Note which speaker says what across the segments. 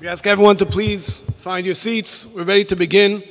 Speaker 1: We ask everyone to please find your seats. We're ready to begin.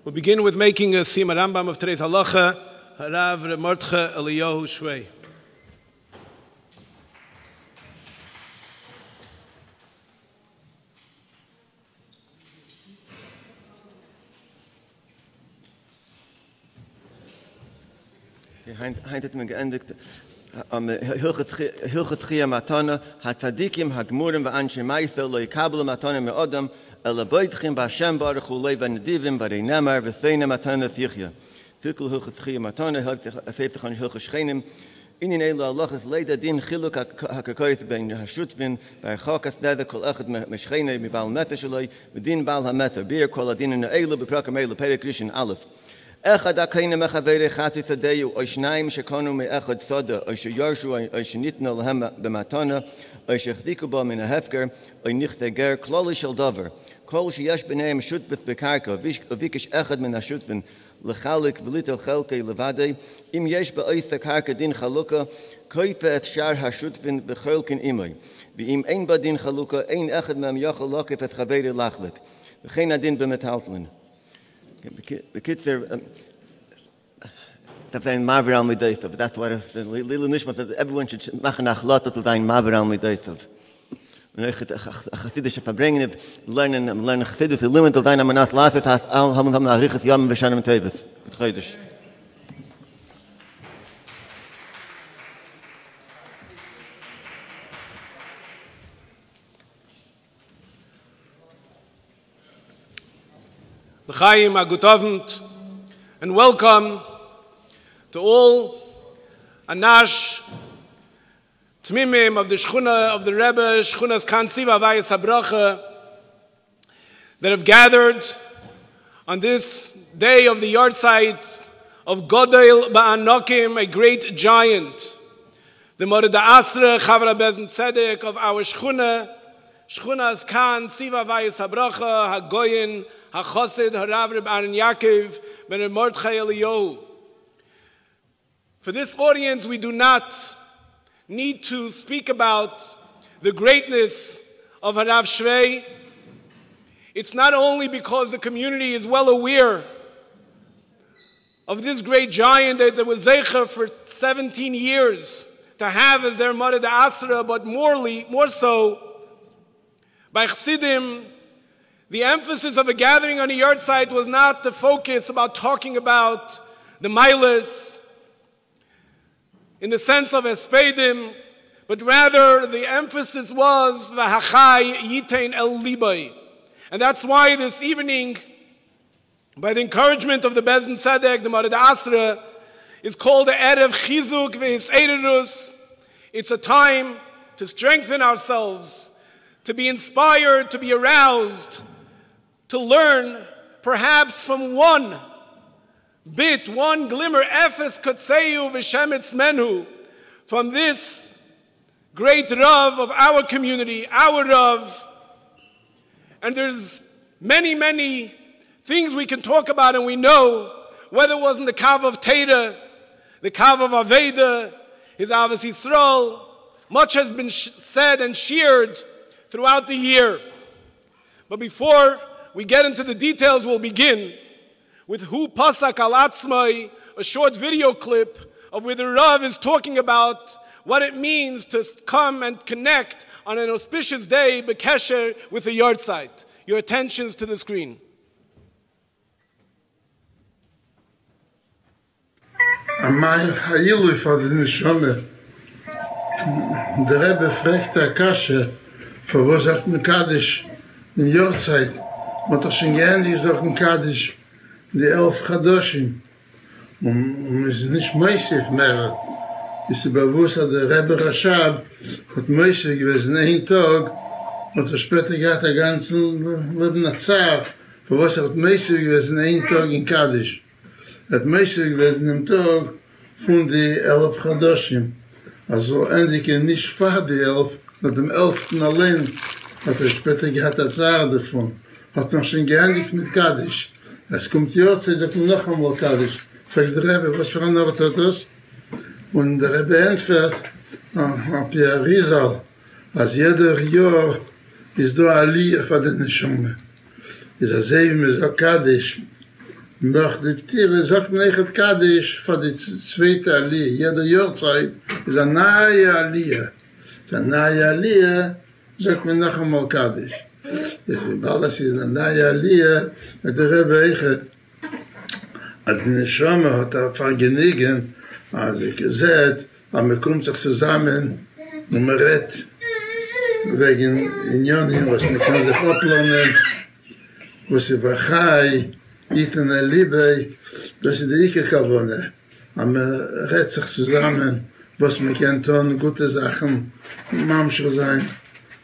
Speaker 1: We'll begin with making a Sima Rambam of today's halacha, Horav Remortche Eliyahu Schwei.
Speaker 2: Hat man geendigt am Yahrtzeit Matana hat Tzadikim hagmurim v'anshe ma'isa lo yikablu matana me'odam ela boitchim b'Hashem baruch hu lei v'nedivim v'rei nemar v'seina matana sichya. Zikul Yahrtzeit Matana seif t'chan Yahrtzeit Shchenim inin elu halachas leida din chiluk hakakoyis bein hashutfin v'archakas neder kol echad meshchene mibal meter shaloi v'din bal hameter bir kol adin elu b'prakam elu perek rishon aleph. אחד הקיינה מחברי חצי צדדיו, או שניים שקונו מאחד סודה, או שירשו, או שניתנו להם במתנה, או שהחזיקו בו מן ההפקר, או נכסי גר, כללי של דבר. כל שיש ביניהם שותפת בקרקע, וביקש אחד מן השותפים לחלק וליטל חלקי לבדי, אם יש באויס הקרקע דין חלוקה, כויפה את שאר השותפים וחלקין עמי. ואם אין בה דין חלוקה, אין אחד מהם יכול לקף את חברי לחלק. וכן הדין במטלטלין. Bekitzer, that's ein Maver al Midaisav. That's what it's Lila Nishma said. Everyone should machen achlata to dein Maver al Midaisav. Und ich chassidische Verbringen, lernen chassidische Limit of deiner Manat Laset, has al haben nachriches Yom v'shanim tevis. Gut chodesh.
Speaker 1: L'chaim, good Abend, and welcome to all Anash Tmimim of the Shchuna of the Rebbe, Shchunas Kansiva Avayas HaBracha, that have gathered on this day of the Yahrtzeit of Godel Ba'anokim, a great giant, the Mored Asra Chavra Bezn Tzedek of our Shchuna, Shchunas Kansiva Avayas HaBracha, HaGoyin, HaChosid, Horav Reb Ahron Yaakov, Ben Mordechai Eliyahu. For this audience, we do not need to speak about the greatness of Horav Schwei. It's not only because the community is well aware of this great giant that was Zeicher for 17 years to have as their Mored Asra, but more so by Chassidim. The emphasis of a gathering on a Yahrtzeit was not the focus about talking about the milas in the sense of espedim, but rather the emphasis was v'hachai yitein el libay. And that's why this evening, by the encouragement of the Bezn Tzedek, the Mored Asra, is called the Erev Chizuk V'Hiserus. It's a time to strengthen ourselves, to be inspired, to be aroused, to learn perhaps from one bit, one glimmer, Efes Kotseyu V'Shemetz Menhu, from this great Rav of our community, our Rav. And there's many, many things we can talk about, and we know, whether it was in the Kav of Teda, the Kav of Aveda, his Avos Yisrael, much has been said and shared throughout the year. But before we get into the details, we'll begin with Hu Pasak Al Atzmai, a short video clip of where the Rav is talking about what it means to come and connect on an auspicious day, Bekesher, with a Yahrtzeit. Your attentions to the screen.
Speaker 3: Amai Hayilu for the Nishome. Der Rebbe fragt der Kasche, für was sagt ein Kaddish in Yahrtzeit, man doch schon gern gesagt in Kaddish, die 11 Chadoshim. Und es ist nicht Meisif mehr. Es ist bewusst, dass der Rebbe Rashab hat Meisif gewesen, einen Tag, und später gehabt der ganzen Leben nach Zar, für was hat Meisif gewesen, einen Tag in Kaddish. Hat Meisif gewesen im Tag von die 11 Chadoshim. Also endlich nicht vor die 11, mit dem 11. allein hat später gehabt der Zar davon. Hat noch schon geendigt mit Kaddish. Es kommt Yahrtzeit, sagt man noch einmal Kaddish. Fragt der Rebbe, was für ein Ort hat das? Und der Rebbe entfährt, ab der Rizal, als jeder Jahr ist da Aliyah von den Neshomme. Ist das wie man sagt Kaddish. Nach der Ptire sagt man nicht Kaddish von der zweite Aliyah. Jede Yahrtzeit ist eine neue Aliyah. Eine neue Aliyah sagt man noch einmal Kaddish. Alles ist eine neue Aliyah, mit der Rebbe Eichert. Die Neshama hat vergnügen, als ich gesagt, aber man kommt sich zusammen und man redet wegen Unionen, was man kann sich ablohnen, was sie wachai, iten a Liebe, das ist die Ike-Kavone. Aber man redet sich zusammen, was man kann tun, gute Sachen, Mamscher sein.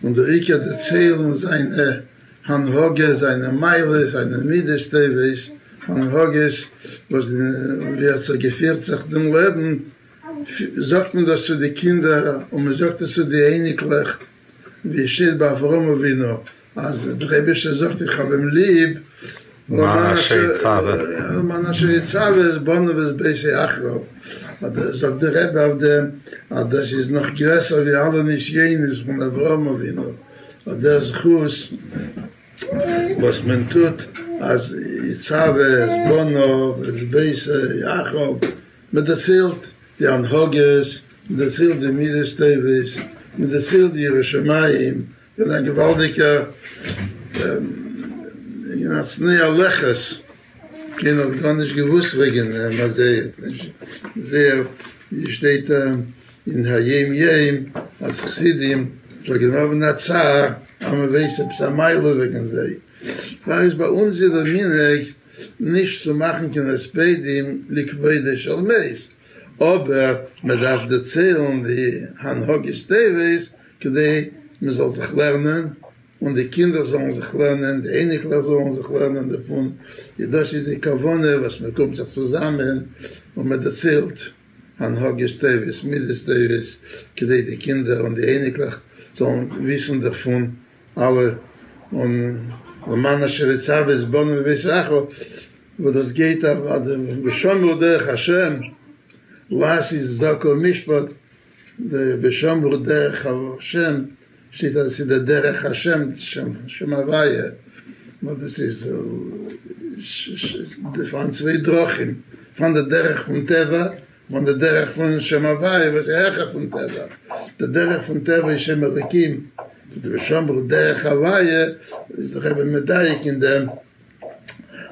Speaker 3: Und der Ike erzählen seine Hanhoge, seine Meile, seine Miedesteves, Hanhoges, was wird so geführt sich dem Leben, sagt man das zu den Kindern und man sagt das zu den Einiglich, wie steht bei Ahron Avinu. Also der Rebbe sagt, ich habe ihm lieb, man asher Yitzave ist Bono was Beise Ahron. Sagt der Rebbe auf dem, das ist noch größer wie alle Nisjenis von Ahron Avinu. Und der ist Chus, was man tut, als Yitzave, Bono, Beise, Yaakov, mit erzählt die Anhoges, mit erzählt die Miedesteves, mit erzählt die Yerushalayim, und ein gewaltiger Natsnei Leches, keiner hat gar nicht gewusst wegen Masei, sehr, wie steht in Hayem Yem, als Chassidim, so genau wie Natsar, aber weiß, ob es eine Meile wegen sei. Weil es bei uns in der Minhag nicht zu machen kann, als Beidim liquide Shalmeis. Aber man darf erzählen, die Hanhogis Teves, man soll sich lernen, und die Kinder sollen sich lernen, die Einigler sollen sich lernen davon. Das ist die Kavone, was man kommt sich zusammen, und man erzählt, Hanhogis Teves, Mides Teves, die Kinder und die Einigler sollen wissen davon, alle, und man asher Yitzave ist Bono Beise Ahron, wo das geht, aber B'Shomru derech Hashem, Las ist Dako Mishpat, B'Shomru derech Hashem, steht das in der Derech Hashem, Shem Havaya, wo das ist von zwei Drochim, von der Derech von Teva, von der Derech von Shem Havaya, was ist Hercha von Teva. Der Derech von Teva ist Shem Elikim, der B'Shomru derech Havaya, ist der Rebbe Medaik in dem,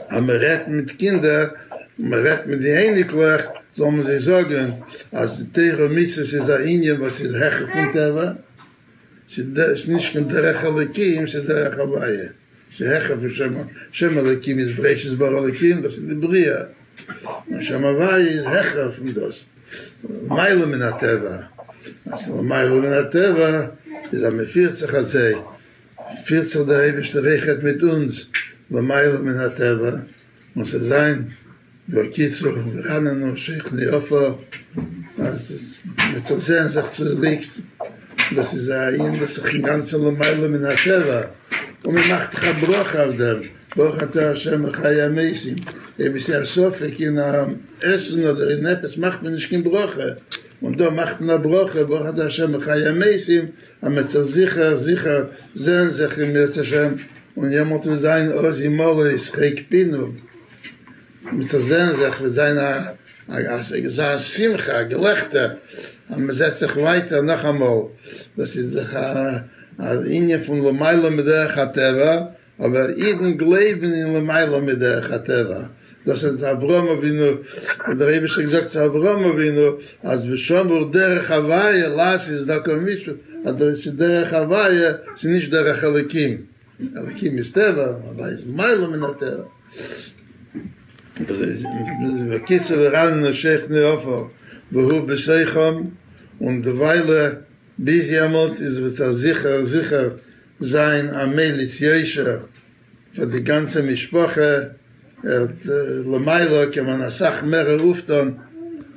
Speaker 3: aber man redet mit Kindern, man redet mit den Einiglich, soll man sich sagen, als die Teire Mitzvahs ist ein Ingen, was ist Heche von Teva, es ist nicht kein Derech Elikim, es ist Derech Havaya. Es ist Heche von Shem Elikim, ist Breches Bar Elikim, das ist die Bria. Und Shem Havaya ist Heche von das. Meile min HaTeva. Also Meile min HaTeva ist am 40 Hasei. 40 der Ebesh der Rechet mit uns. Meile min HaTeva. Muss es sein, Kitzur, wir haben noch Sheikh Neofa, mit so sehen sich zurückliegt, das ist ein, was sich im ganzen Meile min HaTeva. Und man macht einen Bruch auf dem. Bruch hat Hashem Chaya Meisim. Bis ja Sofik in Essen oder in Nepes macht man nicht kein Bruch. Und da macht man einen Bruch, Bruch hat Hashem Chaya Meisim, aber man soll sicher sehen sich im Yetz Hashem. Und jemand will sein, Ozi Mole ist Chek Pinu. Man soll sehen sich, wird sein Simcha, Gelächter. Und man setzt sich weiter noch einmal. Das ist der Inje von Lamaila mit der Chateva, aber jeden Gleben in Lamaila mit der Chateva. Das ist Ahron Avinu, und der Rebbe gesagt zu Ahron Avinu, als wir schon durch derech Havaya, las ist da komisch, aber das ist derech Havaya, ist nicht derech Elikim. Alakim is Teva, aber ist Meilam in der Teva. Kitzer wir ran in der Sheikh Neofer, wo hu beseicham, und derweil bis jamot ist wird sicher sein am Melis Yesher für die ganze Mishpache, Lamailo, kann man asach mehr rufen,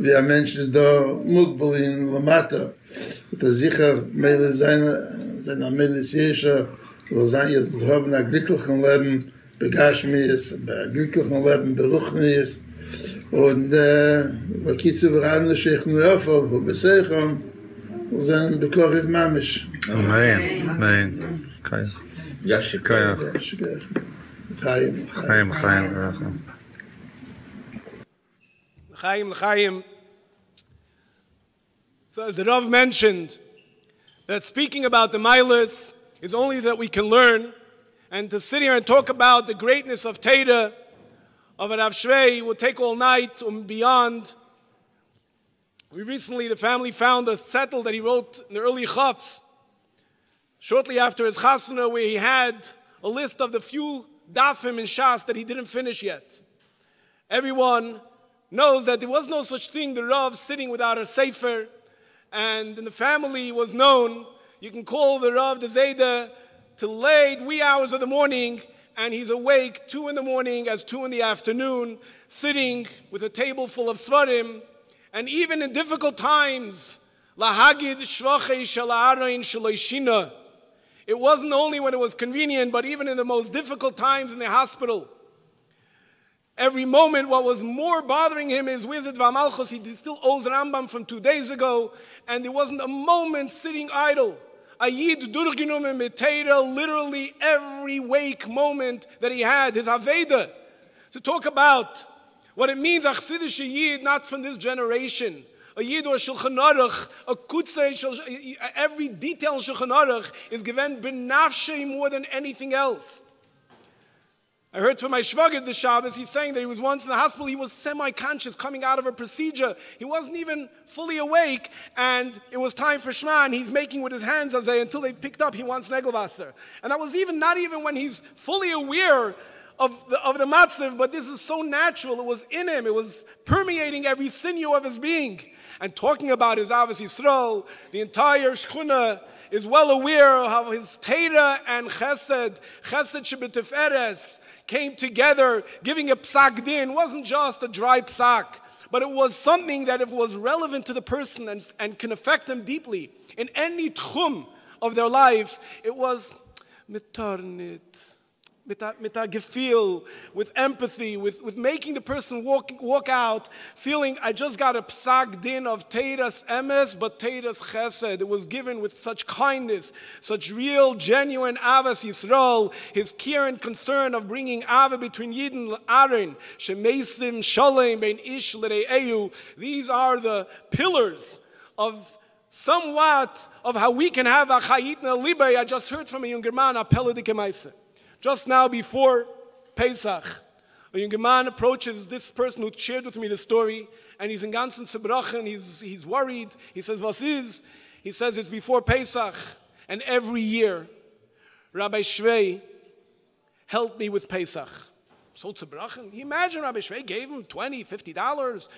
Speaker 3: wie ein Mensch ist da mugbel in Lamata. Sicher Melis sein am Melis Yesher, wo sein jetzt haben ein glücklichen Leben, Begashmis, glücklichen Leben, Beruchnis, und wo kitzu v'ran Sheikh Neofer, wo beseicham, wo sein Bekoriv Mamish.
Speaker 4: Amen. Amen. Okay.
Speaker 2: Yashikaya.
Speaker 3: Chaim.
Speaker 1: Chaim. So as the Rav mentioned, that speaking about the Milas is only that we can learn, and to sit here and talk about the greatness of Teda, of Rav Schwei, will take all night and beyond. We recently, the family found a settle that he wrote in the early Chafs, shortly after his chasana, where he had a list of the few dafim in Shas that he didn't finish yet. Everyone knows that there was no such thing, the Rav sitting without a sefer, and in the family was known, you can call the Rav, the Zayda, to late wee hours of the morning, and he's awake 2 in the morning as 2 in the afternoon, sitting with a table full of svarim, and even in difficult times, lahagid shvachei shel Ahron shaloishina. It wasn't only when it was convenient, but even in the most difficult times in the hospital. Every moment, what was more bothering him is Wizard Vamalchus. He still owes Rambam from 2 days ago, and there wasn't a moment sitting idle. Ayid durgenommen mit Teira, literally every wake moment that he had, his Aveda. To talk about what it means, Achsidish Yid, not from this generation. A Yid or Shulchan Aruch, a Kutzei, every detail in Shulchan Aruch is given benafshei more than anything else. I heard from my Shwager the Shabbos, he's saying that he was once in the hospital, he was semi-conscious coming out of a procedure. He wasn't even fully awake, and it was time for Shema, and he's making with his hands as until they picked up, he wants Negelwasser. And that was not even when he's fully aware of the matziv, but this is so natural, it was in him, it was permeating every sinew of his being. And talking about his Avos Yisrael, the entire Shechuna is well aware of how his Teira and Chesed Shebetiferes, came together, giving a psak din. It wasn't just a dry psak, but it was something that if it was relevant to the person and can affect them deeply in any tchum of their life, it was mitarnit, mit a gefil, with empathy, with making the person walk out, feeling, I just got a psak din of Teiras emes, but Teiras chesed. It was given with such kindness, such real, genuine avas Yisrael, his care and concern of bringing ava between Yid and Ahron, shemeisim shalem bein ish l're'eyu. These are the pillars of somewhat of how we can have a chayitna libay. I just heard from a younger man, a peladik emaisa. Just now before Pesach, a young man approaches this person who shared with me the story, and he's in ganzen Zebrachen, he's worried. He says, "Was is?" He says, "It's before Pesach, and every year, Rabbi Schwei helped me with Pesach." So Zebrachen, he imagined Rabbi Schwei gave him $20, $50.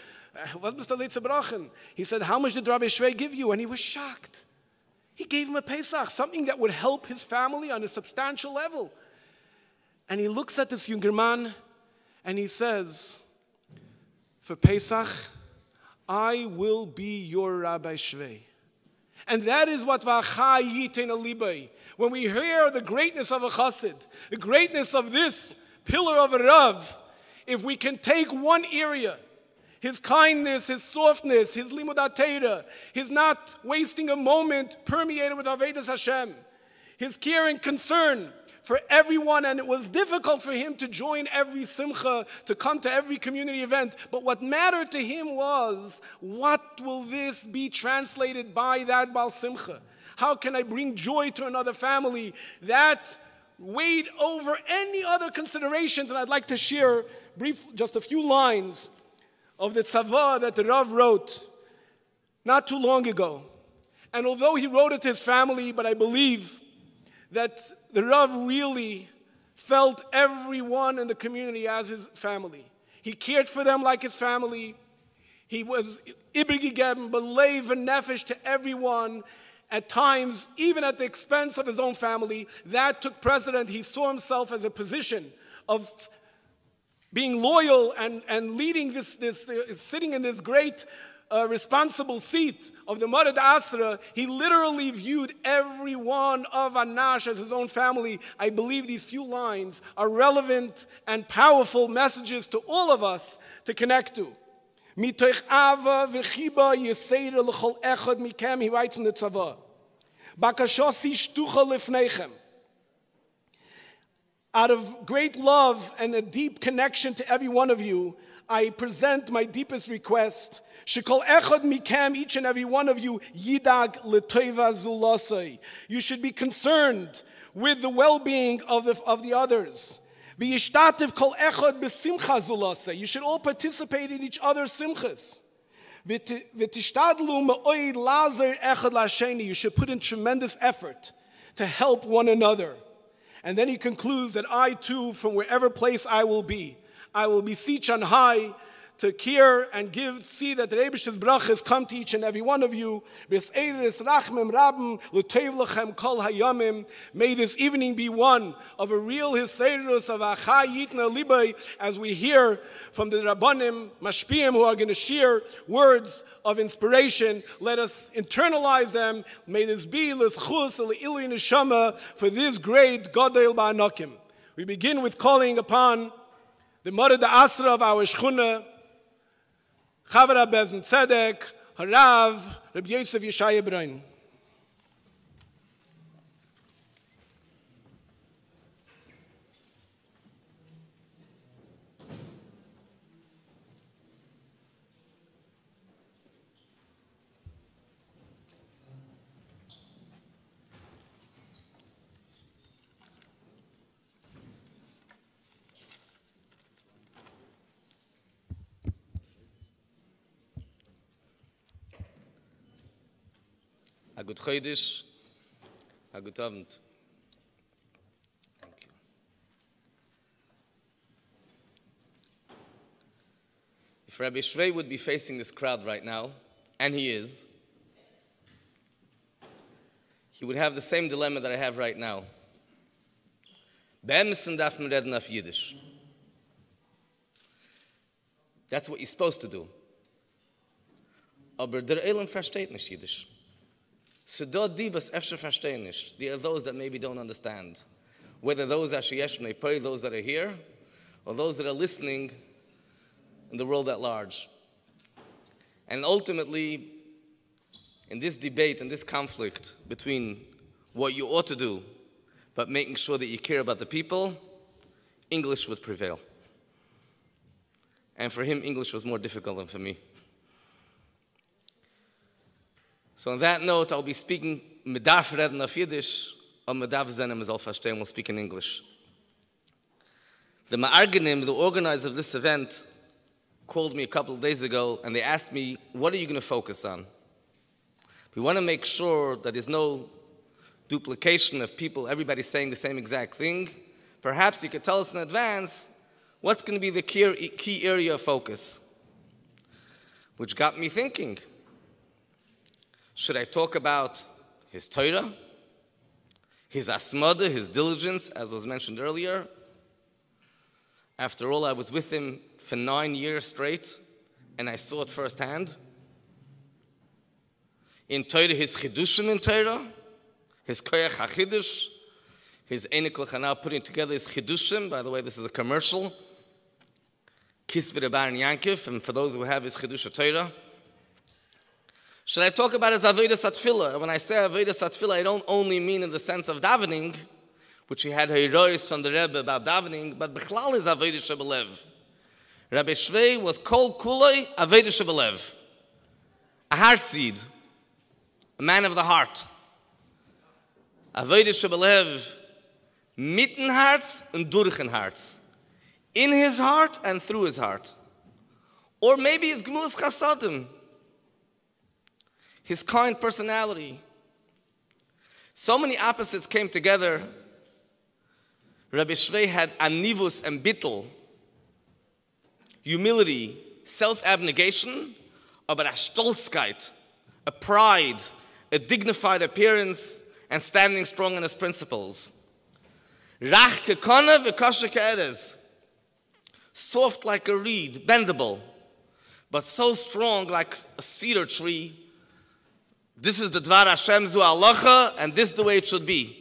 Speaker 1: What was the Zebrachen? He said, "How much did Rabbi Schwei give you?" And he was shocked. He gave him a Pesach, something that would help his family on a substantial level. And he looks at this younger man and he says, "For Pesach, I will be your Rabbi Schwei." And that is what v'achai yitein alibay. When we hear the greatness of a chassid, the greatness of this pillar of a Rav, if we can take one area, his kindness, his softness, his limudat Torah, his not wasting a moment permeated with Avedas Hashem, his care and concern for everyone, and it was difficult for him to join every simcha, to come to every community event, but what mattered to him was, what will this be translated by that Baal Simcha? How can I bring joy to another family? That weighed over any other considerations, and I'd like to share just a few lines of the tzava that the Rav wrote not too long ago. And although he wrote it to his family, but I believe that the Rav really felt everyone in the community as his family. He cared for them like his family. He was ibrig belev and nefesh to everyone, at times, even at the expense of his own family. That took precedent. He saw himself as a position of being loyal and leading sitting in this great responsible seat of the Marad Asra. He literally viewed every one of Anash as his own family. I believe these few lines are relevant and powerful messages to all of us to connect to. Mitoich ava v'chiba yeseder l'chol echad mikem, he writes in the Tzava. Bakashosi shtucha lifneichem. Out of great love and a deep connection to every one of you, I present my deepest request. Shekol echad mikem, each and every one of you, yidag l'toiva zulasai. You should be concerned with the well-being of the others. V'yishtativ kol echad b'simcha zulasai. You should all participate in each other's simchas. V'tishtadlu ma'oid lazer echad lasheni. You should put in tremendous effort to help one another. And then he concludes that I too, from wherever place I will beseech on high to care and see that the Rebbeish's brachas come to each and every one of you. May this evening be one of a real hiserus of achai yitna libay, as we hear from the Rabbanim Mashpiyim who are going to share words of inspiration. Let us internalize them. May this be l'schus l'ilui neshama for this great Gadol ba'anakim. We begin with calling upon the Marad Asra of our Shchuna, Chavara Bezn Tzedek, Horav, Rabbi Yosef Yeshaya Brain.
Speaker 5: A good Chodesh, a good Abend. Thank you. If Rabbi Schwei would be facing this crowd right now, and he is, he would have the same dilemma that I have right now. Be'emsen darf man reden auf Yiddish. That's what you're supposed to do. Aber der Elam versteht nicht Yiddish. So die, was efshe verstehen nicht. There are those that maybe don't understand. Whether those are sheyeshnei pei, those that are here, or those that are listening in the world at large. And ultimately, in this debate, in this conflict between what you ought to do, but making sure that you care about the people, English would prevail. And for him, English was more difficult than for me. So on that note, I'll be speaking Medaf Reden auf Yiddish, or Medaf Zenem is all verstehen, will speak in English. The Ma'arganim, the organizer of this event, called me a couple of days ago, and they asked me, what are you going to focus on? We want to make sure that there's no duplication of people, everybody saying the same exact thing. Perhaps you could tell us in advance what's going to be the key area of focus. Which got me thinking. Should I talk about his Torah, his asmada, his diligence, as was mentioned earlier? After all, I was with him for 9 years straight, and I saw it firsthand. In Torah, his chidushim in Torah, his koyach hachidush, his enik l'chana, putting together his chidushim. By the way, this is a commercial. Kisvei Baron Yankov, and for those who have his chidush Torah. Should I talk about his Avodas HaTfilah? When I say Avodas HaTfilah, I don't only mean in the sense of davening, which he had heroes from the Rebbe about davening, but Bechlal is Avodas Shebelev. Rabbi Schwei was Kol Kuloi Avodas Shebelev. A heart seed, a man of the heart. Avodas Shebelev, mitten Herz and durchen Herz. In his heart and through his heart. Or maybe his Gmulas Chasadim. His kind personality. So many opposites came together. Rabbi Schwei had anivus and bittul, humility, self-abnegation, aber a Stolzkeit, a pride, a dignified appearance, and standing strong in his principles. Rach kekona v'kasha ke'erez, soft like a reed, bendable, but so strong like a cedar tree. This is the Dvar Hashem zu halacha, and this is the way it should be.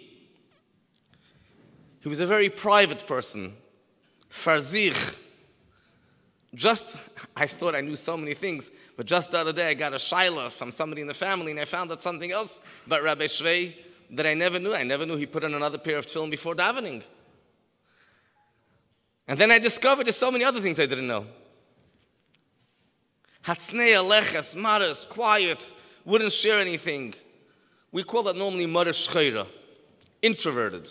Speaker 5: He was a very private person, farzich. I thought I knew so many things, but just the other day I got a shaila from somebody in the family, and I found out something else about Rabbi Schwei that I never knew. I never knew he put on another pair of tefillin before davening. And then I discovered there's so many other things I didn't know. Hatznei aleches, modest, quiet, wouldn't share anything. We call that normally Mara Shcheira, introverted.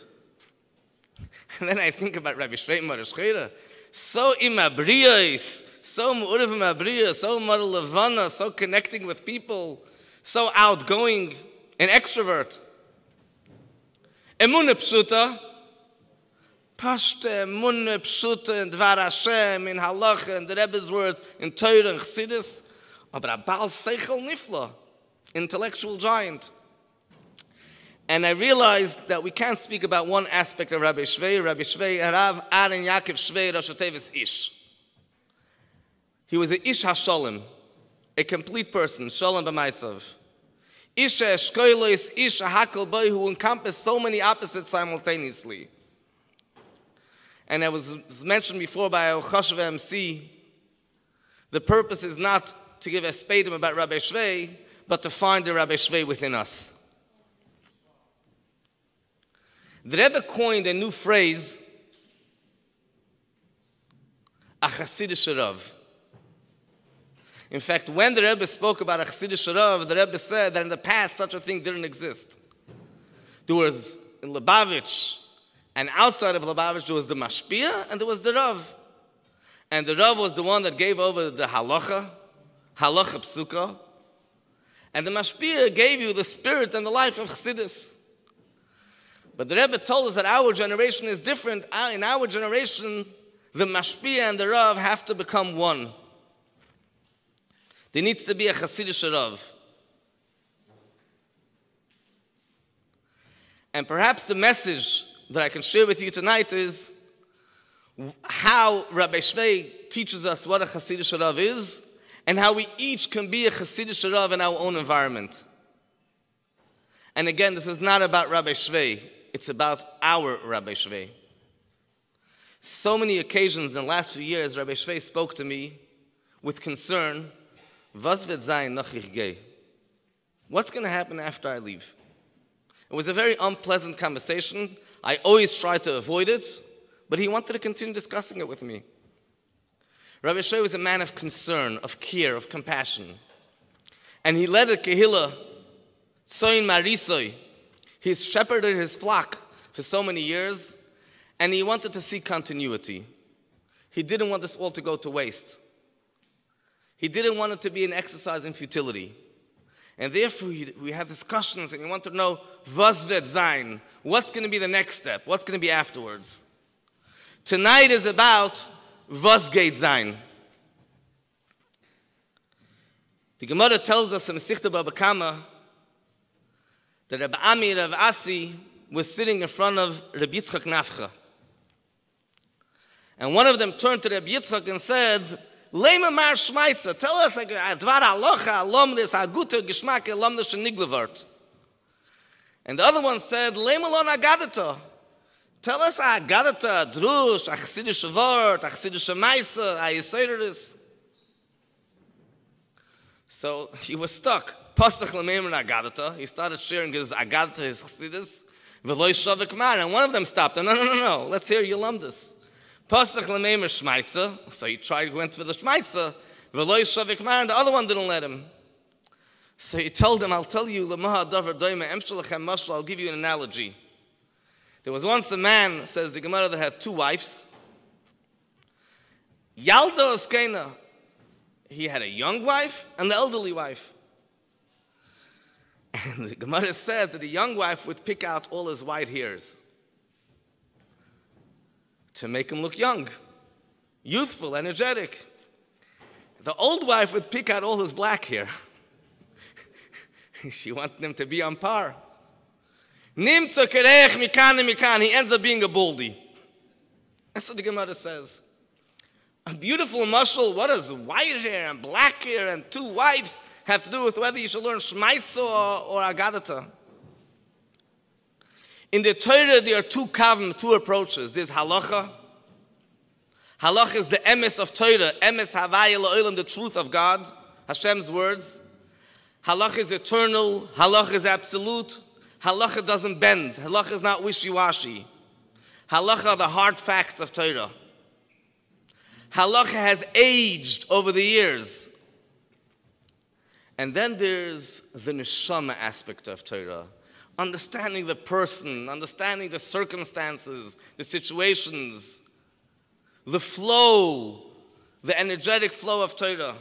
Speaker 5: And then I think about Rabbi Schwei Mara Shcheira, so imabriyos, so mu'urav imabriyos, so Mara Levana, so connecting with people, so outgoing, an extrovert. Emunah pshuta, pashte emunah pshuta in Dvar Hashem, in Halacha, in the Rebbe's words, in Torah and Chassidus, aber a Baal Seichel Nifla, intellectual giant. And I realized that we can't speak about one aspect of Rabbi Schwei. Rabbi Schwei, Horav, Ahron, Yaakov, Schwei, Rosh Tevis, Ish. He was an Ish HaSholem, a complete person, Sholem b'maisav. Ish HaEshkoilos, Ish HaHakol Boi, who encompassed so many opposites simultaneously. And it was mentioned before by our Chashva MC, the purpose is not to give a spadum about Rabbi Schwei, but to find the Rabbi Schwei within us. The Rebbe coined a new phrase, a Chassidish Rav. In fact, when the Rebbe spoke about a Chassidish Rav, the Rebbe said that in the past such a thing didn't exist. There was in Lubavitch, and outside of Lubavitch there was the Mashpia and there was the Rav. And the Rav was the one that gave over the halacha psuka, and the Mashpia gave you the spirit and the life of Chassidus. But the Rebbe told us that our generation is different. In our generation, the Mashpia and the Rav have to become one. There needs to be a Chassidish Rav. And perhaps the message that I can share with you tonight is how Rabbi Schwei teaches us what a Chassidish Rav is, and how we each can be a Chassidish Rav in our own environment. And again, this is not about Rabbi Schwei. It's about our Rabbi Schwei. So many occasions in the last few years, Rabbi Schwei spoke to me with concern, Was wird sein nach ich gehe? What's going to happen after I leave? It was a very unpleasant conversation. I always try to avoid it, but he wanted to continue discussing it with me. Rabbi Schwei was a man of concern, of care, of compassion. And he led a kehillah, Tzoyin Marisoi. He shepherded his flock for so many years, and he wanted to see continuity. He didn't want this all to go to waste. He didn't want it to be an exercise in futility. And therefore, we had discussions, and he wanted to know, was wird sein? What's going to be the next step? What's going to be afterwards? Tonight is about was geht sein. The Gemara tells us in Masechta Baba Kama that Rabbi Ami Rav Asi was sitting in front of Rabbi Yitzchak Nafcha. And one of them turned to Rabbi Yitzchak and said, Lema mar Schmeitzer, tell us a dvar halacha, alomnis, a gute geschmack, alomnis sheniglevart. And the other one said, Lema lon agadata, tell us a agadata, a drush, a chasidish vart, a chasidish maisa, a yisoiris. So he was stuck. Pasach l'meimer agadata. He started sharing his agadata, his chassidus, v'loi shavik mar. And one of them stopped him. No. Let's hear your lumdus. Pasach l'meimer shmaitza. So he went for the shmaitza, v'loi shavik mar, and the other one didn't let him. So he told him, I'll tell you, l'maha davar doime emshalachem mashal. I'll give you an analogy. There was once a man, says the Gemara, that had two wives. Yalda oskena. He had a young wife and the elderly wife. And the Gemara says that the young wife would pick out all his white hairs to make him look young, youthful, energetic. The old wife would pick out all his black hair. She wanted him to be on par. He ends up being a baldy. That's what the Gemara says. A beautiful mashal. What does white hair and black hair and two wives have to do with whether you should learn Shmaisa or Agadata? In the Torah, there are two kavim, two approaches. There's halacha. Halacha is the emes of Torah. Emes havaya la'olam, the truth of God, Hashem's words. Halacha is eternal. Halacha is absolute. Halacha doesn't bend. Halacha is not wishy-washy. Halacha are the hard facts of Torah. Halacha has aged over the years. And then there's the neshama aspect of Torah. Understanding the person, understanding the circumstances, the situations, the flow, the energetic flow of Torah,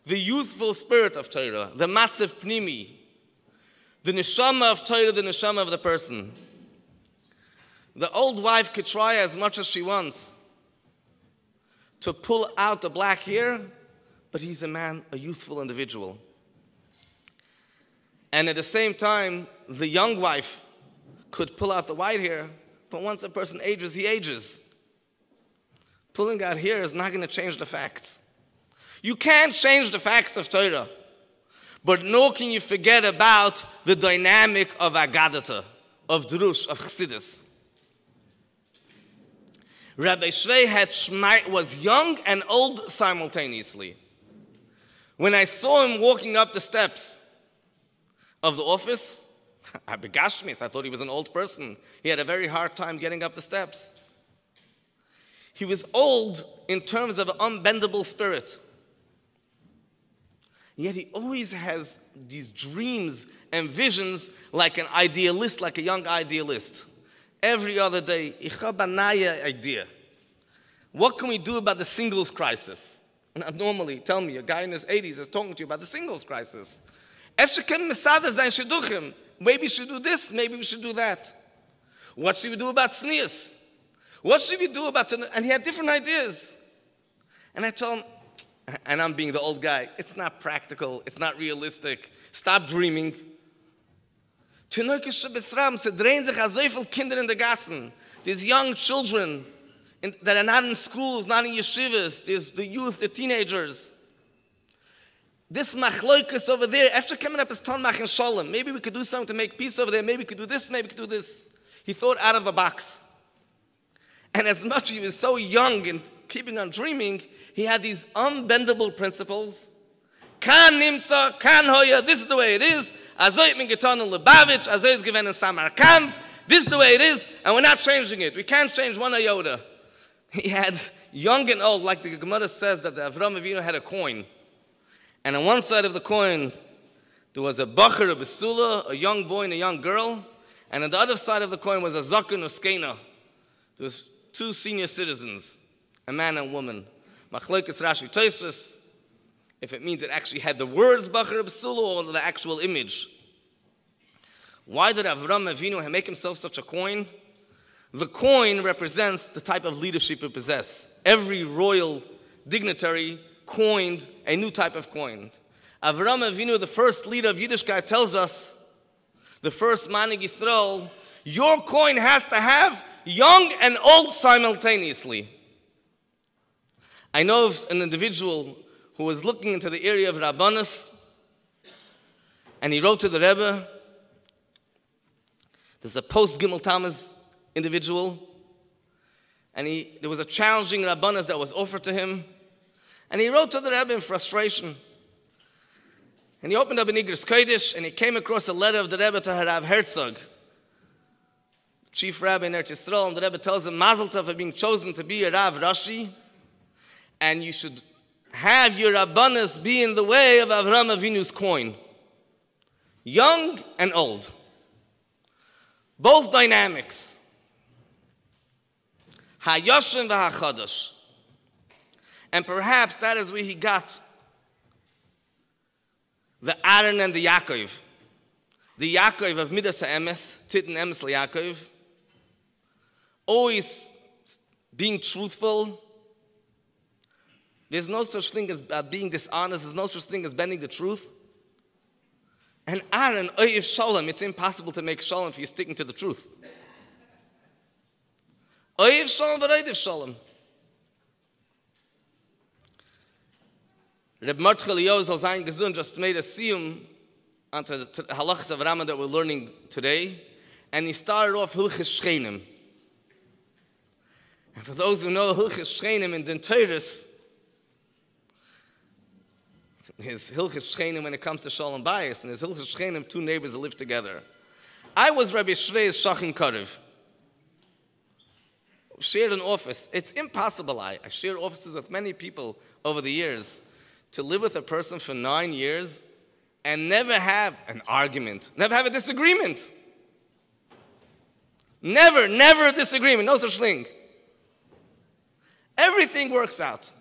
Speaker 5: the youthful spirit of Torah, the matzav pnimi, the neshama of Torah, the neshama of the person. The old wife could try as much as she wants to pull out the black hair, but he's a man, a youthful individual. And at the same time, the young wife could pull out the white hair, but once a person ages, he ages. Pulling out hair is not going to change the facts. You can't change the facts of Torah, but nor can you forget about the dynamic of Agadata, of Drush, of Chassidus. Rabbi Schwei was young and old simultaneously. When I saw him walking up the steps of the office, I begashmis, I thought he was an old person. He had a very hard time getting up the steps. He was old in terms of an unbendable spirit. Yet he always has these dreams and visions like an idealist, like a young idealist. Every other day, Ichabanaya idea. What can we do about the singles crisis? And normally, tell me, a guy in his 80s is talking to you about the singles crisis. Maybe we should do this, maybe we should do that. What should we do about tznius? What should we do about... And he had different ideas. And I told him, and I'm being the old guy, it's not practical, it's not realistic. Stop dreaming. There's young children that are not in schools, not in yeshivas. There's the youth, the teenagers. This machloikus over there, after coming up as ton mach and shalom, maybe we could do something to make peace over there, maybe we could do this, maybe we could do this. He thought out of the box. And as much as he was so young and keeping on dreaming, he had these unbendable principles. Kan nimtza, kan hoya, this is the way it is. Azoy min getan in Lubavitch, azoy is given in Samarkand. This is the way it is, and we're not changing it. We can't change one iota. He had young and old, like the Gemara says that the Avram Avinu had a coin. And on one side of the coin, there was a bacher, a besula, a young boy and a young girl. And on the other side of the coin was a zaken or skena. There was two senior citizens, a man and woman. Machlokes Rashi Tosfos, if it means it actually had the words bacher, besula, or the actual image. Why did Avram Avinu make himself such a coin? The coin represents the type of leadership he possessed. Every royal dignitary coined a new type of coin. Avram Avinu, the first leader of Yiddishkeit, tells us, the first Manig Yisrael, your coin has to have young and old simultaneously. I know of an individual who was looking into the area of Rabbanos, and he wrote to the Rebbe. There's a post-Gimel Tammuz individual, and there was a challenging Rabbanos that was offered to him, and he wrote to the Rebbe in frustration. And he opened up an Igros Kodesh, and he came across a letter of the Rebbe to Horav Yahrtzeit, chief rabbi in Eretz Yisrael, and the Rebbe tells him, Mazel Tov for being chosen to be a Rav Rashi, and you should have your Rabbanos be in the way of Avram Avinu's coin. Young and old. Both dynamics. Ha-Yoshem v'ha-Chadash. And perhaps that is where he got the Ahron and the Yaakov. the Yaakov of Midas HaEmes, Titten Emes Yaakov, always being truthful. There's no such thing as being dishonest. There's no such thing as bending the truth. And Ahron, Oiv Shalom, it's impossible to make Shalom if you're sticking to the truth. Oiv Shalom v'Oiv Shalom. Reb Mordechai Eliezer zal sein gesund just made a siyum onto the halachas of Rama that we're learning today. And he started off Hilchis Shchenim. And for those who know Hilchis Shchenim in Denteiris, his Hilchis Shchenim when it comes to Shalom Bayis, and his Hilchis Shchenim, two neighbors that live together. I was Rabbi Schwei's Shachin Karev. Shared an office. It's impossible. I shared offices with many people over the years. To live with a person for 9 years and never have an argument, never have a disagreement. Never a disagreement, no such thing. Everything works out.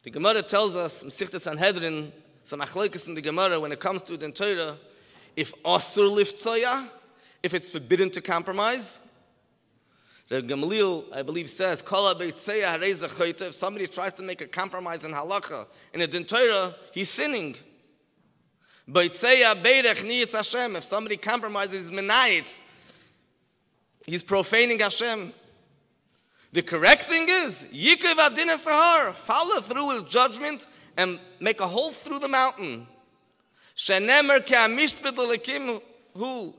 Speaker 5: The Gemara tells us, Mesichtas Sanhedrin, some achlokas in the Gemara, when it comes to the Torah, if asur liftzoya, if it's forbidden to compromise, the Gamaliel, I believe, says, if somebody tries to make a compromise in halacha, in a Torah, he's sinning. If somebody compromises menayitz, he's profaning Hashem. The correct thing is, follow through with judgment and make a hole through the mountain.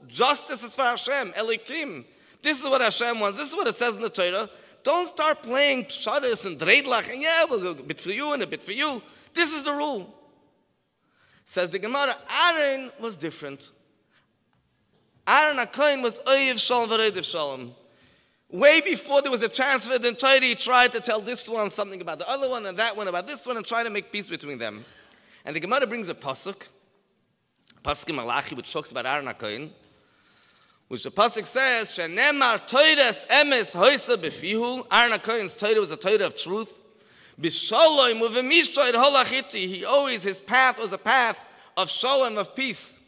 Speaker 5: Justice is for Hashem, Elikim. This is what Hashem wants. This is what it says in the Torah. Don't start playing pshadas and dreidlach, and we'll go a bit for you and a bit for you. This is the rule. Says the Gemara, Ahron was different. Ahron HaKohen was Oiv Shalom v'Oiv Shalom. Way before there was a transfer, then Torah, he tried to tell this one something about the other one, and that one about this one, and try to make peace between them. And the Gemara brings a pasuk in Malachi, which talks about Ahron HaKohen, which the pasuk says, "Shenemar Toiras Emes Hoisa Befihu." Ahron HaKohen's Torah was a Torah of truth. B'Shalom u'v'Mishoid Holachiti. He always, his path was a path of Shalom, of peace.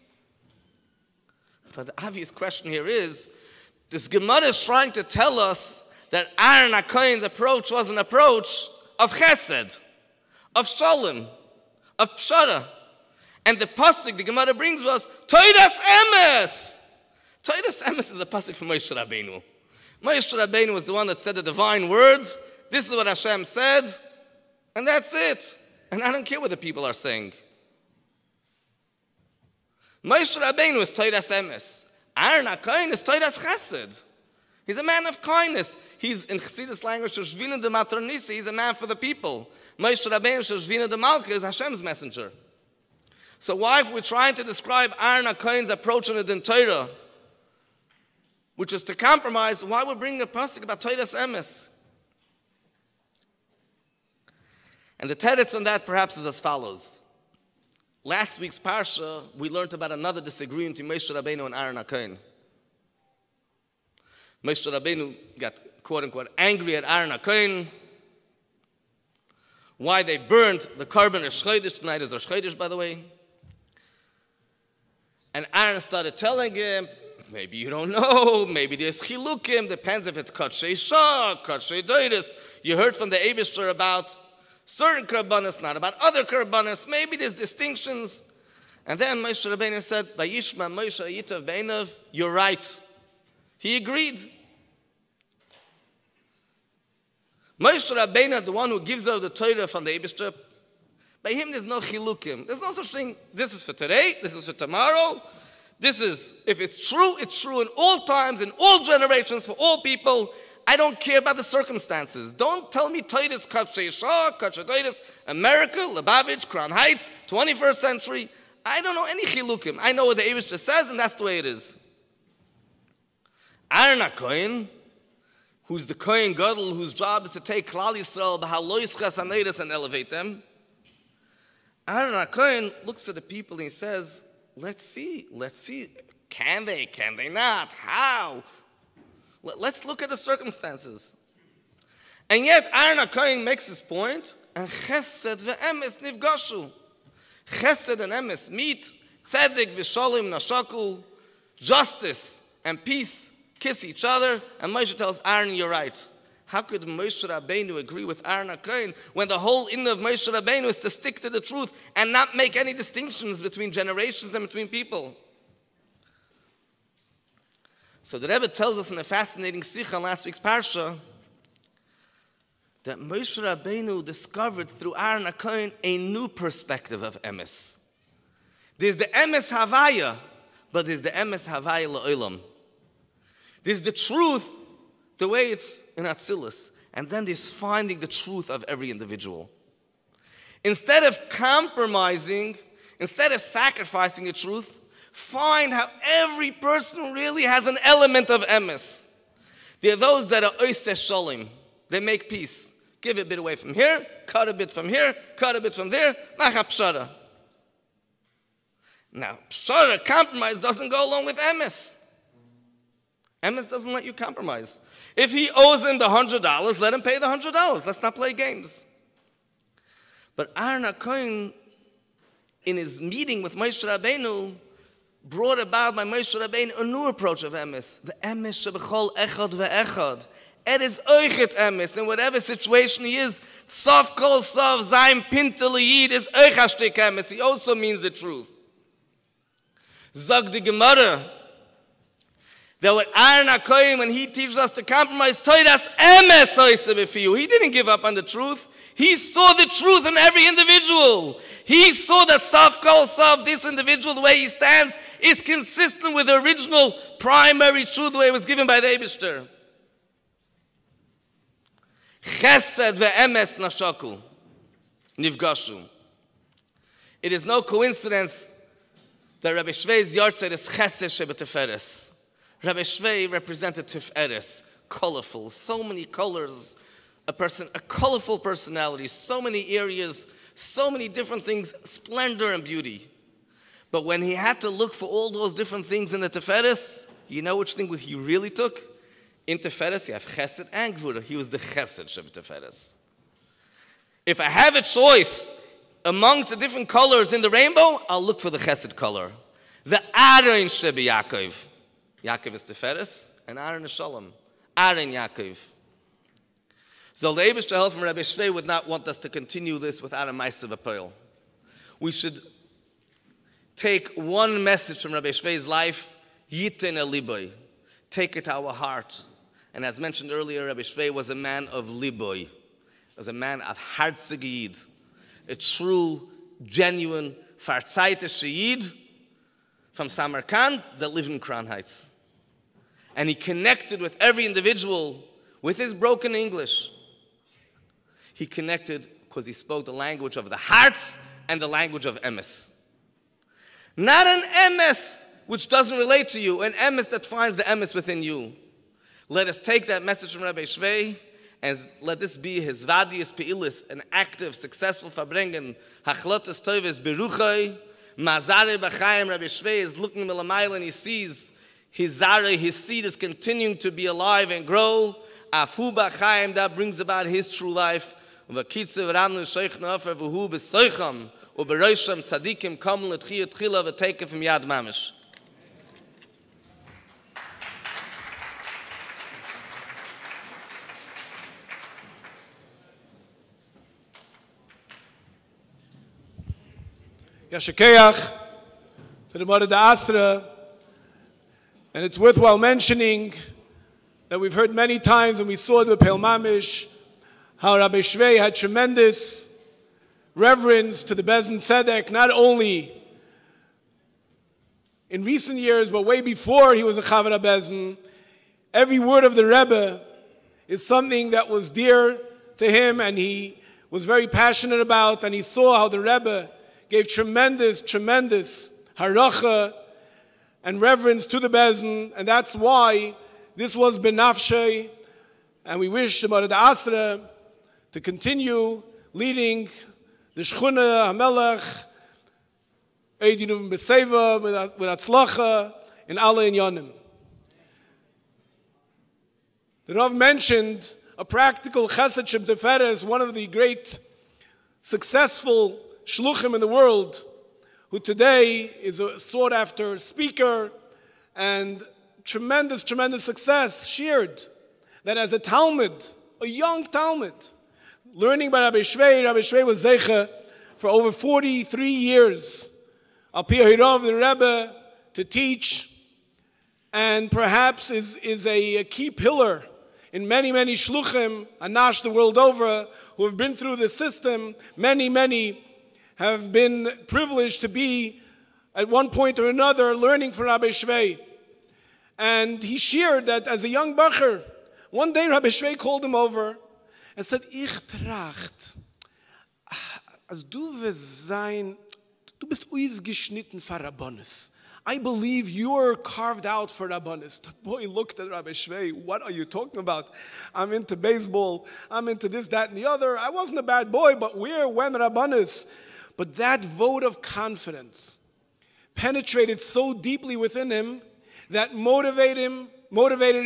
Speaker 5: But the obvious question here is, this Gemara is trying to tell us that Ahron HaKohen's approach was an approach of Chesed, of Shalom, of Pshara. And the pasuk the Gemara brings was Toiras Emes. Toiras Emes is a pasuk from Moshe Rabbeinu. Moshe Rabbeinu was the one that said the divine words. This is what Hashem said, and that's it. And I don't care what the people are saying. Moshe Rabbeinu is Toiras Emes. Ahron HaKohen is Toiras Chesed. He's a man of kindness. He's, in Chassidus language, Shvina de Matronisi, he's a man for the people. Moshe Rabbeinu, Shvina de Malka, is Hashem's messenger. So why, if we're trying to describe Ahron HaKohen's approach in the Torah, which is to compromise, why we're bringing a pasuk about Toiras Emes? And the teretz on that perhaps is as follows. Last week's parsha, we learned about another disagreement between Moshe Rabbeinu and Ahron HaKohen. Moshe Rabbeinu got, quote-unquote, angry at Ahron HaKohen. Why they burned the carbon of Shchodesh. Tonight is Rosh Chodesh, by the way. And Ahron started telling him, maybe you don't know, maybe there's chilukim, depends if it's kachei shah, kachei doiris. You heard from the Eibishter about certain karbanos, not about other karbanos. Maybe there's distinctions. And then Moshe Rabbeinu said, Vayishma Moshe Yitav Beinav, you're right. He agreed. Moshe Rabbeinu, the one who gives out the Torah from the Eibishter, by him there's no chilukim. There's no such thing, this is for today, this is for tomorrow. This is, if it's true in all times, in all generations, for all people. I don't care about the circumstances. Don't tell me Titus, Kachei Shah, Kachei Titus, America, Lubavitch, Crown Heights, 21st century. I don't know any chilukim. I know what the Eibishter says, and that's the way it is. Ahron HaKohen, who's the Kohen Gadol, whose job is to take Klal Yisrael, B'halois Chasaneiris, and elevate them. Ahron HaKohen looks at the people and he says, let's see. Can they not? How? Let's look at the circumstances. And yet, Ahron HaKohen makes his point, and Chesed ve'emes nifgashu. Chesed and emes meet, tzedek v'shalom nashaku, justice and peace kiss each other. And Moshe tells Aaron, you're right. How could Moshe Rabbeinu agree with Aaron HaKohen when the whole inner of Moshe Rabbeinu is to stick to the truth and not make any distinctions between generations and between people? So the Rebbe tells us in a fascinating sikha in last week's parsha that Moshe Rabbeinu discovered through Aaron HaKohen a new perspective of emes. There's the emes havaya, but there's the emes havaya la'olam. There's the truth the way it's in Atzilus, and then there's finding the truth of every individual. Instead of compromising, instead of sacrificing the truth, find how every person really has an element of emes. There are those that are oiseh shalom. They make peace. Give a bit away from here, cut a bit from here, cut a bit from there, macha pshara. Now, pshara, compromise, doesn't go along with emes. Emes doesn't let you compromise. If he owes him the $100, let him pay the $100. Let's not play games. But Aaron HaKohen, in his meeting with Moshe Rabbeinu, brought about by Moshe Rabbeinu a new approach of emes. The emes shebechol echad ve'echad. It is oichet emes. In whatever situation he is, sof kol sof zayin pinta liyid is oichashtik emes. He also means the truth. Zog the Gemara, that what Aaron HaKohen, when he teaches us to compromise, toidas emes oiseh b'fiyu. He didn't give up on the truth. He saw the truth in every individual. He saw that sof kol sof, this individual, the way he stands, is consistent with the original primary truth, the way it was given by the Eibishter. Chesed ve'emes nashaku, nifgashu. It is no coincidence that Rabbi Schwei's Yahrtzeit is chesed shebetiferes. Rabbi Schwei represented Tiferet, colorful, so many colors, a colorful personality, so many areas, so many different things, splendor and beauty. But when he had to look for all those different things in the Tiferet, you know which thing he really took? In Tiferet, you have Chesed and Gvura. He was the Chesed of Tiferet. If I have a choice amongst the different colors in the rainbow, I'll look for the Chesed color. The Ahron Shebi Yaakov. Yaakov is Tiferet, and Ahron is Shalom. Ahron Yaakov. So the Eibishter help from Rabbi Schwei would not want us to continue this without a Ma'aseh B'Poel. We should take one message from Rabbi Schwei's life, Yiten El Liboy. Take it to our heart. And as mentioned earlier, Rabbi Schwei was a man of Liboy. Was a man of Yahrtzeit Yid. A true, genuine, Farzeitisch Yid from Samarkand that lived in Crown Heights. And he connected with every individual with his broken English. He connected because he spoke the language of the hearts and the language of emes. Not an emes which doesn't relate to you, an emes that finds the emes within you. Let us take that message from Rabbi Schwei and let this be his vadius peilis, an active, successful farbringen, hachlotas toives beruchai, mazare b'chaim. Rabbi Schwei is looking milamayla and he sees his zare, his seed is continuing to be alive and grow. Afu b'chaim, that brings about his true life. V'kitzu v'ranu sheikh nofer v'hu b'soicham u'berosham tzadikim kamen l'tchiyah tchila v'teiken from yad mamish.
Speaker 1: Yashakeach to the Mother Asra, and it's worthwhile mentioning that we've heard many times, and we saw it with Peil Mamish, how Rabbi Schwei had tremendous reverence to the Bezdin Tzedek, not only in recent years, but way before he was a Chavara Bezdin. Every word of the Rebbe is something that was dear to him, and he was very passionate about, and he saw how the Rebbe gave tremendous haracha and reverence to the Bezdin, and that's why this was benafshay, and we wish the Mother Asra to continue leading the Shchuna HaMelech, Eidinu B'Seva, with Atzlacha, in Allah Inyanim. The Rav mentioned a practical chesed Shem Teferes, one of the great successful shluchim in the world, who today is a sought-after speaker and tremendous, tremendous success, shared that as a Talmud, a young Talmud, learning by Rabbi Schwei was Zeicha for over 43 years. Al Pi Horav, the Rebbe, to teach, and perhaps is a key pillar in many, many shluchim, anash the world over, who have been through the system. Many have been privileged to be, at one point or another, learning from Rabbi Schwei. And he shared that as a young bacher, one day Rabbi Schwei called him over and said, Ich tracht, as du wirst sein, du bist ausgeschnitten für Rabbanis. I believe you're carved out for Rabbanis. The boy looked at Rabbi Schwei, what are you talking about? I'm into baseball, I'm into this, that, and the other. I wasn't a bad boy, but where, when Rabbanis? But that vote of confidence penetrated so deeply within him that motivated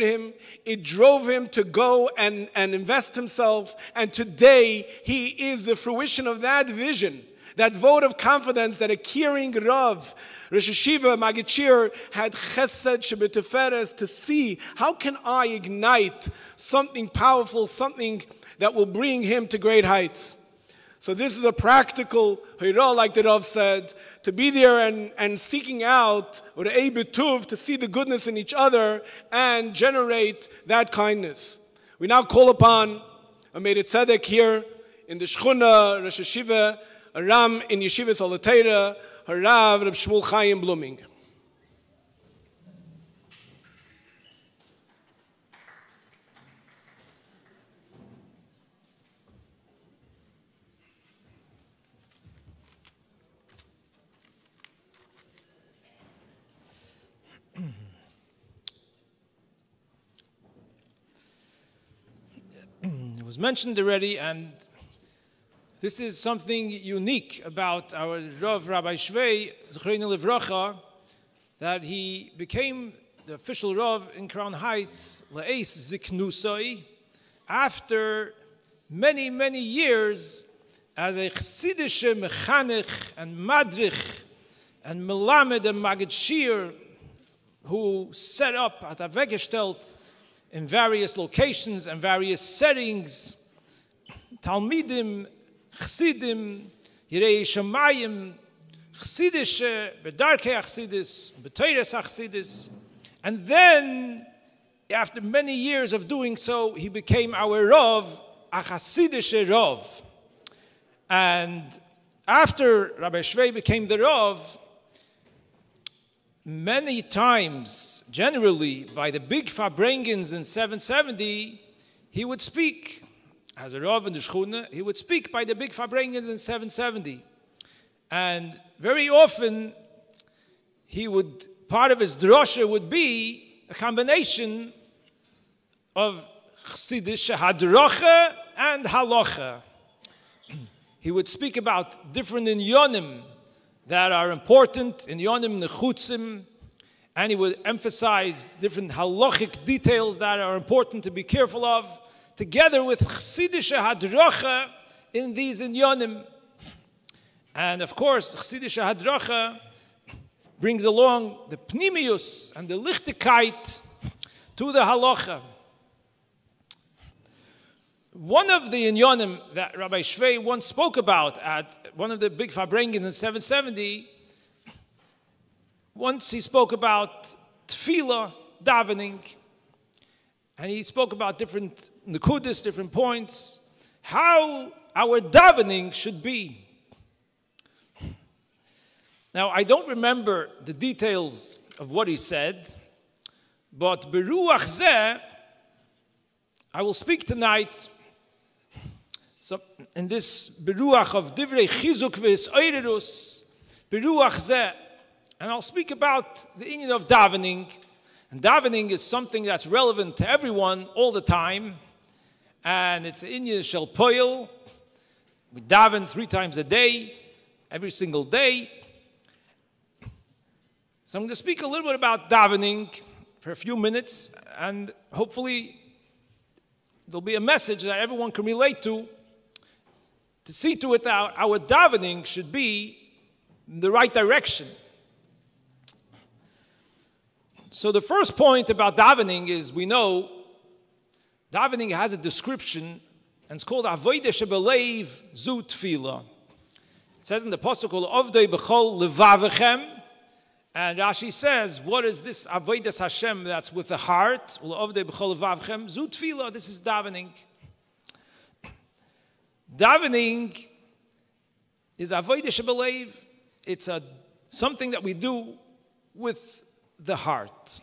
Speaker 1: him, it drove him to go and invest himself, and today he is the fruition of that vision, that vote of confidence that a caring Rav, Rosh Hashiva, Magid had chesed shebetiferes to see, how can I ignite something powerful, something that will bring him to great heights. So this is a practical Hira, like the Rav said, to be there and seeking out, or to see the goodness in each other and generate that kindness. We now call upon a Meir Tzedek here in the Shchuna, Rosh Hashiva, a Ram in Yeshivas Olatera, Horav, Reb Shmuel Chaim Blooming.
Speaker 6: It was mentioned already, and this is something unique about our Rav Rabbi Schwei, Zechreinu Livracha, that he became the official Rav in Crown Heights, Le'es Ziknusoi, after many, many years as a Chassidische Mechanech and Madrich and Melamed and Magid Shir, who set up at Avegestelt in various locations and various settings, Talmidim, Chassidim, Yirei Shamayim, Chassidische, Bedarkei Chassidis, B'Teires Chassidis. And then, after many years of doing so, he became our Rav, a Chassidische Rav. And after Rabbi Schwei became the Rav, many times, generally, by the big Farbrengens in 770, he would speak. As a Rav in the Shchuna, he would speak by the big Farbrengens in 770. And very often, part of his drosha would be a combination of Chassidische Hadrocha and Halacha. He would speak about different inyonim that are important, inyonim nechutzim, and he would emphasize different halachic details that are important to be careful of, together with Chassidische Hadrocha in these inyonim. And of course, Chassidische Hadrocha brings along the pnimius and the lichtigkeit to the halacha. One of the inyonim that Rabbi Schwei once spoke about at one of the big Farbrengens in 770, once he spoke about tefillah, davening, and he spoke about different nekudis, different points, how our davening should be. Now, I don't remember the details of what he said, but beruach zeh, I will speak tonight in this beruach of divrei chizuk v'eirerus, beruach zeh, and I'll speak about the inyan of davening. And davening is something that's relevant to everyone all the time, and it's inyan shel poil. We daven 3 times a day, every single day. So I'm going to speak a little bit about davening for a few minutes, and hopefully there'll be a message that everyone can relate to see to it that our davening should be in the right direction. So the first point about davening is we know davening has a description, and it's called Avodah Shebelev Zu Tefillah. It says in the Pasuk, Avdei B'chol Levavechem, and Rashi says, what is this Avodas Hashem that's with the heart? Avdei B'chol Levavechem Zu Tefillah. This is davening. Davening is Avodah Shebelev. It's something that we do with the heart.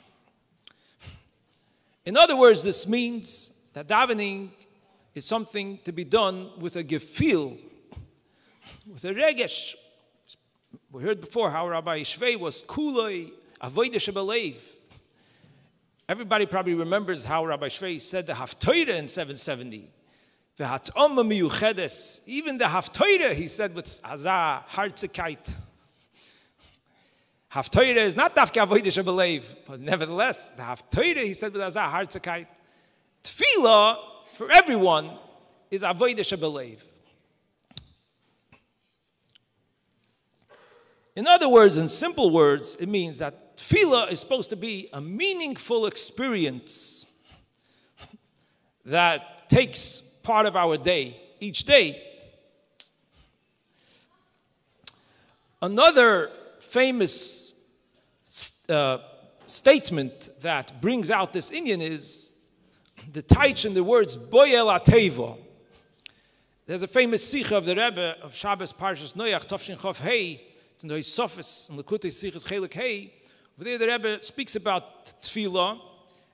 Speaker 6: In other words, this means that davening is something to be done with a gefühl, with a regesh. We heard before how Rabbi Schwei was kuloi avodah shebelev. Everybody probably remembers how Rabbi Schwei said the Haftorah in 770. V'hat'oma miyuchedes. Even the Haftorah he said with Hazah Yahrtzeit. Haftorah is not dafka avodah shebelev, but nevertheless, the Haftorah he said with Hazah Yahrtzeit. Tefillah for everyone is avodah shebelev. In other words, in simple words, it means that tefillah is supposed to be a meaningful experience that takes part of our day, each day. Another famous statement that brings out this Indian is the taich in the words boyel ateva. There's a famous sikha of the Rebbe of Shabbos Parshas Noach Tafshin Chof Hey. It's in the Sofis and Lekutei Sichas Chelik Hey. Over there, the Rebbe speaks about tefillah,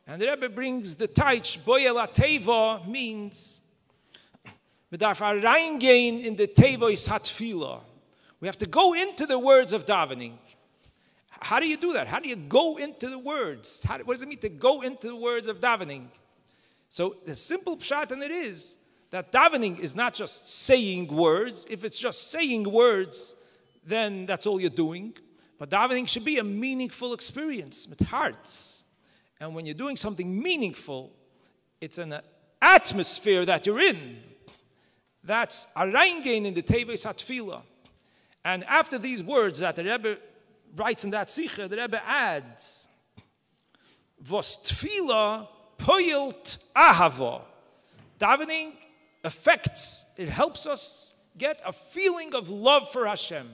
Speaker 6: and the Rebbe brings the taich boyel ateva means we darf reingehen in the tevois hatefillah. We have to go into the words of davening. How do you do that? How do you go into the words? What does it mean to go into the words of davening? So the simple pshat in it is that davening is not just saying words. If it's just saying words, then that's all you're doing. But davening should be a meaningful experience with hearts. And when you're doing something meaningful, it's an atmosphere that you're in. That's a reingehen in the teves hatfila. And after these words that the Rebbe writes in that sikha, the Rebbe adds, Vos tefillah poilt ahava. Davening affects, it helps us get a feeling of love for Hashem.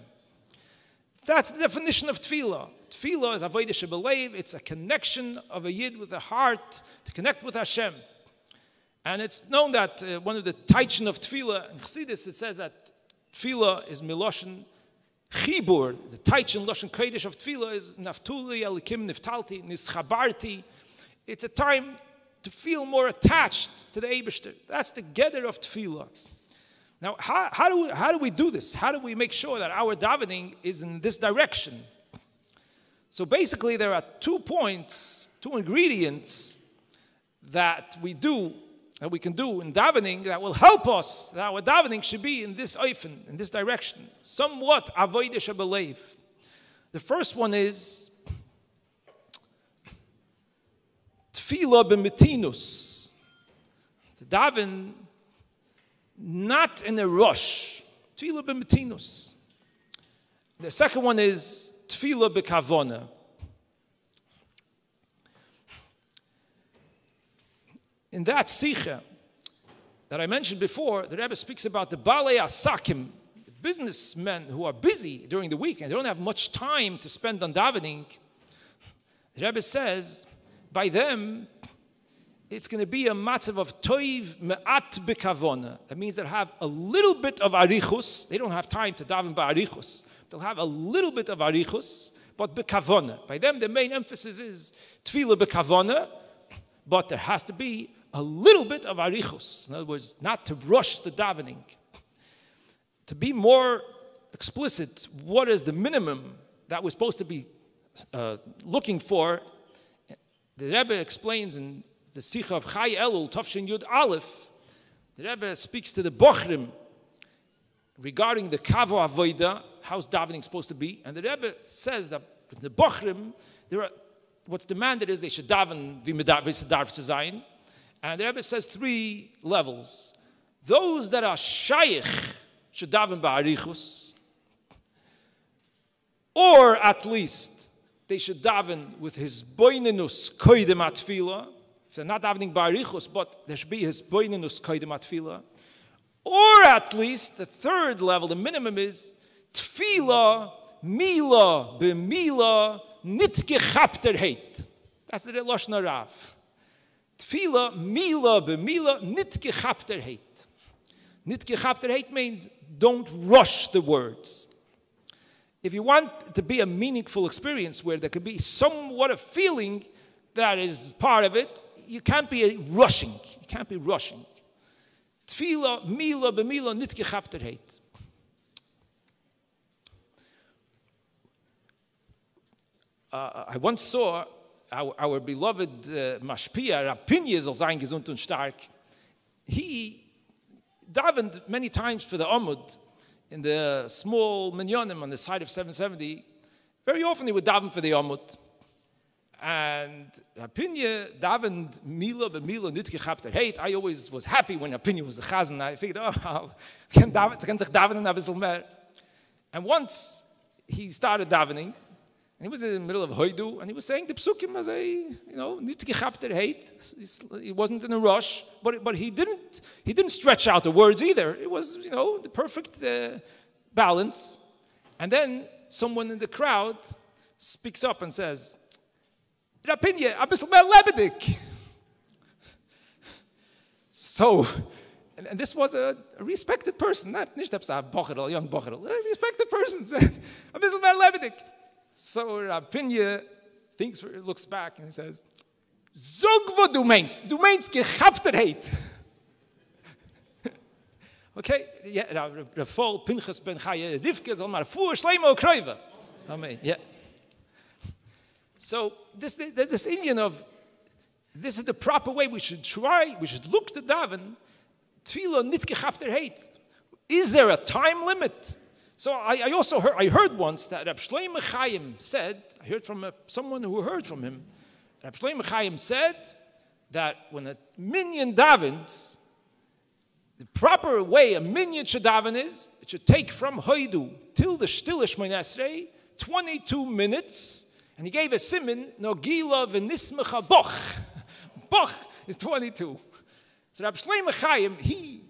Speaker 6: That's the definition of tefillah. Tefillah is avodah shebelev. It's a connection of a yid with a heart to connect with Hashem. And it's known that one of the taichin of tefillah in Chassidus, it says that tefillah is miloshen chibur. The taichin loshen kodesh of tefillah is naftuli elikim niftalti nischabarti. It's a time to feel more attached to the Eibishter. That's the gather of tefillah. Now, how do we do this? How do we make sure that our davening is in this direction? So basically, there are 2 points, 2 ingredients that we can do in davening that will help us, that our davening should be in this oifen, in this direction. Somewhat avodah shebelev. The first one is tefillah b'mitinus. To daven not in a rush. Tefillah b'mitinus. The second one is tefillah b'kavona. In that sikha that I mentioned before, the Rebbe speaks about the balei asakim, businessmen who are busy during the week and they don't have much time to spend on davening. The Rebbe says, by them, it's going to be a matzav of toiv me'at b'kavona. That means they'll have a little bit of arichus. They don't have time to daven ba'arichus. They'll have a little bit of arichus, but b'kavona. By them, the main emphasis is tefillah b'kavona, but there has to be a little bit of arichus. In other words, not to rush the davening. To be more explicit, what is the minimum that we're supposed to be looking for? The Rebbe explains in the Sikha of Chai Elul, Tafshin Yud Aleph, the Rebbe speaks to the Bochrim regarding the Kavo Avoida, how's davening supposed to be, and the Rebbe says that with the Bochrim, what's demanded is they should daven v'medarv to zayin, and the Rebbe says 3 levels. Those that are shaykh should daven ba'arichus. Or at least they should daven with his boinenus koidem atfila. If they're not davening barichus, but there should be his boinenus koidem atfila. Or at least the third level, the minimum is tfila mila b'mila nit gechapter heit. That's the Lashon Horav. Tfila mila b'mila nit gechapter heit. Nit gechapter heit means don't rush the words. If you want it to be a meaningful experience where there could be somewhat of feeling that is part of it, you can't be rushing. You can't be rushing. Tfila mila b'mila nit gechapter heit. I once saw our beloved Mashpia, Rapinje soll sein gesund und stark. He davened many times for the Amud in the small minyanim on the side of 770. Very often he would daven for the Amud. And Rapinje davened Mila b'Mila nit gechapter heit. I always was happy when Rapinje was the chazan. I figured, oh, can sich davenen a bissel mehr. And once he started davening, and he was in the middle of Hoidu, and he was saying the psukim as nit gechapter heit. He wasn't in a rush, but he didn't stretch out the words either. It was, the perfect balance. And then someone in the crowd speaks up and says, Rapinje, a bissel mehr lebendig. So, and this was a respected person, not a bocherel, young bocherel, a respected person said, a bissel mehr lebendig. So Rapinje looks back and says, Zog wo du meinst gechapter heit. Okay, yeah, Rafol, Pinchas ben Chaya, Rivke, soll mar fuhr, Shleimo, Kreuve. Amen, yeah. So there's this Indian of, this is the proper way we should try, we should look to daven, tefillah nit gechapter heit. Is there a time limit? So I also heard once that Reb Shlomo Chaim said, I heard from someone who heard from him, Reb Shlomo Chaim said that when a minyan davens, the proper way a minyan should daven is, it should take from Hoidu till the Shtila Shmoneh Esrei, 22 minutes, and he gave a siman, Nogila v'nismecha boch. Boch is 22. So Reb Shlomo Chaim, he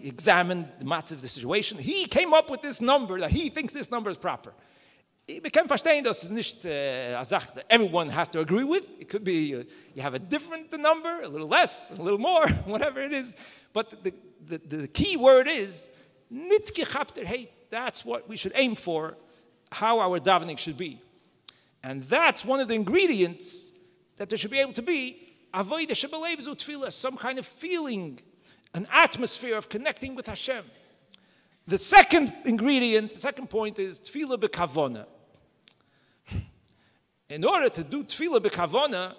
Speaker 6: examined the matzah of the situation. He came up with this number that he thinks this number is proper. We can verstehen, das ist nicht a Sache that everyone has to agree with. It could be you have a different number, a little less, a little more, whatever it is. But the key word is nit gechapter heit. That's what we should aim for, how our davening should be. And that's one of the ingredients that there should be able to be avodah shebelev zu tefillah, some kind of feeling, an atmosphere of connecting with Hashem. The second ingredient, the second point is tefillah b'kavona. In order to do tefillah b'kavona,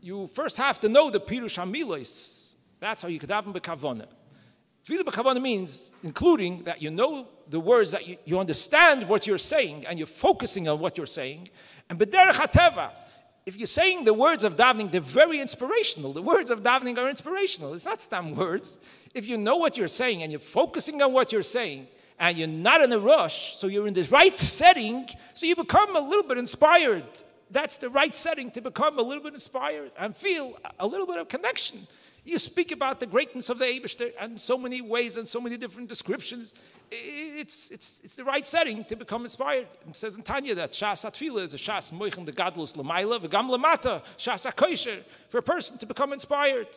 Speaker 6: you first have to know the pirush hamilos. That's how you could daven b'kavona. Tefillah b'kavona means including that you know the words, that you understand what you're saying and you're focusing on what you're saying. And b'derech hateva, if you're saying the words of davening, they're very inspirational. The words of davening are inspirational. It's not stam words. If you know what you're saying and you're focusing on what you're saying and you're not in a rush, so you're in the right setting, so you become a little bit inspired. That's the right setting to become a little bit inspired and feel a little bit of connection. You speak about the greatness of the Eibishter and so many ways and so many different descriptions. It's the right setting to become inspired. It says in Tanya that Shas HaTfilah is a Shas Moichen de Gadlus L'mayla v'gam L'mata, Shas HaKosher, for a person to become inspired.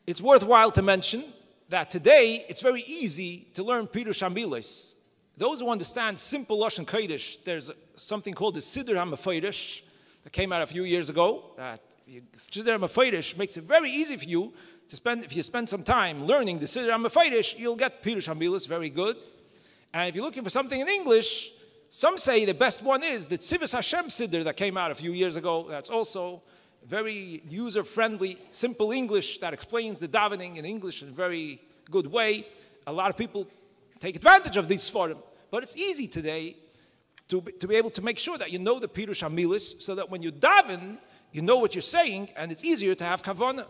Speaker 6: It's worthwhile to mention that today it's very easy to learn Pirush HaMilos. Those who understand simple Lashon Kodesh, there's something called the Siddur HaMeforish that came out a few years ago. That Siddur HaMeforish makes it very easy for you to spend, if you spend some time learning the Siddur HaMeforish, you'll get Pirush HaMilos very good. And if you're looking for something in English, some say the best one is the Tzivos Hashem Siddur that came out a few years ago. That's also very user-friendly, simple English that explains the davening in English in a very good way. A lot of people take advantage of these forums. But it's easy today to be able to make sure that you know the Pirush HaMilos, so that when you daven, you know what you're saying, and it's easier to have kavanah.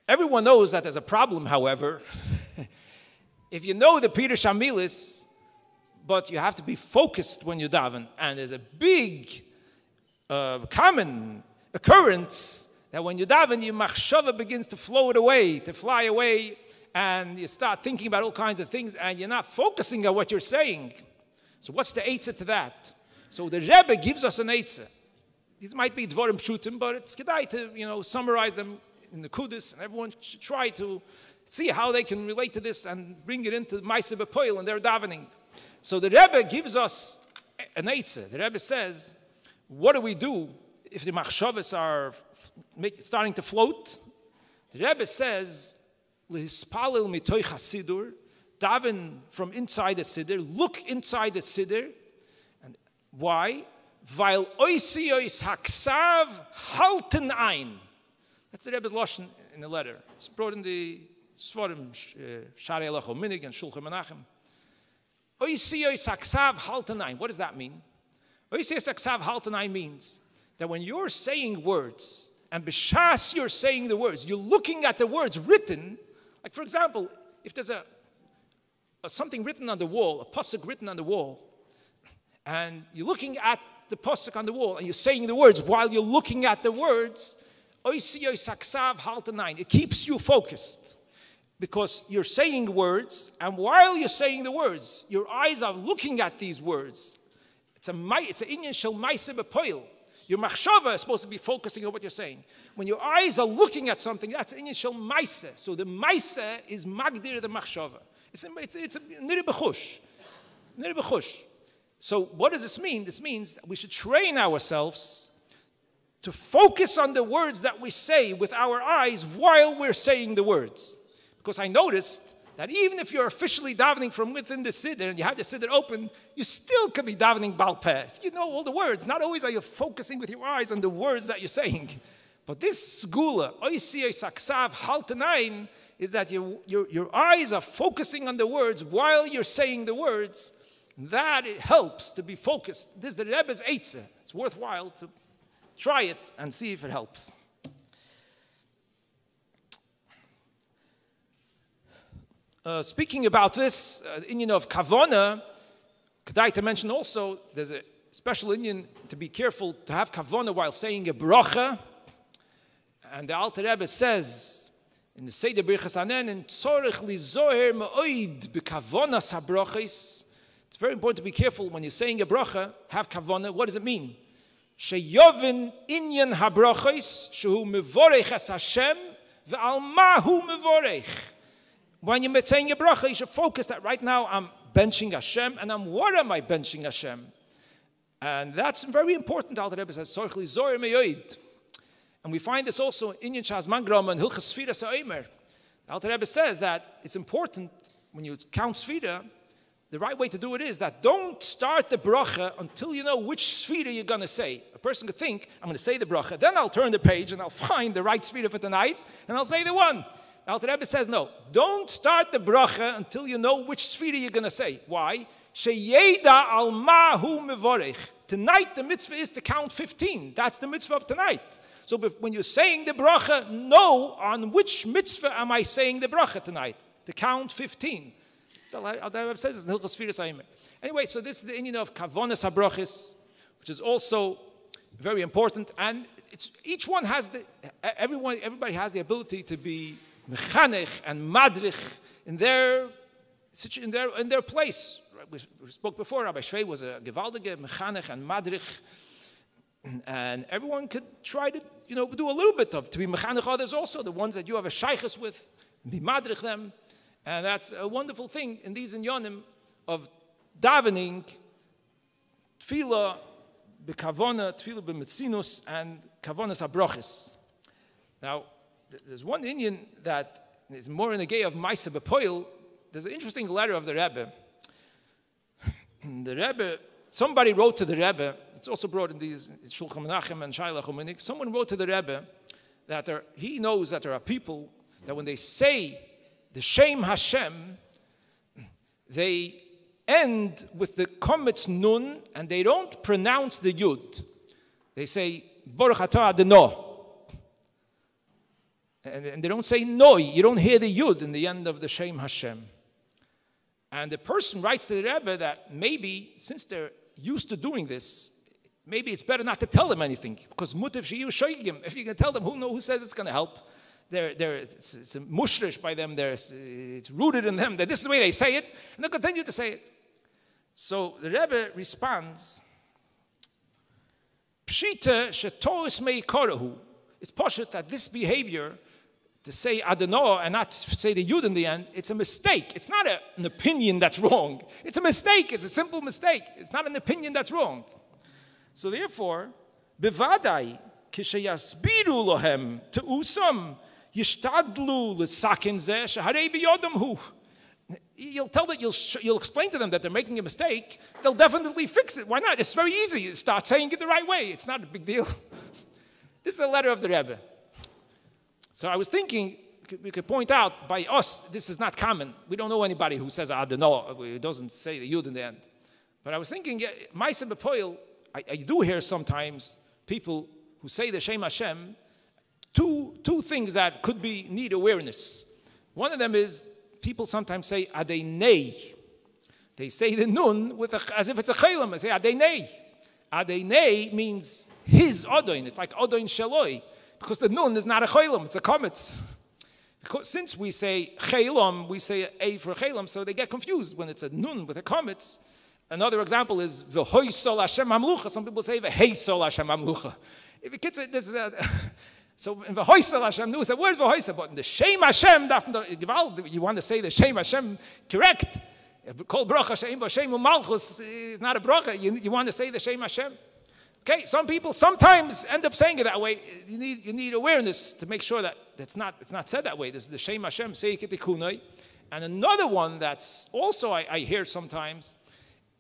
Speaker 6: Everyone knows that there's a problem, however, if you know the Pirush Hamilis, but you have to be focused when you daven. And there's a big common occurrence that when you daven, your machshava begins to float away, to fly away, and you start thinking about all kinds of things, and you're not focusing on what you're saying. So what's the eitzah to that? So the Rebbe gives us an eitzah. These might be dvorim pshutim, but it's kedai to summarize them in the Kudus, and everyone should try to see how they can relate to this and bring it into Maaseh B'Poel and their davening. So the Rebbe gives us an eitzah. The Rebbe says, what do we do if the machshavas are starting to float? The Rebbe says, L'hispalil mitoich hasidur, daven from inside the siddur, look inside the siddur. And why? Weil oisios haksav halten ein. That's the Rebbe's lashon in the letter. It's brought in the Svarim, Sharei Halacha Minig and Shulchan Menachem. Oisios haksav halten ein. What does that mean? Oisios haksav halten ein means that when you're saying words, and b'shas you're saying the words, you're looking at the words written. Like for example, if there's something written on the wall, a pasuk written on the wall, and you're looking at the pasuk on the wall, and you're saying the words while you're looking at the words, it keeps you focused. Because you're saying words, and while you're saying the words, your eyes are looking at these words. It's an inyan shel Maaseh B'Poel. Your machshava is supposed to be focusing on what you're saying. When your eyes are looking at something, that's inyan shel Maaseh. So the Maaseh is magdir the machshava. It's a niri b'chush. So what does this mean? This means that we should train ourselves to focus on the words that we say with our eyes while we're saying the words. Because I noticed that even if you're officially davening from within the siddur and you have the siddur open, you still could be davening Baal Peh. You know all the words. Not always are you focusing with your eyes on the words that you're saying. But this segula, oisiyei saksav haltenayin, is that your eyes are focusing on the words while you're saying the words. That it helps to be focused. This is the Rebbe's eitzah. It's worthwhile to try it and see if it helps. Speaking about this, inyan of kavana, kedai to mention also, there's a special inyan to be careful to have kavana while saying a bracha. And the Alter Rebbe says in the Seder Birchas Hanen, tzorich lizoher ma'oid b'kavanas habrachis. It's very important to be careful when you're saying a bracha, have kavana. What does it mean? Sheyovin inyan habrachis, shehu mevorech es Hashem, ve'al mahu mevorech. When you're saying a bracha, you should focus that right now I'm benching Hashem, and what am I benching Hashem? And that's very important. Alter Rebbe says, Sorchli Zoyer Meyoid. And we find this also in Inyan Shas Mangram and Hilchas Sfira Sa'omer. Alter Rebbe says that it's important when you count Sfira, the right way to do it is that don't start the bracha until you know which Sfira you're going to say. A person could think, I'm going to say the bracha, then I'll turn the page and I'll find the right Sfira for tonight, and I'll say the one. Alter Rebbe says, no, don't start the bracha until you know which sfira you're going to say. Why? Sheyeda al mahu mevorech. Tonight the mitzvah is to count 15. That's the mitzvah of tonight. So when you're saying the bracha, know on which mitzvah am I saying the bracha tonight. To count 15. Alter Rebbe says it's in Hilchos Sfiras Ha'omer. Anyway, so this is the inyan of kavonas habrachis, which is also very important. And each one has everybody has the ability to be mechanech and madrich in their place. We spoke before, Rabbi Schwei was a gewaldige mechanech and madrich, and everyone could try to do a little bit of to be mechanech others also, the ones that you have a shaychus with, be madrich them, and that's a wonderful thing in these inyanim of davening, tefillah b'kavona, tefillah b'metzinus, and kavonas habrachis. Now, there's one inyan that is more in the gay of Maaseh B'Poel. There's an interesting letter of the Rebbe. The Rebbe, somebody wrote to the Rebbe, it's also brought in these Shulchan Menachem and Shai Lachominik, someone wrote to the Rebbe that he knows that there are people that when they say the Shem Hashem, they end with the Kometz Nun and they don't pronounce the Yud. They say, Baruch Atah Adonai. And they don't say no, you don't hear the Yud in the end of the Shem Hashem. And the person writes to the Rebbe that maybe, since they're used to doing this, maybe it's better not to tell them anything, because mutav sheyu shoygim. If you can tell them, who says it's going to help? It's mushrish by them. It's rooted in them. That this is the way they say it, and they'll continue to say it. So the Rebbe responds, Pshita shetois mei korahu. It's poshut that this behavior, to say Adonai and not say the Yud in the end, it's a mistake. It's not an opinion that's wrong. It's a mistake. It's a simple mistake. It's not an opinion that's wrong. So therefore, bevadai kishayasbiru lohem teusam yishtadlu l'sakin zeh shaharei biyodam hu. You'll tell that you'll explain to them that they're making a mistake. They'll definitely fix it. Why not? It's very easy. You start saying it the right way. It's not a big deal. This is a letter of the Rebbe. So I was thinking, we could point out, by us, this is not common. We don't know anybody who says Adonai, who doesn't say the Yud in the end. But I was thinking, Maisa B'Poil, I do hear sometimes people who say the Shem Hashem, two things that could need awareness. One of them is, people sometimes say Adonai. They say the nun as if it's a chelam. They say Adonai. Adonai means his Adon. It's like Adon Shaloi. Because the nun is not a chelam, it's a kometz. Because since we say chelam, we say a for chelam, so they get confused when it's a nun with a kometz. Another example is v'hoi sol Hashem hamlucha. Some people say v'hei sol Hashem hamlucha. If it gets this is so in v'hoi sol Hashem, there's a word v'hoi sol, but in the Shem Hashem, you want to say the Shem Hashem correct. Kol bracha she'im b'shem u'malchus is not a bracha. You want to say the Shem Hashem. Okay, some people sometimes end up saying it that way. You need awareness to make sure that it's not said that way. This is the Shem Hashem Seiketikunai. And another one that's also I hear sometimes,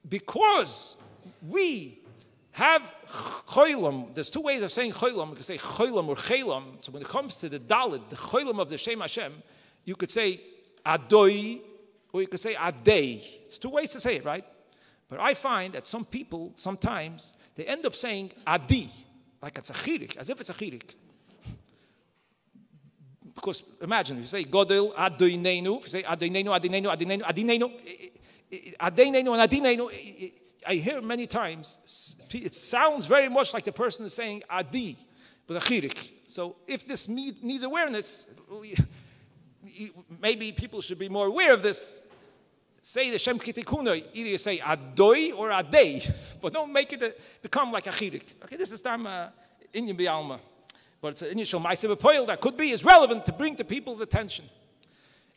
Speaker 6: because we have cholam, there's two ways of saying cholam. You can say cholam or chelam. So when it comes to the Dalit, the cholam of the Shem Hashem, you could say adoi or you could say adei. It's two ways to say it, right? But I find that some people, sometimes, they end up saying adi, like it's a chirik, as if it's a chirik. Because imagine, if you say godel adoinenu, if you say adoinenu, adinenu, adinenu, adinenu, adinenu and adinenu, I hear many times, it sounds very much like the person is saying adi, but a chirik. So if this needs awareness, maybe people should be more aware of this. Say the Shem Kitikuna, either you say Adoi or Adei, but don't make it become like a chirik. Okay, this is time Inyan B'Alma. But it's an initial Maisa B'Poil that could be, is relevant to bring to people's attention.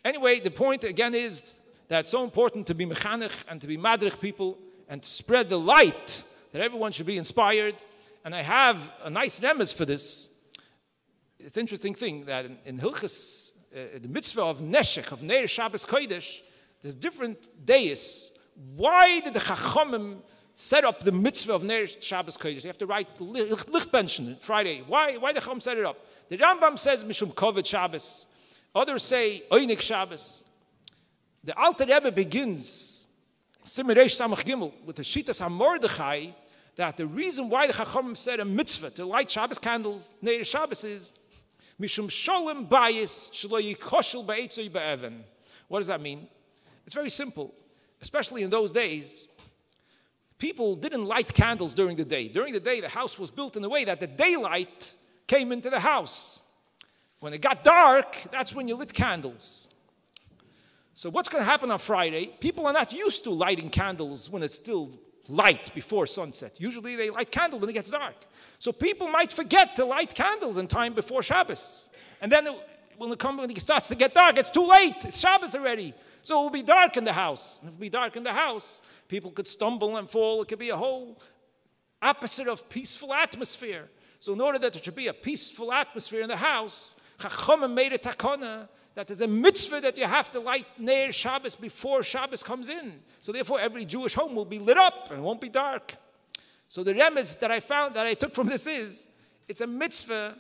Speaker 6: Anyway, the point again is that it's so important to be mechanech and to be madrich people and to spread the light that everyone should be inspired. And I have a nice remez for this. It's an interesting thing that in Hilchas, the mitzvah of Neshek, of Neir Shabbos Kodesh, there's different days. Why did the Chachamim set up the mitzvah of Ner Shabbos Kodesh? You have to write Lichtbenchen Friday. Why the Chacham set it up? The Rambam says Mishum Kovet Shabbos. Others say Oynik Shabbos. The Alter Rebbe begins Simeresh Samach Gimel with the Shitas HaMordechai that the reason why the Chachamim said a mitzvah to light Shabbos candles Ner Shabbos is Mishum Sholem Bayis Shelo Yikoshel Ba'etzoi Ba'even. What does that mean? It's very simple. Especially in those days, people didn't light candles during the day. During the day, the house was built in a way that the daylight came into the house. When it got dark, that's when you lit candles. So what's going to happen on Friday? People are not used to lighting candles when it's still light before sunset. Usually they light candles when it gets dark. So people might forget to light candles in time before Shabbos. And then when it starts to get dark, it's too late. It's Shabbos already. So it will be dark in the house. If it will be dark in the house, people could stumble and fall. It could be a whole opposite of peaceful atmosphere. So in order that there should be a peaceful atmosphere in the house, Chachamim made a takana that there's a mitzvah that you have to light Ner Shabbos before Shabbos comes in. So therefore every Jewish home will be lit up and it won't be dark. So the remez that I found, that I took from this is, it's a mitzvah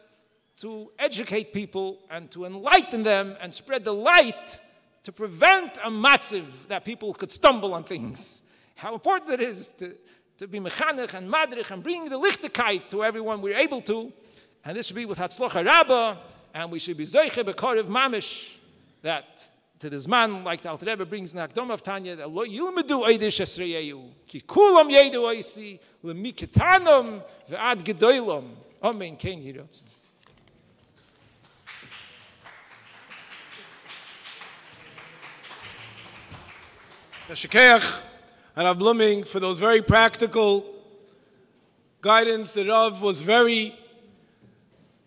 Speaker 6: to educate people and to enlighten them and spread the light to prevent a matziv that people could stumble on things. How important it is to be mechanech and madrich and bring the lichtigkeit to everyone we're able to. And this should be with Hatzlocha Rabbah, and we should be zoiche b'korev mamish, that to this man, like the Alter Rebbe brings in the Hakdom of Tanya, Lo yilmedu eidish esreyeyu, ki kulam yedu oisi, lemiketanom ve'ad gedoylom. Amen. Kein Yahrtzeit.
Speaker 1: Shekayach and Rav Bluming for those very practical guidance. The Rav was very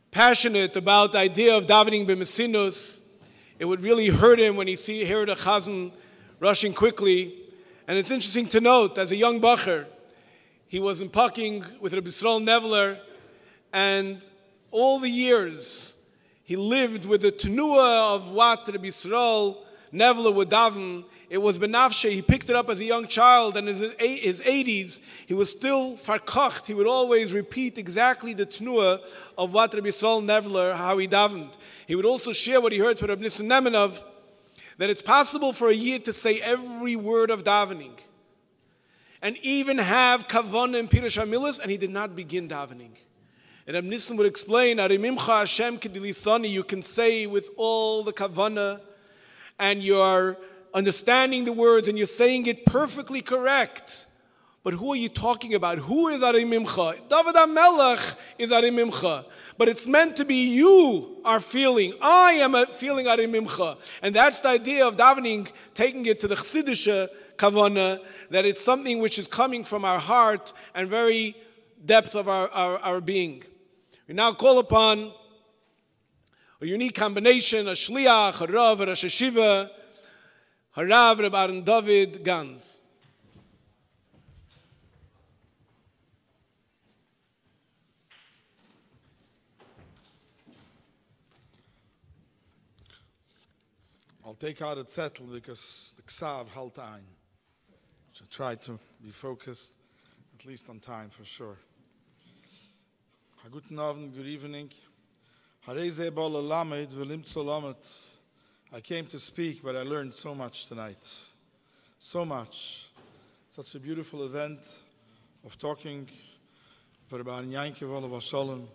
Speaker 1: passionate about the idea of davening b'mesinus. It would really hurt him when he heard a chazan rushing quickly. And it's interesting to note, as a young bacher, he was in Pucking with Rabbi Yisrael Nevler, and all the years he lived with the tenuah of what Rabbi Yisrael Nevler would daven. It was benafshe. He picked it up as a young child, and in his 80s, he was still farkocht. He would always repeat exactly the tenuah of what Rabbi Yisrael Nevler, how he davened. He would also share what he heard from Rabbi Nissen Nemenov, that it's possible for a yid to say every word of davening, and even have kavanah and pirush hamilas, and he did not begin davening. And Rabbi Nissen would explain, Arimimcha Hashem kedilisani, you can say with all the kavanah, and you're understanding the words and you're saying it perfectly correct. But who are you talking about? Who is Arimimcha? David HaMelech is Arimimcha. But it's meant to be you are feeling. I am feeling Arimimcha. And that's the idea of davening, taking it to the Chassidische kavanah, that it's something which is coming from our heart and very depth of our being. We now call upon a unique combination, a Shliach, a Rav, a Rosh Hashiva, Horav, Reb Aaron David Gans.
Speaker 7: I'll take out a zettel because the ksav halt ein. Should try to be focused, at least on time for sure. Guten Abend, good evening. I came to speak, but I learned so much tonight. So much. Such a beautiful event of talking for Rabbi Yaakov Olav Shalom,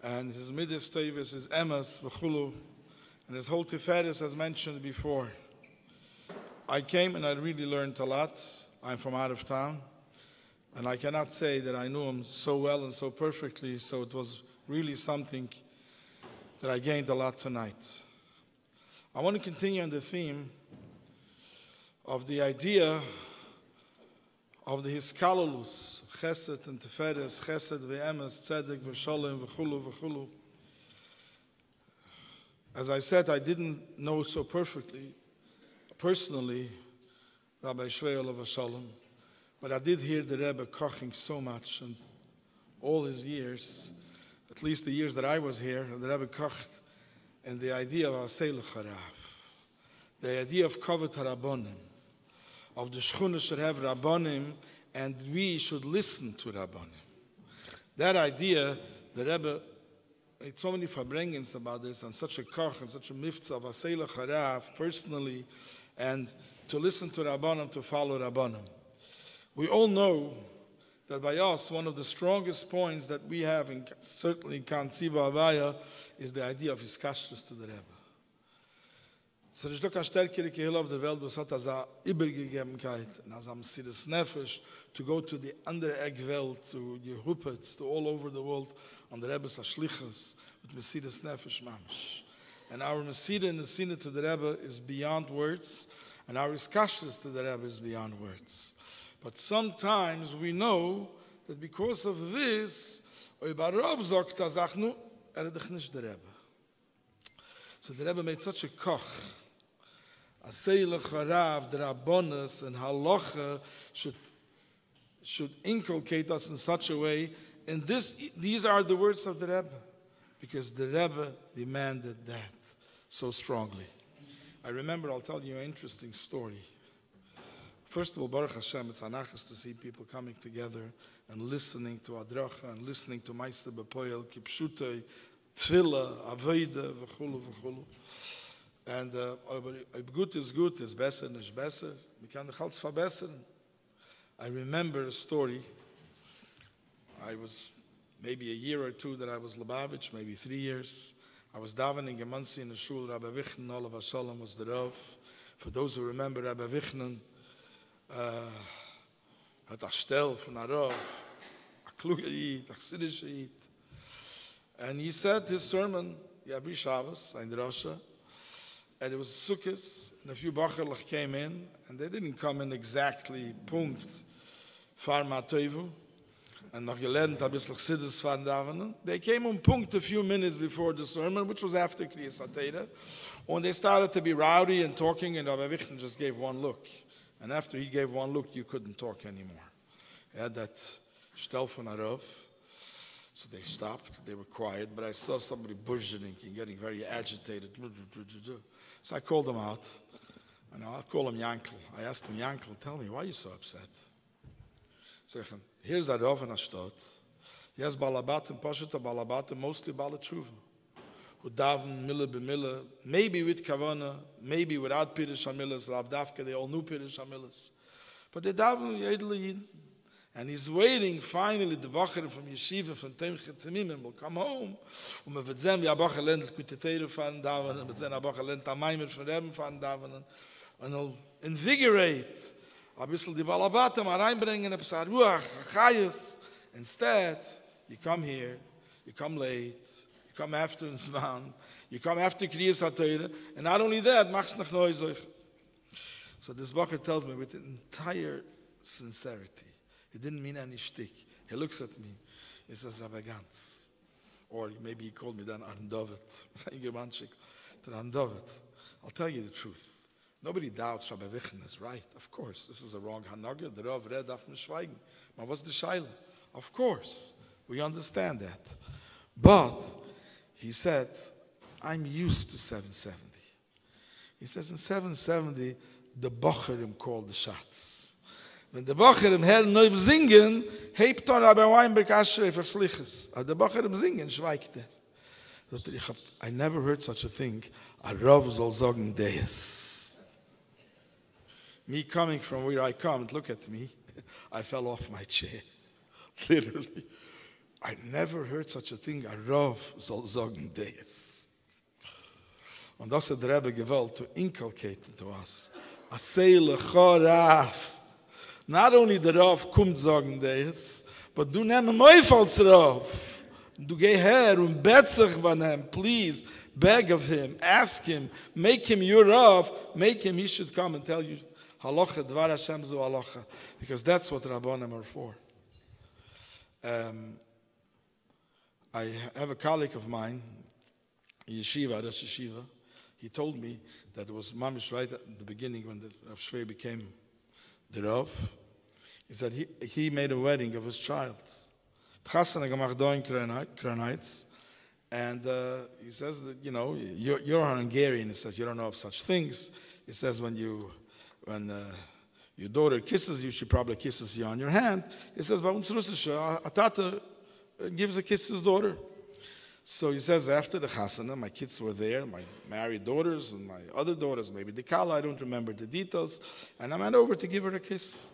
Speaker 7: and his Midas Tevis, his Emes, V'chulu, and his whole Tiferes, as mentioned before. I came and I really learned a lot. I'm from out of town, and I cannot say that I knew him so well and so perfectly, so it was really something that I gained a lot tonight. I want to continue on the theme of the idea of the Hiskalolus, Chesed and Tiferes, Chesed ve'emes, Tzedek ve'sholem, v'chulu, v'chulu. As I said, I didn't know so perfectly, personally, Rabbi Schwei Olav Shalom, but I did hear the Rebbe koching so much, and all his years, at least the years that I was here, the Rebbe kocht, and the idea of Aseilu Charav, the idea of Kavod HaRabbonim, of the Shechuna should have Rabbonim, and we should listen to Rabbonim. That idea, the Rebbe made so many farbrengens about this, and such a koch, and such a miftzah of Aseilu Charav, personally, and to listen to Rabbonim, to follow Rabbonim. We all know that by us, one of the strongest points that we have, certainly in Kanziva Avaya, is the idea of his kashrus to the Rebbe. So there's doch a stärkere Kehillah of the Welt, was hat a Übergegebenkeit, and as am Siddes Nefesh, to go to the andere Eck-Welt, to Yehupetz, to all over the world, on the Rebbe's Ashlichus, with Mesiddes Nefesh Mamish. And our Mesiddah and Nesina to the Rebbe is beyond words, and our kashrus to the Rebbe is beyond words. But sometimes we know that because of this, so the Rebbe made such a koch. Aseilu Charav, the Rabbonos, and Halacha should inculcate us in such a way. And these are the words of the Rebbe, because the Rebbe demanded that so strongly. I remember, I'll tell you an interesting story. First of all, Baruch Hashem, it's anachas to see people coming together and listening to Adracha and listening to Maaseh B'Poel, Kipshutei, Tefillah, Avodah, v'chulu, v'chulu. And if good is good, is better, nicht besser. We can the Chalz verbessern. I remember a story. I was maybe a year or two that I was Lubavitch, maybe 3 years. I was davening in Muncie in the shul. Rabbi Wichnen, all of us shalom, was the Rav. For those who remember, Rabbi Wichnen had a stel from a Rav, a kluger Yid, a chassidische Yid. And he said his sermon, every Shabbos, in the Rasha, and it was Sukkot, and a few Bacherlich came in, and they didn't come in exactly punkt, far matoivu, and noch gelernt a bissl chassidus van davenen. They came on punkt a few minutes before the sermon, which was after Kriyas HaTorah, and they started to be rowdy and talking, and Rabbi Wichten just gave one look. And after he gave one look, you couldn't talk anymore. He had that stel von a Rav. So they stopped, they were quiet, but I saw somebody buzzing and getting very agitated. So I called him out, and I'll call him Yankel. I asked him, Yankel, tell me, why are you so upset? So here's a Rav in a stot. He has balabatim, pashut balabatim, mostly balatruva. Who daven mille b'mille, maybe with kavana, maybe without Pirish HaMillas, Rav Dafka, they all knew Pirish HaMillas. But they daven Yedel Yid. And he's waiting, finally, the Bacher from Yeshiva, from Temchet Temimim, will come home. Und man wird sehen, wie a Bacher lernt, Kutetere fahren davenen, man wird sehen, a Bacher lernt, a Maimer von Reben fahren davenen. Und he'll invigorate, a bissl die Balabatim reinbringen, a bissl Ruach, a Chayus. Instead, you come here, you come late, you come after Zman, you come after Kriyas HaTorah, and not only that, machst noch neu solch. So this Bacher tells me with entire sincerity, he didn't mean any shtick. He looks at me. He says, Rabbi Gantz. Or maybe he called me then Ahron David. I'll tell you the truth. Nobody doubts Rabbi Wichnen is right. Of course. This is a wrong Hanaga. The Rav read off Schwei. But what's the Shaila? Of course. We understand that. But he said, I'm used to 770. He says in 770, the Bacherim called the shots. Wenn der Bacher im Herrn neu singen, hebt er Rabbi Weinberg Ashrei für Sliches. Aber der Bacher im Singen schweigt er. I never heard such a thing. A Rav soll sagen Deus. Me coming from where I come, look at me, I fell off my chair. Literally. I never heard such a thing. A Rav soll sagen Deus. Und das hat der Rebbe gewollt to inculcate to us. A Seile Horav. Not only the Rav kommt sagen das, but du nehmen Meuf als Rav. Du geh her und bet sich bei ihm, please, beg of him, ask him, make him your Rav, make him, he should come and tell you, halacha, dvar Hashem zu halacha, because that's what Rabbanim are for. I have a colleague of mine, Yeshiva, Rosh Yeshiva, he told me that it was mamish right at the beginning when the Rav Schwei became the Rav. He said he made a wedding of his child. And he says that, you know, you're Hungarian. He says, you don't know of such things. He says when your daughter kisses you, she probably kisses you on your hand. He says, bei uns Russische, a tata gives a kiss to his daughter. So he says, after the chasana, my kids were there, my married daughters and my other daughters, maybe the kala, I don't remember the details, and I went over to give her a kiss.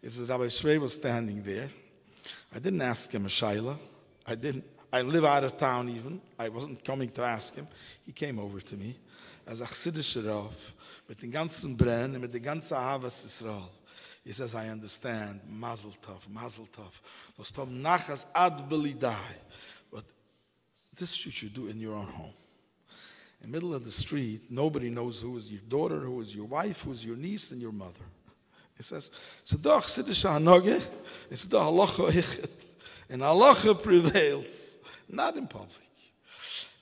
Speaker 7: He says, Rabbi Schwei was standing there. I didn't ask him a shaila. I live out of town even. I wasn't coming to ask him. He came over to me as a chassidische Rav, mit dem ganzen Brenn, mit dem ganzen Ahavas Yisrael. He says, I understand. Mazel tov, mazel tov. Das tom nachas ad belidai. But this you should do in your own home. In the middle of the street, nobody knows who is your daughter, who is your wife, who is your niece, and your mother. He says, so doch chassidische hanoge, it's doch halacha ichet. And halacha prevails, not in public.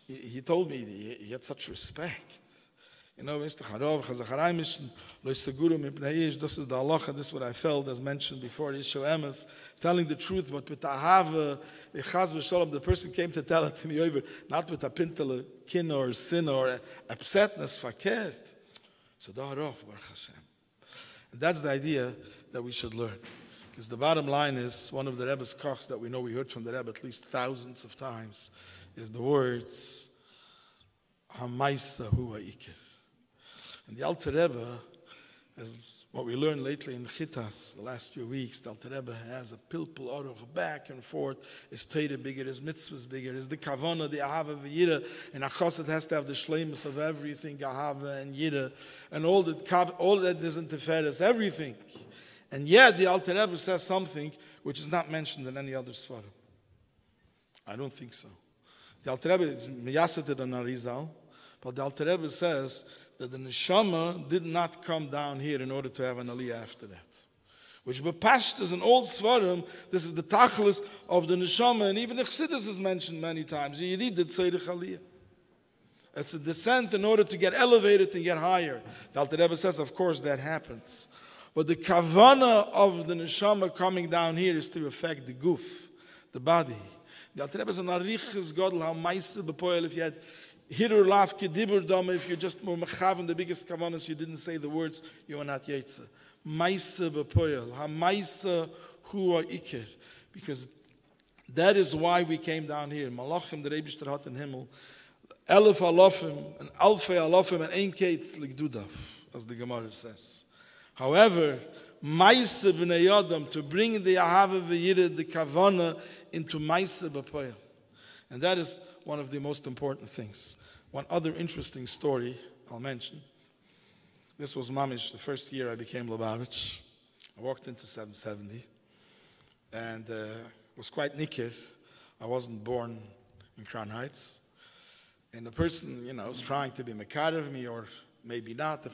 Speaker 7: He told me he had such respect. You know, Mr. Horav, this is the halacha, this is what I felt, as mentioned before, Yisho Emes, telling the truth, but with ahava, the person came to tell it to me over, not with a pintele kin or sin or upsetness, fakert. So da Horav, Baruch Hashem. And that's the idea that we should learn. Because the bottom line is, one of the Rebbe's kochs that we know we heard from the Rebbe at least thousands of times, is the words, Hamaisa Hua Iker. And the Alter Rebbe has what we learned lately in Chittas, the last few weeks, the Alter Rebbe has a pilpul aruch back and forth. Is Torah bigger? Is mitzvahs bigger? Is the kavana, the ahava v'yira? And Achosset has to have the shleimus of everything, ahava and yira, and all that is in Tiferes, everything. And yet the Alter Rebbe says something which is not mentioned in any other svarim. I don't think so. The Alter Rebbe is miyaset on Arizal, but the Alter Rebbe says that the neshama did not come down here in order to have an aliyah after that. Which bepasht is an old svarim. This is the tachlis of the neshama, and even the Chassidus is mentioned many times. You read the tzedich aliyah. It's a descent in order to get elevated and get higher. The Alter Rebbe says, of course, that happens. But the kavana of the neshama coming down here is to affect the guf, the body. The Alter Rebbe is an arichas godel how meise bepoel if you had Hirur lafke dibur dama, if you're just more mechavan, the biggest kavanas, you didn't say the words, you are not yaitza. Maisa bepoyel, ha maisa hua ikir. Because that is why we came down here. Malachim, the Rebishter hat in Himmel, elef alofim, and alfei alofim, and ein kates ligdudaf, as the Gemara says. However, maisa b'nei yadam, to bring the ahava v'yira, the kavana, into maisa bepoyel. And that is one of the most important things. One other interesting story I'll mention. This was mamish, the first year I became Lubavitch. I walked into 770 and was quite nikir. I wasn't born in Crown Heights. And the person, was trying to be mekar of me, or maybe not, the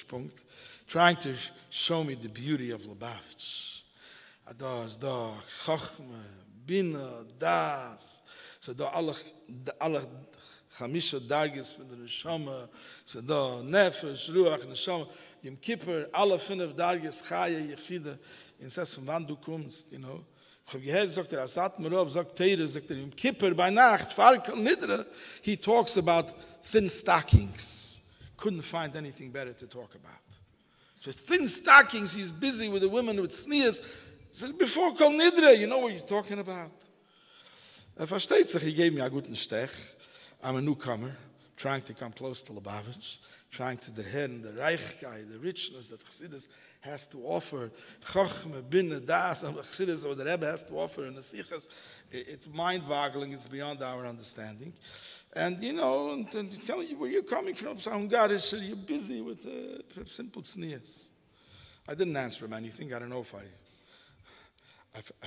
Speaker 7: punkt, trying to show me the beauty of Lubavitch. Adas, da, chachma, bina, das. So da alle chamisha dargis from the neshama, so da nefesh, ruach, neshama, yom kippur, alle 5 dargis, chaya, yechida, and says from wann du kommst, Ich habe gehört, sagt Asat Marov, sagt Teire, sagt yom kippur, by Nacht, farkal nidra, he talks about thin stockings. Couldn't find anything better to talk about. So thin stockings, he's busy with the women with sneers. So before kol nidra, you know what you're talking about. Versteht sich, he gave me a guten stech. I'm a newcomer, trying to come close to Lubavitch, trying to the head, the reichkeit, the richness that Chassidus has to offer. Chochme, binne, das, and Chassidus, or the Rebbe has to offer in the sichas. It's mind-boggling, it's beyond our understanding. And, and tell you where you're coming from, so Hungarish, you're busy with simple sneers. I didn't answer him anything. I don't know if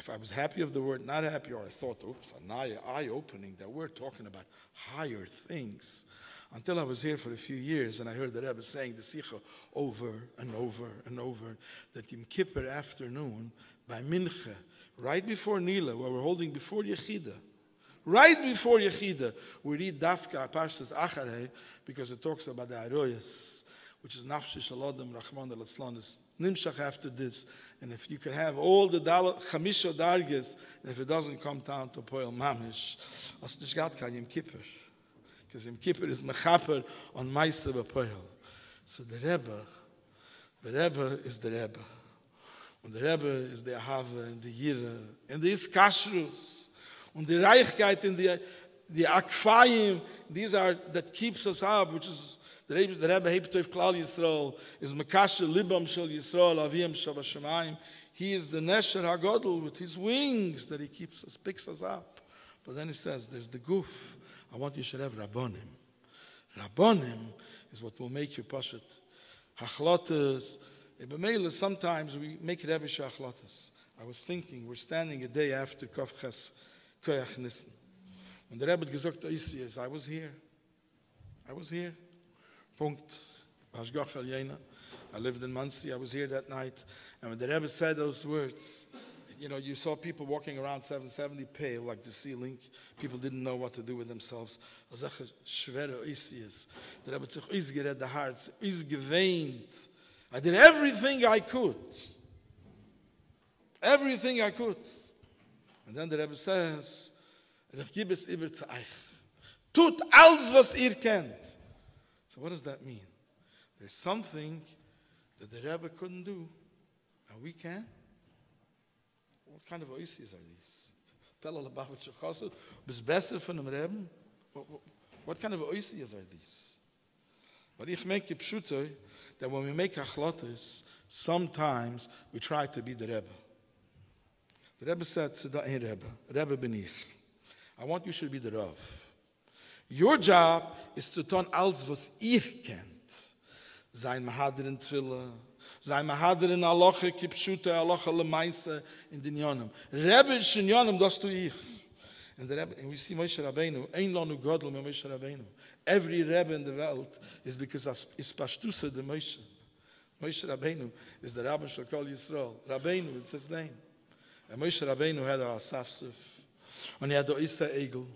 Speaker 7: I was happy of the word, not happy, or I thought, oops, an eye-opening, that we're talking about higher things. Until I was here for a few years, and I heard the Rebbe saying the Sikha over and over and over, that Yom Kippur afternoon, by Mincha, right before Nila, where we're holding before Yechida, right before Yechida, we read Dafka, Parshas Acharei, because it talks about the Aroyas, which is Nafshi Shalodem, Rahman al-Atzlan, is Nimshach after this. And if you can have all the Chamisha Dargis, and if it doesn't come down to Poel Mamish, as Nishgat Ka Yom Kippur. Because Yom Kippur is Mechaper on Maisa B'Poel. So the Rebbe is the Rebbe. And the Rebbe is the Ahava and the Yira and the Iskashrus and the Reichkeit and the Akfayim. These are that keeps us up, which is the Rebbe Hebtoif Klal Yisrael is Mekasher Libam Shel Yisrael Avim Shabashamayim. He is the Nesher HaGodel with his wings that he keeps us, picks us up. But then he says, there's the Guf. I want you should have Rabbonim. Rabbonim is what will make you Pashat. Hachlotas. Sometimes we make Rebbe Shachlotas. I was thinking, we're standing a day after Kaf Ches Koyach Nissen. When the Rebbe gesagt to Isiyas, I was here. Punkt. I lived in Muncie. I was here that night. And when the Rebbe said those words, you saw people walking around 770 pale like the ceiling. People didn't know what to do with themselves. The Rebbe took izgered the hearts, izgeweint. I did everything I could. Everything I could. And then the Rebbe says, Tut alles was ihr kennt. So what does that mean? There's something that the Rebbe couldn't do, and we can. What kind of oisies are these? Tell all about what you chassid. Bis besser von dem Rebbe. What kind of oisies are these? But ich make it pshuto that when we make achlotas, sometimes we try to be the Rebbe. The Rebbe said, "Hey Rebbe bin ich. I want you should be the Rav. Your job is to turn alles, was ihr kennt. Sein Mahader in Tvilla, sein Mahader in Aloche, Kipshute, Aloche Lemaise, in den Yonim. Rebbe is in Yonim, das tu ich." And we see Moshe Rabbeinu, ein Lanu Godel mit Moshe Rabbeinu. Every Rebbe in the world is because is Pashtusa de Moshe. Moshe Rabbeinu is the Rabbi shall call Yisrael. Rabbeinu, it's his name. And Moshe Rabbeinu had a Asafsuf, and he had the Isa Egel,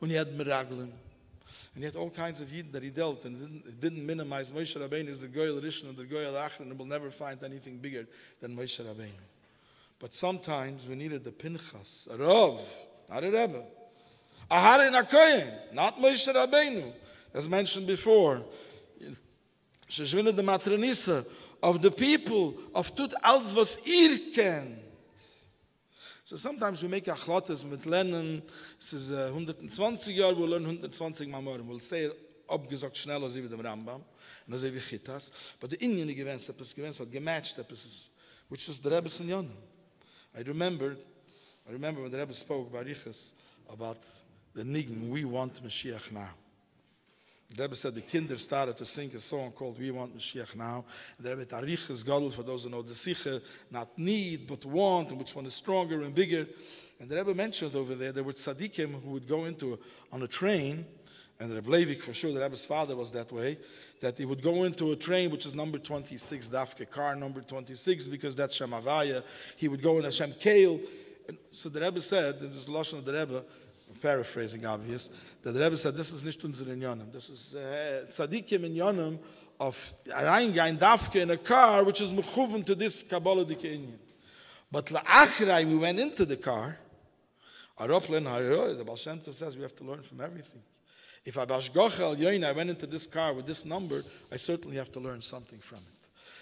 Speaker 7: and he had Meraglim, and he had all kinds of Yidden that he dealt, and it didn't minimize. Moshe Rabbeinu is the Goyal Rishon and the Goyal Ahron, and we'll never find anything bigger than Moshe Rabbeinu. But sometimes we needed the Pinchas, a Rav, not a Rebbe. Ahron HaKohen, not Moshe Rabbeinu. As mentioned before, Sheshvina the Matranisa of the people of Tut als was ihr kennt. So sometimes we make achlotas mit lernen, es ist 120 Jahre, we'll learn 120 Mamorim. We'll say it abgesagt schneller als wie dem Rambam, und so wie Chitas. But the Indian events, hat gematcht, which was the Rebbe's in Yonim. I remember when the Rebbe spoke Barichas about the Nigen, we want Mashiach now. The Rebbe said the kinder started to sing a song called We Want Mashiach Now. And the Rebbe Tarichas Gadol, for those who know the Sicha, not need, but want, and which one is stronger and bigger. And the Rebbe mentioned over there were tzaddikim who would go on a train, and the Rebbe Leivik, for sure, the Rebbe's father was that way, that he would go into a train which is number 26, Dafke, car number 26, because that's Shem Havaya. He would go in a Shem Keil. So the Rebbe said, in this Lashon of the Rebbe, paraphrasing obvious, that the Rebbe said, this is nicht unser in Yonim. This is tzaddikim in Yonim of reingein Dafke in a car which is mechuven to this Kabbalah Dike Inyan. But la'achrai, we went into the car, the Baal Shem Tov says we have to learn from everything. If I went into this car with this number, I certainly have to learn something from it.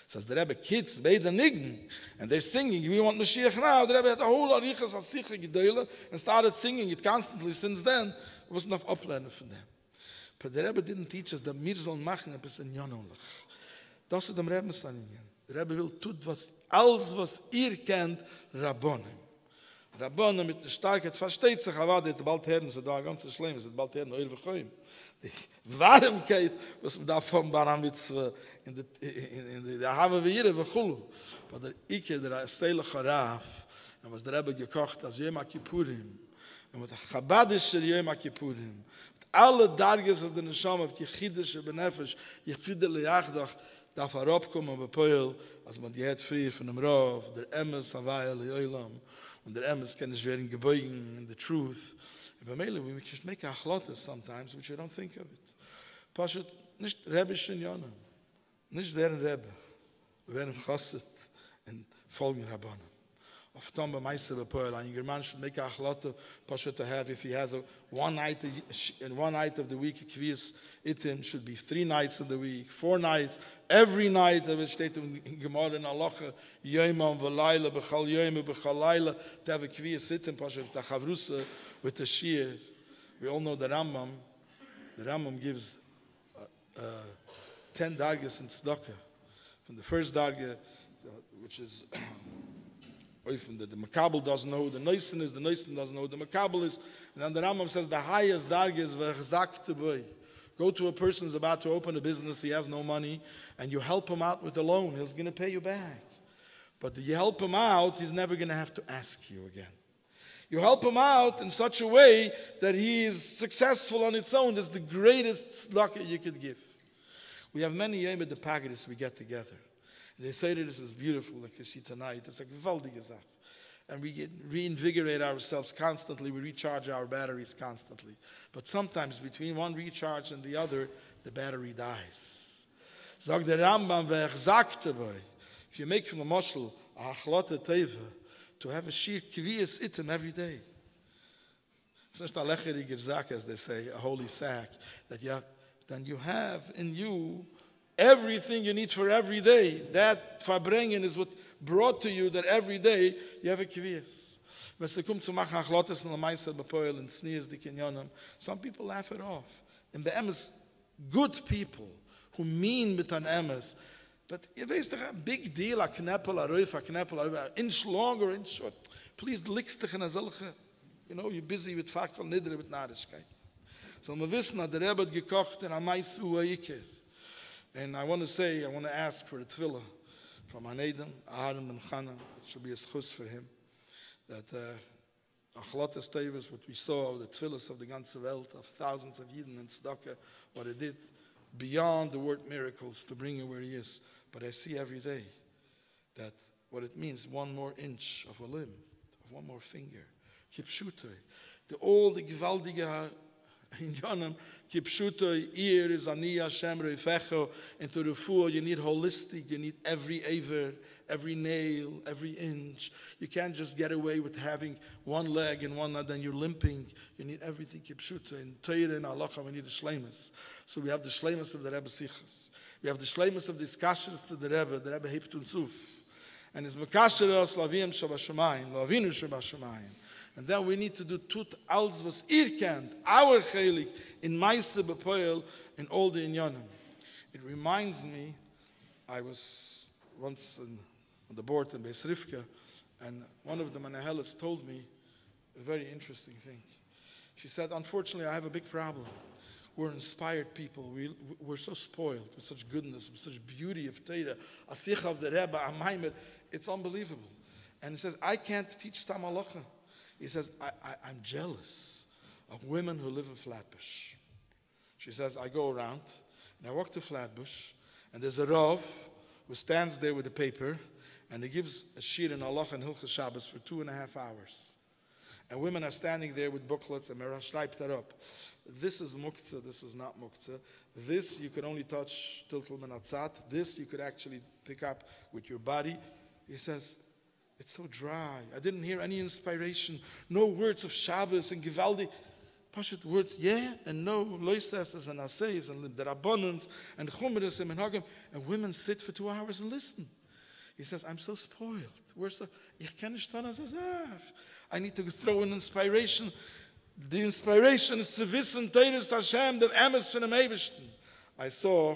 Speaker 7: Says the Rebbe, kids made the niggin, and they're singing, we want Mashiach now. The Rebbe had a whole arichas asicha gedoyle and started singing it constantly. Since then, it was enough uplearning for them. But the Rebbe didn't teach us that wir sollen machen etwas in Jonolach. Das ist dem Rebbe sagen. Der Rebbe will tut was, alles was ihr kennt, Rabbonim. Rabbonim mit der Starkheit versteht sich, aber das bald hören, so da ganz schlimm ist, bald hören, eure Verkäume. Die Warmkeit, was man da von Baramitz in der haben wir hier Vechulu. Aber der Ike, der Seele Horav, und was der Rebbe gekocht, als Yom Kippurim, und mit der Chabadische Yom Kippurim, mit alle Darges auf den Neshama, auf die Chidische Benefesh, Yechide Leachdach, darf abkommen bei Poel, als man die hat früher von dem Rav, der Emes Havaya Leolam, und der Emes kann nicht werden gebeugen in the truth. But mainly we just make achlotas sometimes, which you don't think of it. Pashut, nicht Rebbe Shinyonim, nicht deren Rebbe, werden Chassid and folgen Rabbanim. Of Tomba Meister Bepoel, and your man should make achlota, Pashut to have, if he has one night of the week, Kvias Itim should be 3 nights of the week, 4 nights, every night, of it steht in Gemara in Alocha, Yoimam V'Layla, B'chal Yoim, B'chal Layla, to have a Kvias Itim, Pashut to Chavrusa, with the Shir. We all know the Rambam. The Rambam gives 10 dargas in tzedakah. From the first darga, which is from the Makabel doesn't know who the Neisen is, the Neisen doesn't know who the Makabel is, and then the Rambam says the highest darga is v'chzak teboy. Go to a person who's about to open a business, he has no money, and you help him out with a loan. He's going to pay you back. But you help him out, he's never going to have to ask you again. You help him out in such a way that he is successful on its own. That's the greatest tzedakah you could give. We have many Yom Depagadis we get together. And they say that this is beautiful, like you see tonight. It's like gewaltige Sache. And we reinvigorate ourselves constantly. We recharge our batteries constantly. But sometimes between one recharge and the other, the battery dies. Sag der Rambam, wer sagt dabei, if you make from a moshel a hachlota teva, to have a shir kviyas itim every day. It's not a lecheriger zak, as they say, a holy sack, that you have in you everything you need for every day. That verbringen is what brought to you that every day you have a kviyas. Some people laugh it off. And be'emes, good people who mean mit an emes. But you know, a big deal, a kneppel, a roof, a kneppel, an inch long or inch short. Please, lickst in a solche, you know, you're busy with fakel, nidre with narischkeit. So we wissen, that the Rebbe had gekocht in a mais uaike. And I want to ask for a tefillah from Anedem, Ahron and Chana. It should be a schus for him. That Achlotas Tevis, what we saw, the tefillahs of the ganze Welt, of thousands of Yidden and Tzedakah, what it did beyond the word miracles to bring him where he is. But I see every day that what it means, one more inch of a limb, of one more finger. Kipshutoi. The gewaldige in Yonim, Kipshutoi, ear is ani Hashem reifecho, and to refuah you need holistic, you need every aver, every nail, every inch. You can't just get away with having one leg and one, and then you're limping. You need everything Kipshutoi. In Torah and Halacha we need the shleimus. So we have the shleimus of the Rebbe Sichas. We have the shleimus of the discussions to the Rebbe hebt uns auf. And it's Mekasher os Lavim Shabashamayim, Lavinu Shabashamayim. And then we need to do tut als was kennt, our chelik, in Maise Bepoel, in all the Inyanim. It reminds me, I was once on the board in Beis Rivka, and one of the Manahelas told me a very interesting thing. She said, unfortunately, I have a big problem. We're inspired people. We're so spoiled with such goodness, with such beauty of Torah. Asicha of the Rebbe, Amaimed, it's unbelievable. And he says, I can't teach Tam Halacha. He says, I'm jealous of women who live in Flatbush. She says, I go around, and I walk to Flatbush, and there's a Rav who stands there with a paper, and he gives a shir in Halacha and Hilchas Shabbos for 2.5 hours. And women are standing there with booklets, and Merah schreibt that up. This is muktzah, this is not muktzah. This you could only touch tiltul menatzat. This you could actually pick up with your body. He says, it's so dry. I didn't hear any inspiration. No words of Shabbos and Givaldi. Pashut words, yeah and no. Loises and assays and the Rabbanans and Chumras and Menhagim. And women sit for 2 hours and listen. He says, I'm so spoiled. We're so, I need to throw in inspiration. The inspiration is to wissen, Teres Hashem, the Emes from the Eibishten. I saw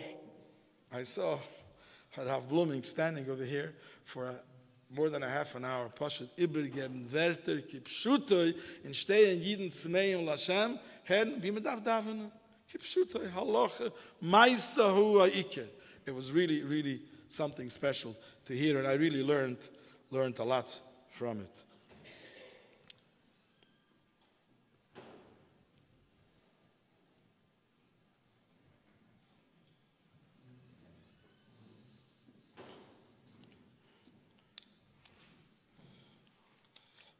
Speaker 7: Horav Blooming standing over here for more than a half an hour. Pashut übergeben Wörter kipshutoi in stehen jeden Zmeim Lashem. Herren, wie man darf davenen? Kipshutoi halacha maisa hua iker. It was really, really something special to hear, and I really learned a lot from it.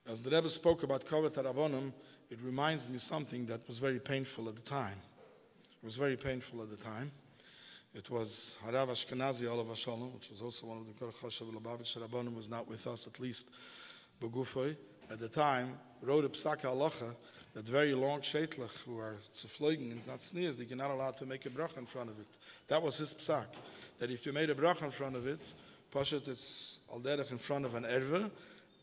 Speaker 7: As the Rebbe spoke about Kavod HaRabbonim, it reminds me something that was very painful at the time. It was very painful at the time. It was Harav Ashkenazi Olav Shalom, which was also one of the Kor Chashav Lubavitch Rabbonim, was not with us, at least Begufoy. At the time, wrote a Psak Halacha that very long Sheitlach who are zuflogen and not sneers, they're not allowed to make a bracha in front of it. That was his Psak. That if you made a bracha in front of it, Pashat, it's al derech in front of an erve,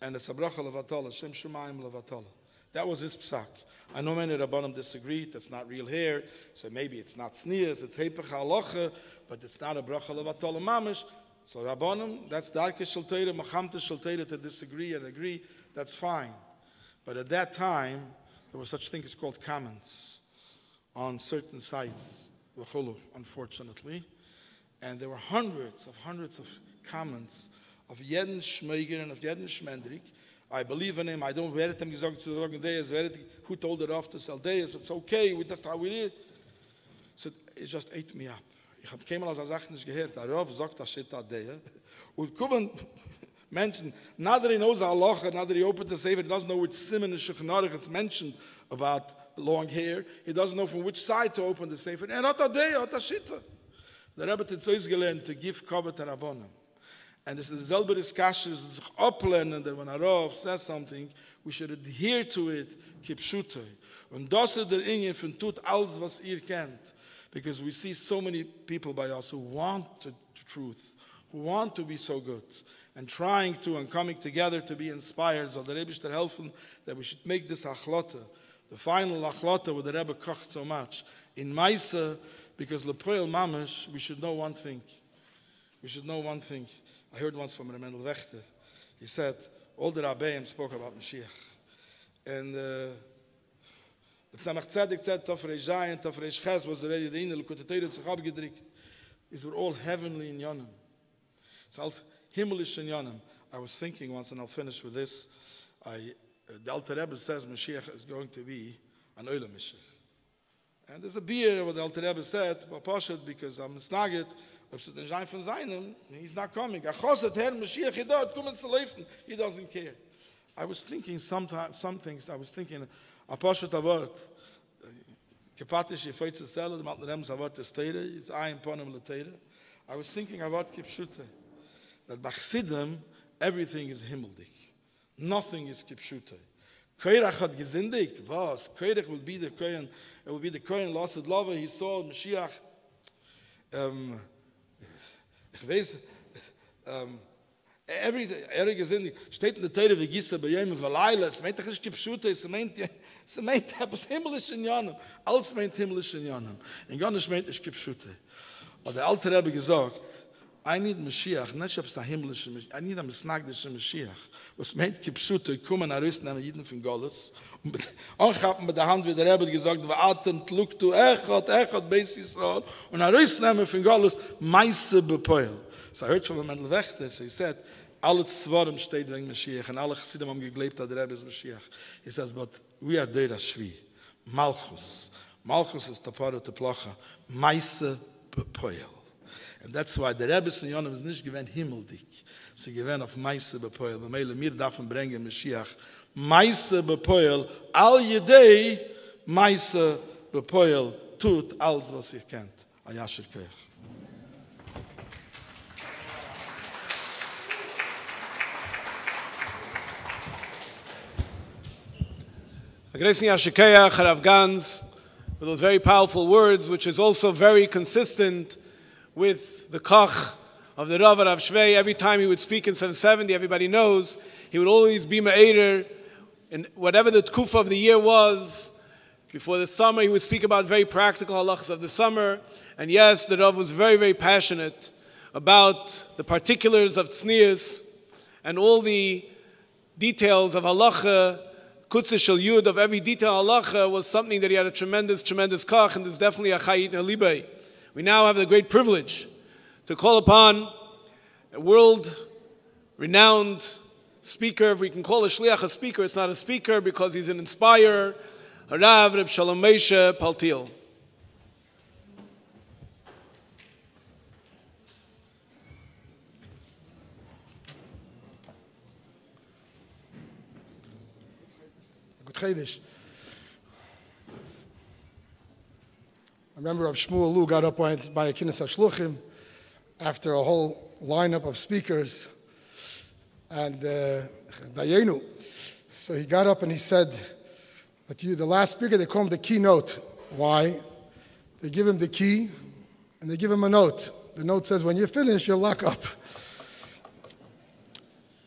Speaker 7: and it's a bracha levatala, Shem Shemayim levatala. That was his psak. I know many Rabbanim disagreed, that's not real hair, so maybe it's not sneers, it's heipach halacha, but it's not a bracha levatala mamish. So Rabbanim, that's darke shel Torah, machamte shel Torah to disagree and agree, that's fine. But at that time, there was such thing as called comments on certain sites, unfortunately, and there were hundreds of comments of jeden Schmeiger and of jeden Schmendrik. I believe in him. I don't wear it. I'm gesagt zu sagen, who told it off to sell days? It's okay. That's how we did. So it just ate me up. Ich habe keinmal als Sachen nicht gehört. Der Rav sagt, das shit that day. Und kommen Menschen, neither he knows halacha, neither he opened the sefer, he doesn't know which simon and shechnarich it's mentioned about long hair. He doesn't know from which side to open the sefer. And not a day, not a shita. The Rebbe hat uns gelernt to give Kavod HaRabbonim. And this is the selbe discussion, is upland, and that when a Rav says something, we should adhere to it, kipshutoi. Und das ist der Inge von tut alles, was ihr kennt. Because we see so many people by us who want the truth, who want to be so good, and trying to, and coming together to be inspired. So the Rebbe should help that we should make this achlata, the final achlata where the Rebbe kocht so much. In Maisa, Because Lepoel Mamish, we should know one thing. We should know one thing. I heard once from Mendel Wechter. He said, all the Rabbeim spoke about Mashiach. And the Tzemach Tzedek said, Tafresh Zayin, Tafresh Ches was already the Inel, Kuteteire Tzachab Gedrikt. These were all heavenly in Yonim. It's all himmelish in Yonim. I was thinking once, and I'll finish with this. The Alter Rebbe says Mashiach is going to be an Olam Mashiach. And there's a beer what the Alter Rebbe said, because I'm snagged, he's not coming. He doesn't care. I was thinking some things, I was thinking, a Pashat Avart, Kepatish Yefeitz Sela, the Malten Rems Avart Esteire, is Ayin Ponim Leteire. I was thinking Avart Kipshute, that Bachsidim, everything is Himmeldik. Nothing is Kipshute. Koirach had gesindigt, was? Koirach will be the Kohen, it will be the Kohen lost love. He saw Mashiach. Ich weiß, gesindigt, steht in der Teure, wie Gisse bei Jem Valaila, es meint, es gibt Schute, es meint, etwas himmlisch in Janem, alles meint himmlisch in Janem. In Janem meint, es gibt Schute. Und der Alte Rebbe gesagt, I need Mashiach, nicht ob es ein himmlischer Mashiach, I need a misnagdischer Mashiach. Was meint, Kipschute, kommen nach Rüsten, nehmen jeden von Gottes, und angaben mit der Hand, wie der Rebbe gesagt, wa atemt, luktu, echot, Beis Yisrael, und nach Rüsten nehmen von Gottes, meisse bepoil. So I heard from Mendel Wechter, so he said, alle Zwarim steht wegen Mashiach, und alle Chassidim haben geglebt, dass der Rebbe ist Mashiach. He says, but we are there as Schwei. Malchus. Malchus is Tapara Teplacha. Meisse bepoil. And that's why the Rebbe in Yonim is nicht gewähnt himmeldik. Sie gewähnt auf Meisse bepoil. Bei Meile, mir davon bringen Mashiach. Meisse bepoil, all jedei Meisse bepoil, tut alles, was ihr kennt. Ayasher Koyach.
Speaker 1: Agresin Yashikeya, Horav Gans, with those very powerful words, which is also very consistent with the Koch of the Rav Schwei. Every time he would speak in 770, everybody knows, he would always be Me'eder, and whatever the Tkufa of the year was, before the summer, he would speak about very practical halachas of the summer. And yes, the Rav was very, very passionate about the particulars of Tznius and all the details of halacha. Kutzah Shel Yud, of every detail halacha, was something that he had a tremendous, tremendous kach, and there's definitely a chayit nalibay. We now have the great privilege to call upon a world-renowned speaker. If we can call a shliach a speaker, it's not a speaker because he's an inspirer, Horav Reb Shalom Moshe Paltiel.
Speaker 8: I remember Rav Shmuel Lu got up by a Kinnis HaShluchim after a whole lineup of speakers and Dayenu. So he got up and he said that the last speaker, they call him the keynote. Why? They give him the key and they give him a note. The note says, when you finish, you'll lock up.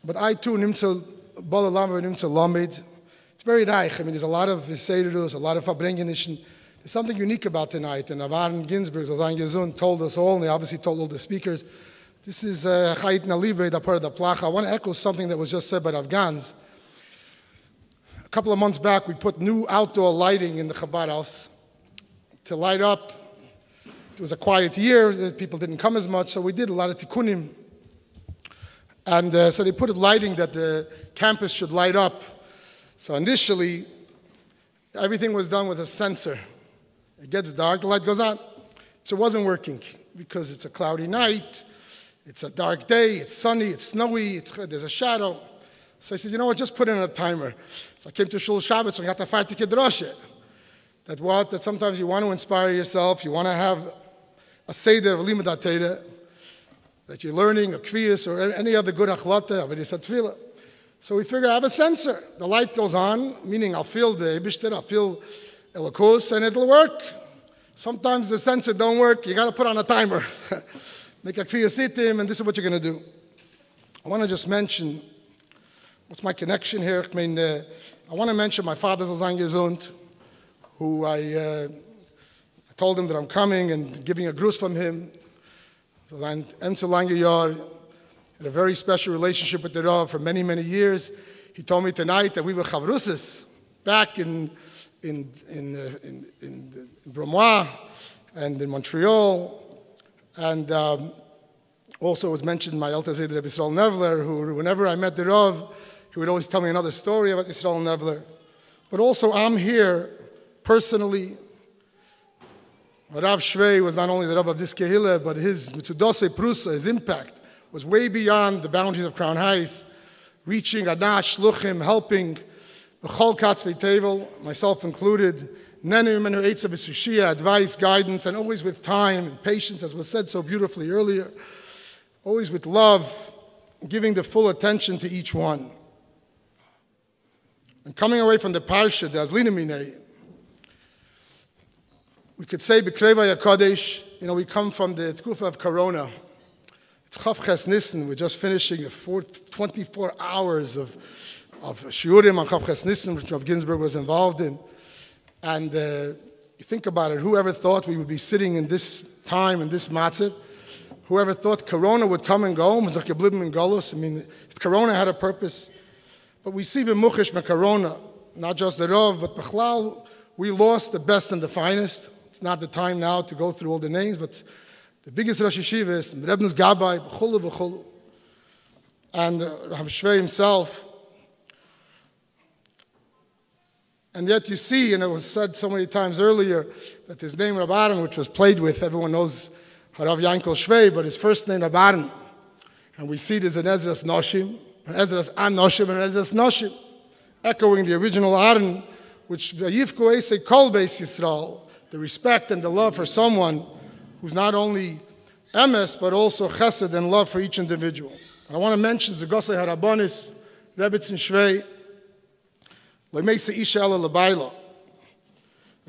Speaker 8: But I too, Nimtza Balalam Nimtza Lamed. It's very reich. I mean, there's a lot of Visedus, a lot of Fabrengenischen. There's something unique about tonight. And Ahron Ginsberg, Zozan Gezun, told us all, and they obviously told all the speakers. This is Chayit Nalibre, the part of the Placha. I want to echo something that was just said by Rav Gans. A couple of months back, we put new outdoor lighting in the Chabad house to light up. It was a quiet year. People didn't come as much, so we did a lot of tikkunim. And so they put lighting that the campus should light up. So initially, everything was done with a sensor. It gets dark, the light goes on. So it wasn't working because it's a cloudy night, it's a dark day, it's sunny, it's snowy, there's a shadow. So I said, you know what, just put in a timer. So I came to Shul Shabbat, so I got the Farti Kedrashe. That sometimes you want to inspire yourself, you want to have a Seder of Limud HaTorah, that you're learning, a Kviyas, or any other good achlata, a V'nisat Tefillah. So we figure I have a sensor. The light goes on, meaning I'll feel the Ebishter, I'll feel Elokus, and it'll work. Sometimes the sensor don't work. You got to put on a timer. Make a Kviyasitim, and this is what you're going to do. I want to just mention, what's my connection here? I mean, I want to mention my father's Zozan Gezund, who I told him that I'm coming and giving a grus from him. So I had a very special relationship with the Rav for many, many years. He told me tonight that we were chavrusis back in Brumois and in Montreal. And also was mentioned my Elter Zayder Rebbe Yisrael Nevler, who whenever I met the Rav, he would always tell me another story about Yisrael Nevler. But also I'm here personally. Rav Schwei was not only the Rav of this Kehillah, but his Mitzudose Prusa, his impact, was way beyond the boundaries of Crown Heights, reaching Anash, Shluchim, helping B'chol Katzvei Tevel, myself included, Nenu Menu Eitzav B'Sushia, advice, guidance, and always with time and patience, as was said so beautifully earlier, always with love, giving the full attention to each one. And coming away from the Parsha, the Azlina Minei, we could say, B'Kreva Yakodesh, we come from the Tkufa of Corona. It's Chav Ches Nissen. We're just finishing the 24 hours of Shiurim on Chav Ches Nissen, which Rav Ginsburg was involved in. And you think about it, whoever thought we would be sitting in this time, in this matzah? Whoever thought Corona would come and go? If Corona had a purpose. But we see B'Muchesh Ma Corona, not just the Rav, but B'chlal, we lost the best and the finest. It's not the time now to go through all the names, but the biggest Rosh Yeshivas, Rebbe's Gabbai, B'chulu V'chulu. And Rav Schwei himself. And yet you see, and it was said so many times earlier, that his name Rab Ahron, which was played with, everyone knows Horav Yankel Schwei, but his first name Rab Ahron. And we see this in Ezra's Noshim, and Ezra's Anoshim, and Ezra's Noshim, echoing the original Ahron, which Yifko Eisei Kol Beis Yisrael, the respect and the love for someone who's not only emes, but also chesed and love for each individual. And I want to mention Zagosei Harabonis, Rebbetzin Schwei, Lemeisa Isha Ela Lebaila.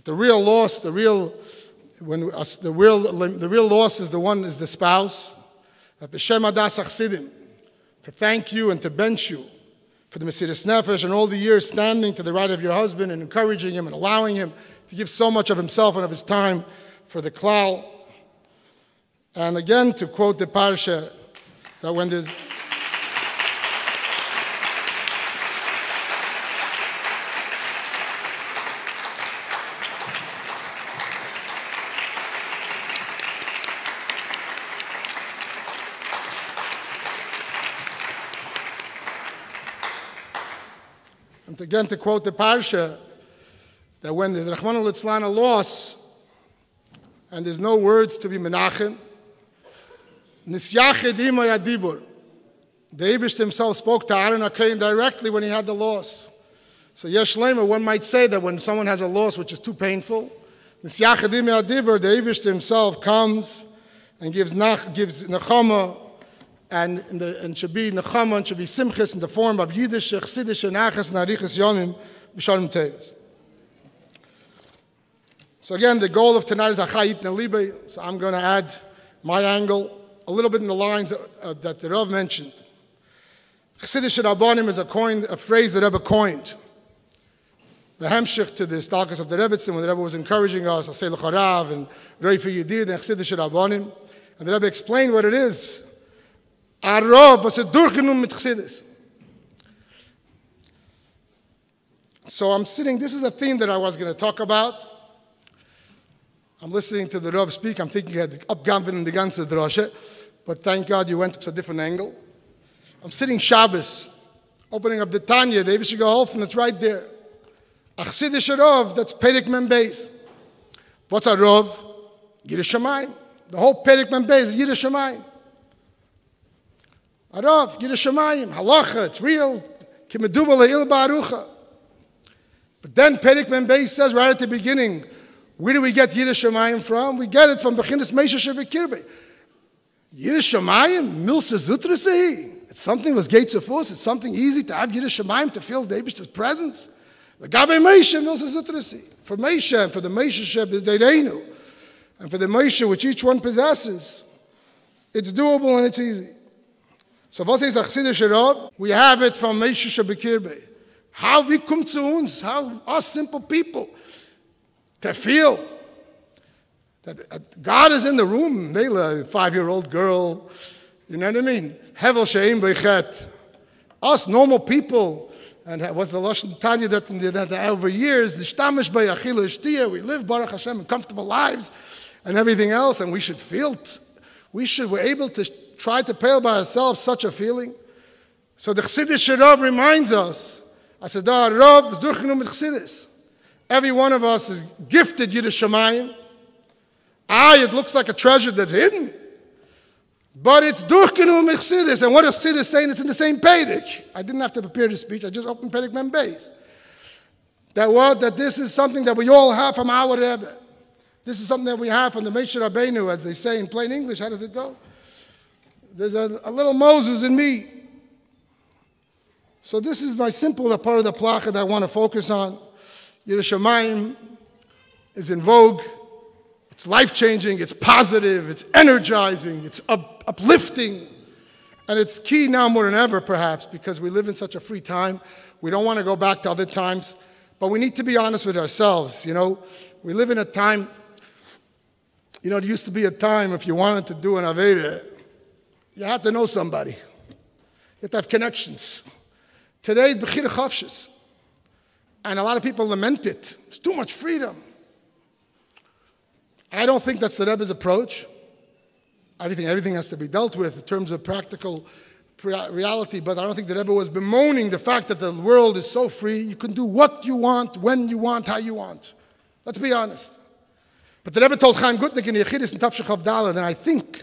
Speaker 8: The real loss, the real loss is the spouse. That B'Shem Adas Achsidim, to thank you and to bench you for the Mesiras Nefesh and all the years standing to the right of your husband and encouraging him and allowing him to give so much of himself and of his time for the klal. And again, to quote the parsha, that when there's and again to quote the parsha, that when there's Rachmana Litzlan a loss, and there's no words to be menachem, Nisyached ima yadibur. The Eibush himself spoke to Ahron HaKohen directly when he had the loss. So Yesh Lema, one might say that when someone has a loss which is too painful, Nisyached ima yadibur, the Eibush himself comes and gives nechama, and should be nechama, and should be simchis in the form of Yiddish, Chsidish, and Achas, and Arichas Yomim, B'Shalom Tevis. So again, the goal of tonight is Achayit Nelibe, so I'm going to add my angle a little bit in the lines that the Rav mentioned. Chsidish Rabbanim is a phrase that Rebbe coined. The hemshich to the stalkers of the Rebbetzin, when the Rebbe was encouraging us, I say Horav and Reifa Yedid and Chsidish Rabbanim, and the Rebbe explained what it is. Arov was a durchenum mit Chsidis. So I'm sitting, this is a theme that I was going to talk about. I'm listening to the Rav speak. I'm thinking I had upgampen in the ganze droshe, but thank God you went to a different angle. I'm sitting Shabbos, opening up the Tanya, the Eibush Geholfen, it's right there. Achsidish Rav, that's Perek Mem Beis. What's a Rav? Yiras Shamayim. The whole Perek Mem Beis is Yiras Shamayim. A Rav, Yiras Shamayim, halacha, it's real. Kimeduba le'il ba'arucha. But then Perek Mem Beis says right at the beginning, where do we get Yiras Shamayim from? We get it from Bechinas Meisha Shebekirbe. Yiras Shamayim, Milsa Zutrasehi. It's something was gates of force. It's something easy to have Yiras Shamayim to feel David's presence. The Gabe Meisha, Milsa Zutrasehi. For Meisha and for the Meisha Shebekirbe, and for the Meisha which each one possesses, it's doable and it's easy. So what is Achsidish Rav? We have it from Meisha Shebekirbe. How we come to us, how us simple people, to feel That God is in the room. Mela, 5-year-old girl, you know what I mean? Hevel she'ein beichet. Us normal people, and what's the Lashon Tanya that over years, the shtamish by achila shtia, we live Baruch Hashem in comfortable lives and everything else, and we're able to try to pale by ourselves such a feeling. So the Chassidish Rav reminds us, I said, Rav is durchgenommen mit Chassidus. Every one of us is gifted Yiras Shamayim. It looks like a treasure that's hidden. But it's durchgenommen mit Chassidus. And what is Chassidus saying? It's in the same Perek. I didn't have to prepare the speech. I just opened Perek Mem Beis. That this is something that we all have from our Rebbe. This is something that we have from the Moshe Rabbeinu, as they say in plain English. How does it go? There's a little Moses in me. So this is my simple part of the placha that I want to focus on. Yiras Shamayim is in vogue. It's life-changing, it's positive, it's energizing, it's uplifting. And it's key now more than ever, perhaps, because we live in such a free time. We don't want to go back to other times. But we need to be honest with ourselves. You know, we live in a time, you know, it used to be a time if you wanted to do an Aveda, you had to know somebody. You had to have connections. Today, it's Bechira Chavshis. And a lot of people lament it. It's too much freedom. I don't think that's the Rebbe's approach. Everything has to be dealt with in terms of practical reality, but I don't think the Rebbe was bemoaning the fact that the world is so free. You can do what you want, when you want, how you want. Let's be honest. But the Rebbe told Chaim Gutnick in Yechidus and Tafshach Avdallah, and I think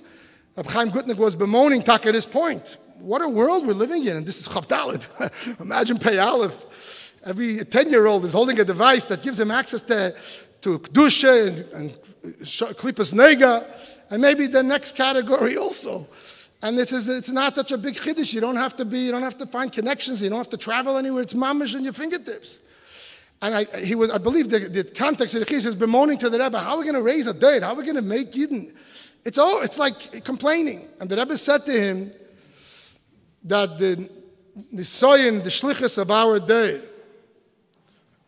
Speaker 8: Rabbi Chaim Gutnick was bemoaning at this point. What a world we're living in, and this is Chavdalit. Imagine Pei Aleph. Every 10-year-old is holding a device that gives him access to Kedusha and Klipas Nega, and maybe the next category also. And it's not such a big chiddush. You don't have to find connections. You don't have to travel anywhere. It's mamish in your fingertips. And I believe the context of the chiddush is bemoaning to the Rebbe, how are we going to raise a date? How are we going to make Yidden? It's like complaining. And the Rebbe said to him that the soyin, the shlichus of our day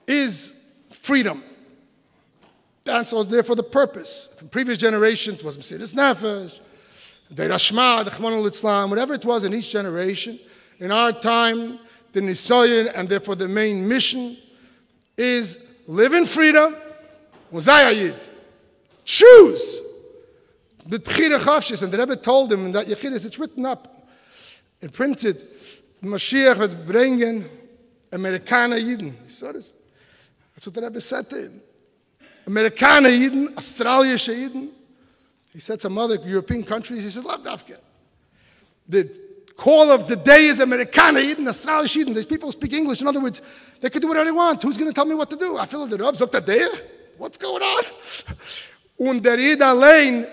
Speaker 8: is freedom. That's therefore the purpose. From previous generations, it was Mesiras Nefesh, the Rashma, the Chman al-Islam, whatever it was in each generation. In our time, the Nisayan, and therefore the main mission, is live in freedom, Muzayayid. Choose. The Bechira Chavshis, and the Rebbe told him in that Yechidus, it's written up and printed, Mashiach wird bringen Amerikaner Yidden. You saw this? That's what the Rebbe said to him. Amerikaner Yidden, Australische Yidden. He said some other European countries, he says, Lav Dafka. The call of the day is Amerikaner Yidden, Australische Yidden. These people speak English. In other words, they could do whatever they want. Who's going to tell me what to do? I feel the Rebbe's up there. What's going on? Und der Yid allein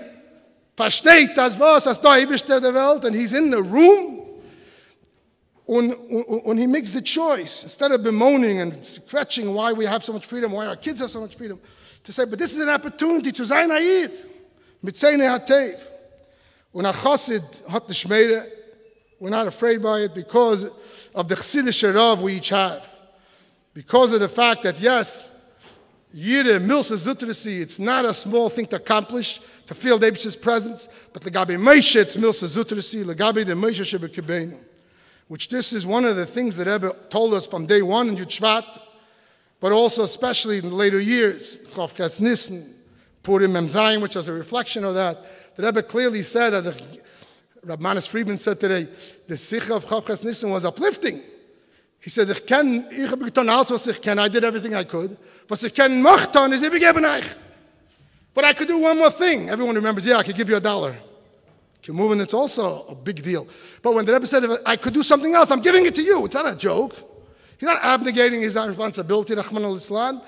Speaker 8: versteht das was, as da Eibishter der Welt, and he's in the room. And he makes the choice, instead of bemoaning and scratching why we have so much freedom, why our kids have so much freedom, to say, but this is an opportunity to sein a Yid, mit Zeine Hatev. Und a Chassid hat the Shmeire, we're not afraid by it because of the Chassidish Rav we each have. Because of the fact that, yes, Yidde, Milsa Zutrasi, it's not a small thing to accomplish, to feel the Eibish's presence, but Legabe Moshe, it's Milsa Zutrasi, Legabe the Moshe Shebekibenu. Which this is one of the things that Rebbe told us from day one in Yud Shvat, but also especially in the later years, Chavkas Nissen, Purim Mem Zayin, which was a reflection of that. The Rebbe clearly said that Rabbi Manis Friedman said today, the Sicha of Chavkas Nissen was uplifting. He said, I did everything I could. Was ich kann mochten is begeben euch. But I could do one more thing. Everyone remembers, I could give you $1. Moving, it's also a big deal. But when the Rebbe said, I could do something else, I'm giving it to you. It's not a joke. He's not abnegating his responsibility, Rahman al-Islam.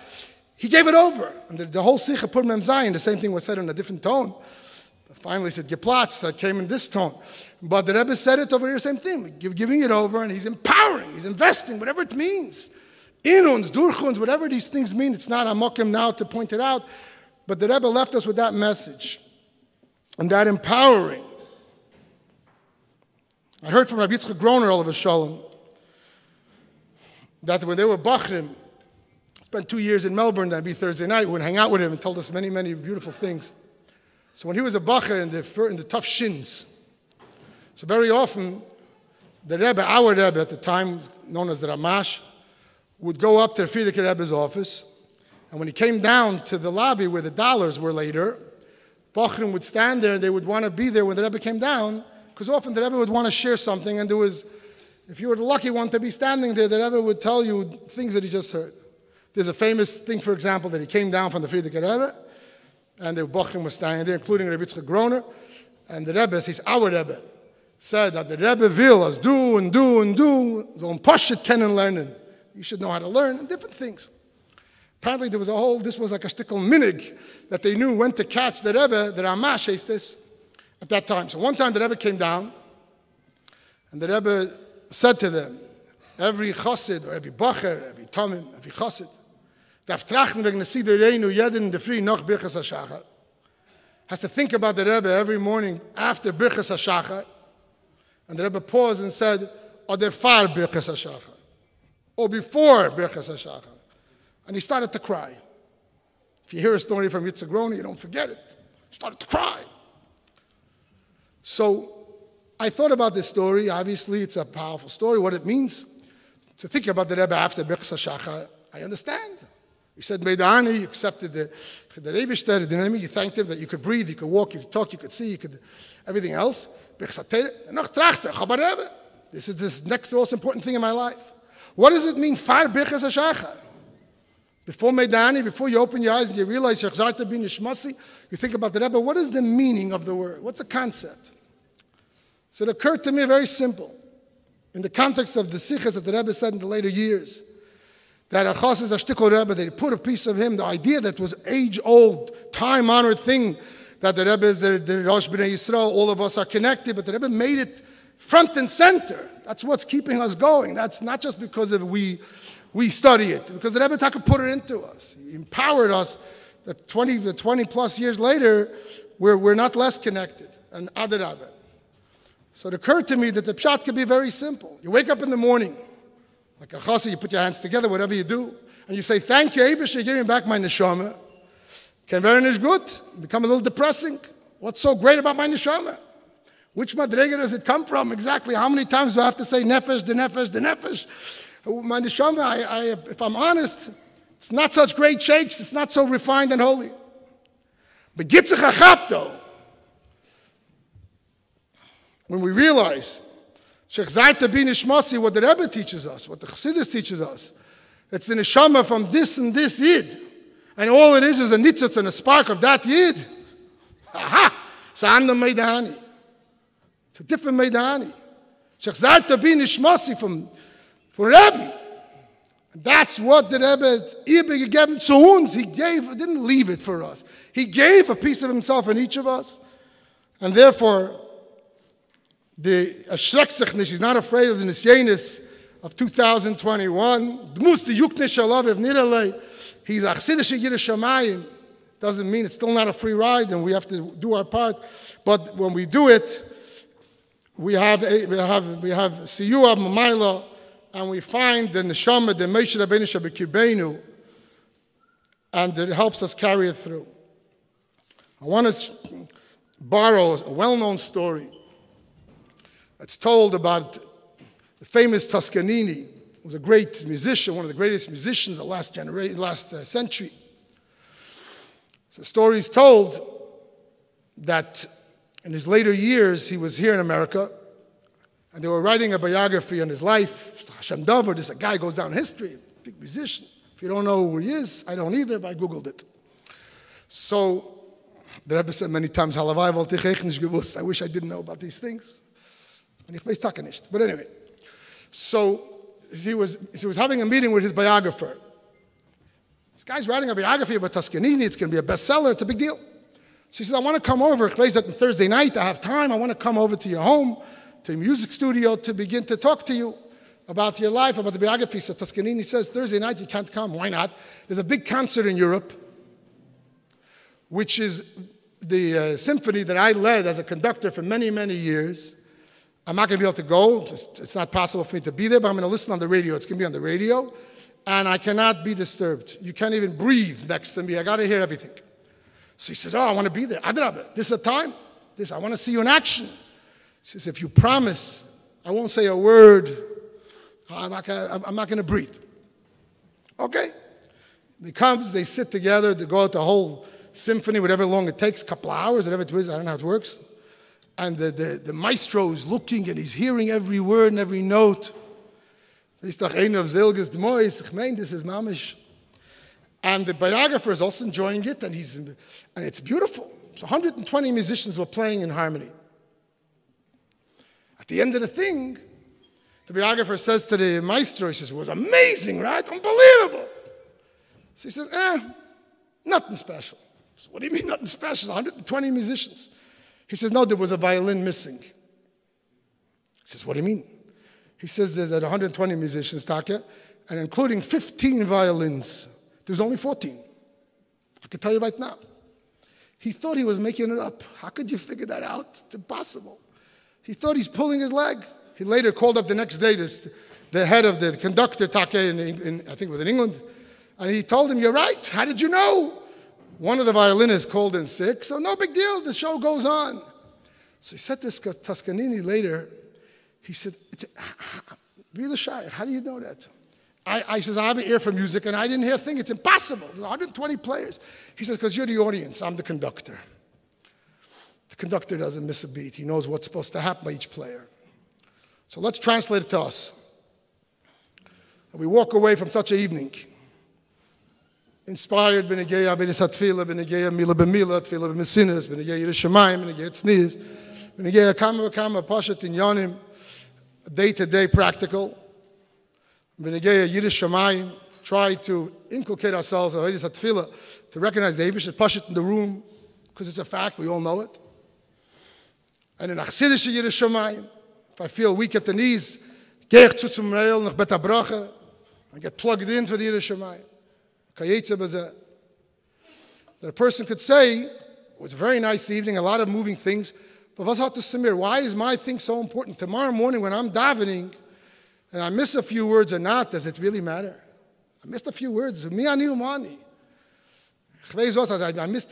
Speaker 8: He gave it over. And the whole Sikha Purim Mem Zayin, the same thing was said in a different tone. Finally, he said, Geplatz, that came in this tone. But the Rebbe said it over here, same thing. Giving it over, and he's empowering, he's investing, whatever it means. Inuns, durchuns, whatever these things mean. It's not amokim now to point it out. But the Rebbe left us with that message. And that empowering. I heard from Rabbi Yitzchak Groner, all of a shalom, that when they were Bachrim, spent 2 years in Melbourne, that'd be Thursday night, we would hang out with him and told us many, many beautiful things. So when he was a bacher in the tough shins, so very often the Rebbe, our Rebbe at the time, known as the Ramash, would go up to the Frierdiker Rebbe's office, and when he came down to the lobby where the dollars were later, Bachrim would stand there and they would want to be there when the Rebbe came down, because often the Rebbe would want to share something, and there was, if you were the lucky one to be standing there, the Rebbe would tell you things that he just heard. There's a famous thing, for example, that he came down from the Frierdiker Rebbe, and the Bachrim was standing there, including Rebbe Yitzchak Groner, and the Rebbe, he's our Rebbe, said that the Rebbe will us do and do and do, so on Pashut kennen lernen. You should know how to learn, and different things. Apparently there was this was like a shtickle minig, that they knew when to catch the Rebbe, the Ramash is this, at that time. So one time the Rebbe came down, and the Rebbe said to them, every chassid, or every bacher, every tamim, every chassid, darf trachten wegen der Sidereinu jeden in der Früh noch Birchas HaShachar. Has to think about the Rebbe every morning after Birchas HaShachar. And the Rebbe paused and said, oder far Birchas HaShachar, or before Birchas HaShachar. And he started to cry. If you hear a story from Yitzchak Groner, you don't forget it. He started to cry. So I thought about this story. Obviously, it's a powerful story. What it means to think about the Rebbe after Birchas HaShachar, I understand. He said, Meidani, you accepted the Rebishter, the enemy, you thanked him that you could breathe, you could walk, you could talk, you could see, you could, everything else. This is this next most important thing in my life. What does it mean, far Birchas HaShachar? Before Meidani, before you open your eyes and you realize Yahrtzeit bin Nishmasi, you think about the Rebbe, what is the meaning of the word? What's the concept? So it occurred to me very simple. In the context of the sichas that the Rebbe said in the later years, that Achas is a shtickle Rebbe, they put a piece of him, the idea that was age-old, time-honored thing, that the Rebbe is the Rosh B'nai Yisrael, all of us are connected, but the Rebbe made it front and center. That's what's keeping us going. That's not just because of we study it, because the Rebbe Taka put it into us. He empowered us that 20 plus years later, we're not less connected. And Adarabah. So it occurred to me that the pshat could be very simple. You wake up in the morning, like a chassid, you put your hands together, whatever you do, and you say, thank you, Eibush, you gave me back my neshama. Can very nish good, become a little depressing. What's so great about my neshama? Which madrega does it come from? Exactly how many times do I have to say nefesh, the nefesh, the nefesh? My neshama, if I'm honest, it's not such great shakes, it's not so refined and holy. But gitzach achapto, when we realize Yahrtzeit bin Nishmasi, what the Rebbe teaches us, what the Chassidus teaches us, it's the neshama from this and this yid, and all it is a nitzitz and a spark of that yid. Aha! It's a andere Meidani. It's a different Meidani. Yahrtzeit bin Nishmasi from Rebbe. And that's what the Rebbe gave to uns. He didn't leave it for us. He gave a piece of himself in each of us, and therefore, the erschreckt sich nicht, he's not afraid of the nisyenis of 2021. He's a chassidische Yireh Shamayim. Doesn't mean it's still not a free ride, and we have to do our part. But when we do it, we have siyua mamayla, and we find the neshama, the Moshe Rabbeinu Shabbat and it helps us carry it through. I want to borrow a well-known story. It's told about the famous Toscanini, who was a great musician, one of the greatest musicians of the last century. So the story is told that in his later years, he was here in America, and they were writing a biography on his life. Hashem Dover, this guy goes down in history, big musician. If you don't know who he is, I don't either, but I Googled it. So the Rebbe said many times, I wish I didn't know about these things. But anyway, so he was having a meeting with his biographer. This guy's writing a biography about Toscanini. It's going to be a bestseller. It's a big deal. She says, I want to come over. Thursday night, I have time. I want to come over to your home, to your music studio, to begin to talk to you about your life, about the biography. So Toscanini says, Thursday night, you can't come. Why not? There's a big concert in Europe, which is the symphony that I led as a conductor for many, many years. I'm not going to be able to go. It's not possible for me to be there, but I'm going to listen on the radio. It's going to be on the radio, and I cannot be disturbed. You can't even breathe next to me. I got to hear everything. So he says, oh, I want to be there. Adrabah, this is the time. I want to see you in action. He says, if you promise, I won't say a word. I'm not going to breathe. Okay. He comes, they sit together, they go out the whole symphony, whatever long it takes, a couple of hours, whatever it is, I don't know how it works. And the maestro is looking and he's hearing every word and every note. This is mamish. And the biographer is also enjoying it, and it's beautiful. So 120 musicians were playing in harmony. At the end of the thing, the biographer says to the maestro, he says, it was amazing, right? Unbelievable. So he says, nothing special. So what do you mean nothing special? 120 musicians. He says, no, there was a violin missing. He says, what do you mean? He says there's 120 musicians, Taka, and including 15 violins. There's only 14. I can tell you right now. He thought he was making it up. How could you figure that out? It's impossible. He thought he's pulling his leg. He later called up the next day the head of the conductor, Taka, I think it was in England, and he told him, you're right. How did you know? One of the violinists called in sick, so no big deal. The show goes on. So he said to Toscanini later, he said, really shy. How do you know that? I says, I have an ear for music, and I didn't hear a thing. It's impossible. There's 120 players. He says, because you're the audience. I'm the conductor. The conductor doesn't miss a beat. He knows what's supposed to happen by each player. So let's translate it to us. And we walk away from such an evening, inspired, b'negeya avedis hatfila, b'negeya mila b'mila, tfila b'mesinas, b'negeya yirishamayim, b'negeya tzniz, b'negeya kama v'kama pashat inyanim, day-to-day practical, b'negeya yirishamayim, try to inculcate ourselves, avedis hatfila, to recognize the Eibush pashat in the room, because it's a fact, we all know it. And in achsidische yirishamayim, if I feel weak at the knees, geich zu zum Reil, nach bet abracha, I get plugged in for the yirishamayim. That a person could say, it was a very nice evening, a lot of moving things, but why is my thing so important? Tomorrow morning when I'm davening and I miss a few words or not, does it really matter? I missed a few words. I missed the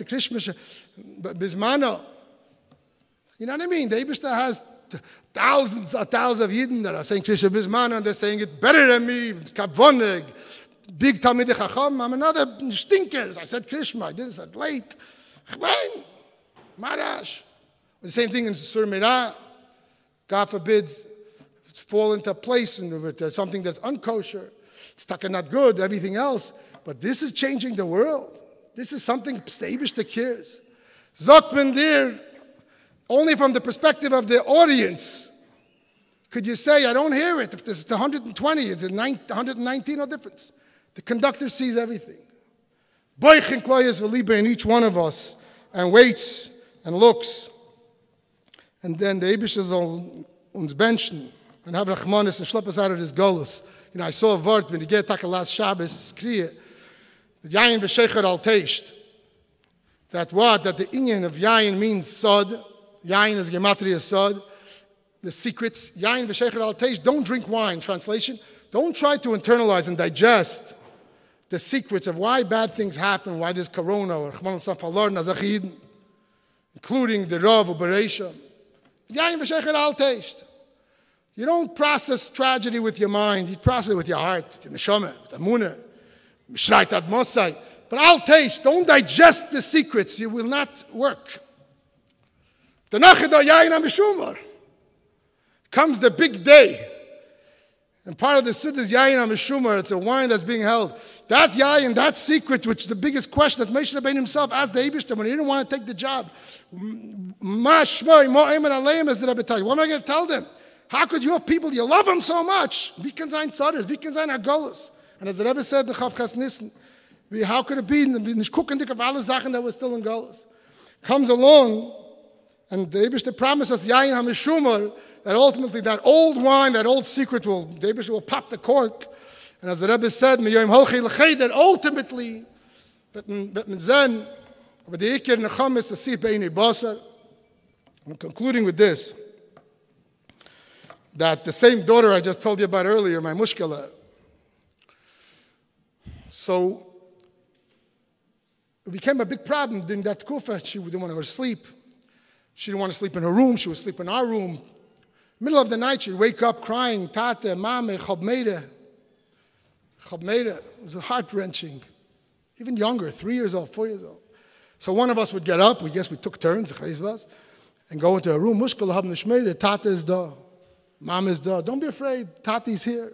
Speaker 8: Krishma Bismano. You know what I mean? The Eibishter has thousands of Yidden that are saying Krishma Bismano, and they're saying it better than me, Kabvoneg. Big Talmidei Chacham, I'm another stinkers. I said Krishma, I did this late. Chwein, Marash. The same thing in Sur Mirah. God forbid, fall into place with something that's unkosher. It's not good, everything else. But this is changing the world. This is something Steibish that cares. Zokman dir, only from the perspective of the audience, could you say, I don't hear it. If there's 120, it's 119, no difference. The conductor sees everything. Boichin kloyes v'liba in each one of us, and waits and looks. And then the Eibush is on uns benchen and have rachmanis and schlepp us out of this golus. You know, I saw a word when you get taka last Shabbos, kriya, that yayin v'shecher al teisht. That the inyan of yayin means sod. Yayin is gematria sod. The secrets, yayin v'shecher al teisht. Don't drink wine. Translation: don't try to internalize and digest the secrets of why bad things happen, why there's corona, or including the Rav or Bereisha. You don't process tragedy with your mind, you process it with your heart, with your neshama, with the munah, mishrayt ad mosai. But al teish, don't digest the secrets, it will not work. Comes the big day. And part of the Suda is Yayin HaMeshumar. It's a wine that's being held. That Yayin, that secret, which is the biggest question that Moshe Rabbeinu himself asked the Eibishter when he didn't want to take the job. What am I going to tell them? How could your people, you love them so much? Wie can sein Tzadis, wie can sein Agolos? And as the Rebbe said, the Chav Chas Nissen, how could it be? Nicht gucken dich auf alle Sachen that were still in Golos. Comes along, and the Eibishter promises Yayin HaMeshumar, that ultimately that old wine, that old secret will pop the cork. And as the Rebbe said, that ultimately, I'm concluding with this, that the same daughter I just told you about earlier, my mushkala. So it became a big problem during that kufa. She didn't want to go to sleep. She didn't want to sleep in her room. She would sleep in our room. Middle of the night, she'd wake up crying, Tate, Mame, Chabmeide. Chabmeide. It was heart-wrenching. Even younger, 3 years old, 4 years old. So one of us would get up, we took turns, and go into a room. Mushkal hab nishmeide, Tate is da. Mom is da. Don't be afraid, Tati's here.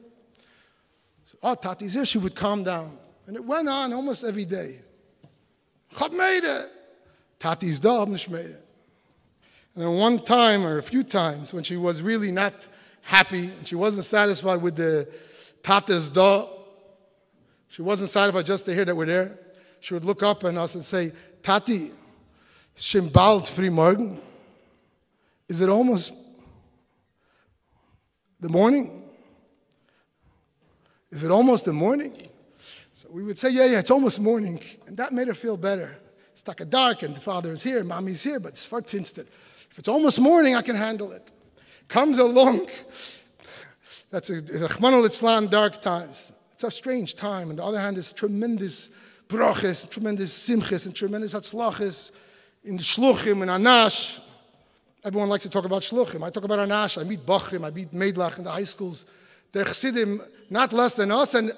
Speaker 8: Oh, Tati's here. She would calm down. And it went on almost every day. Chabmeide. Tati's da, hab nishmeide. And then one time, or a few times, when she was really not happy, and she wasn't satisfied with the Tata's da, she wasn't satisfied just to hear that we're there, she would look up at us and say, Tati, schon bald früh morgen? Is it almost the morning? Is it almost the morning? So we would say, yeah, it's almost morning. And that made her feel better. It's like a dark, and the father is here, mommy's here, but it's finster. If it's almost morning, I can handle it. Comes along, that's a Rahman al-Islam dark times. It's a strange time. On the other hand, there's tremendous brachas, tremendous simchas, and tremendous hatzlachas in the shluchim and anash. Everyone likes to talk about shluchim. I talk about anash. I meet bachrim, I meet meidlach in the high schools. They're chassidim not less than us, and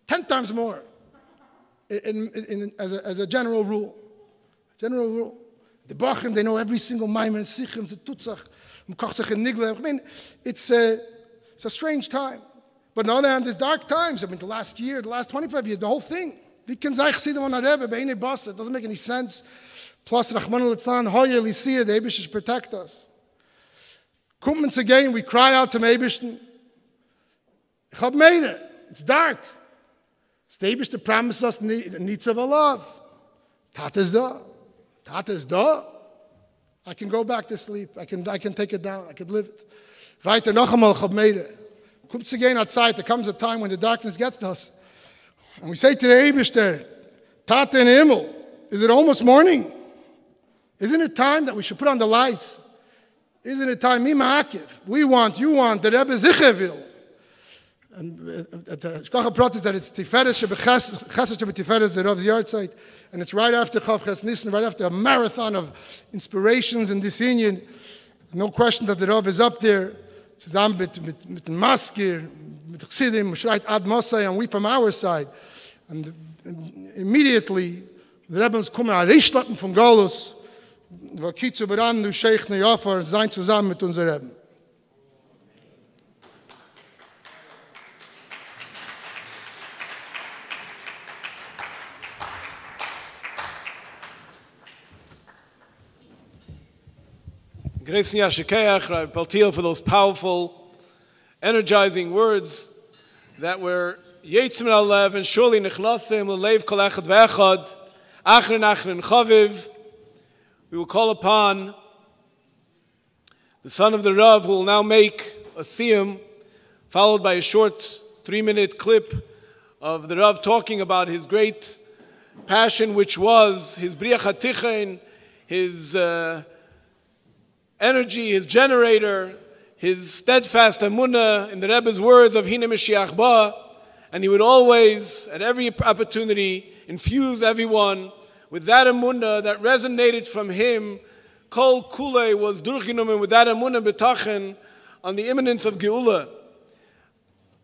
Speaker 8: 10 times more as a general rule. General rule. The bachrim, they know every single maimer and sichim, the tutzach, mkochzach and nigla. I mean, it's a strange time. But on the other hand, there's dark times. I mean, the last year, the last 25 years, the whole thing. It doesn't make any sense. Plus, Rahman al-Islam, Hoya Lisiya, the Eibishter should protect us. Kummens again, we cry out to the Eibishter. Ich hab made it. It's dark. The Eibishter promised us the needs of love. Tata's da. Tata's da. I can go back to sleep. I can take it down. I can live it. Weiter noch einmal, ich hab made it. Kummens again outside. There comes a time when the darkness gets to us. And we say to the Eibishter, Tata in Himmel, is it almost morning? Isn't it time that we should put on the lights? Isn't it time? Mi ma'akiv. We want, you want, the Rebbe Zicher will. And the Shkocha Prat is that it's Tiferes Shebechesed Shebetiferes, the Rav's Yahrtzeit. And it's right after Chav Ches Nissen, right after a marathon of inspirations in this union. No question that the Rav is up there. Zusammen mit dem Maskir, mit Chassidim, schreit Ad Mosai, and we from our side. And immediately, the Rebbe's kommen a Richtlappen von Golus, wir kitzu beran, du Sheikh Yaakov, sein zusammen mit unser Rebbe.
Speaker 1: Grace Yashikeach, Rabbi Paltiel, for those powerful, energizing words that were Yetzim Alev and surely Nechnasim L'Leiv Kol Echad Ve'echad Ahron Chaviv. We will call upon the son of the Rav, who will now make a siyum, followed by a short 3-minute clip of the Rav talking about his great passion, which was his Briach HaTichein, his energy, his generator, his steadfast emunah, in the Rebbe's words of Hine Mashiach Ba, and he would always, at every opportunity, infuse everyone with that emunah that resonated from him. Kol Kule was durchinumen with that emunah betachen on the imminence of Geula.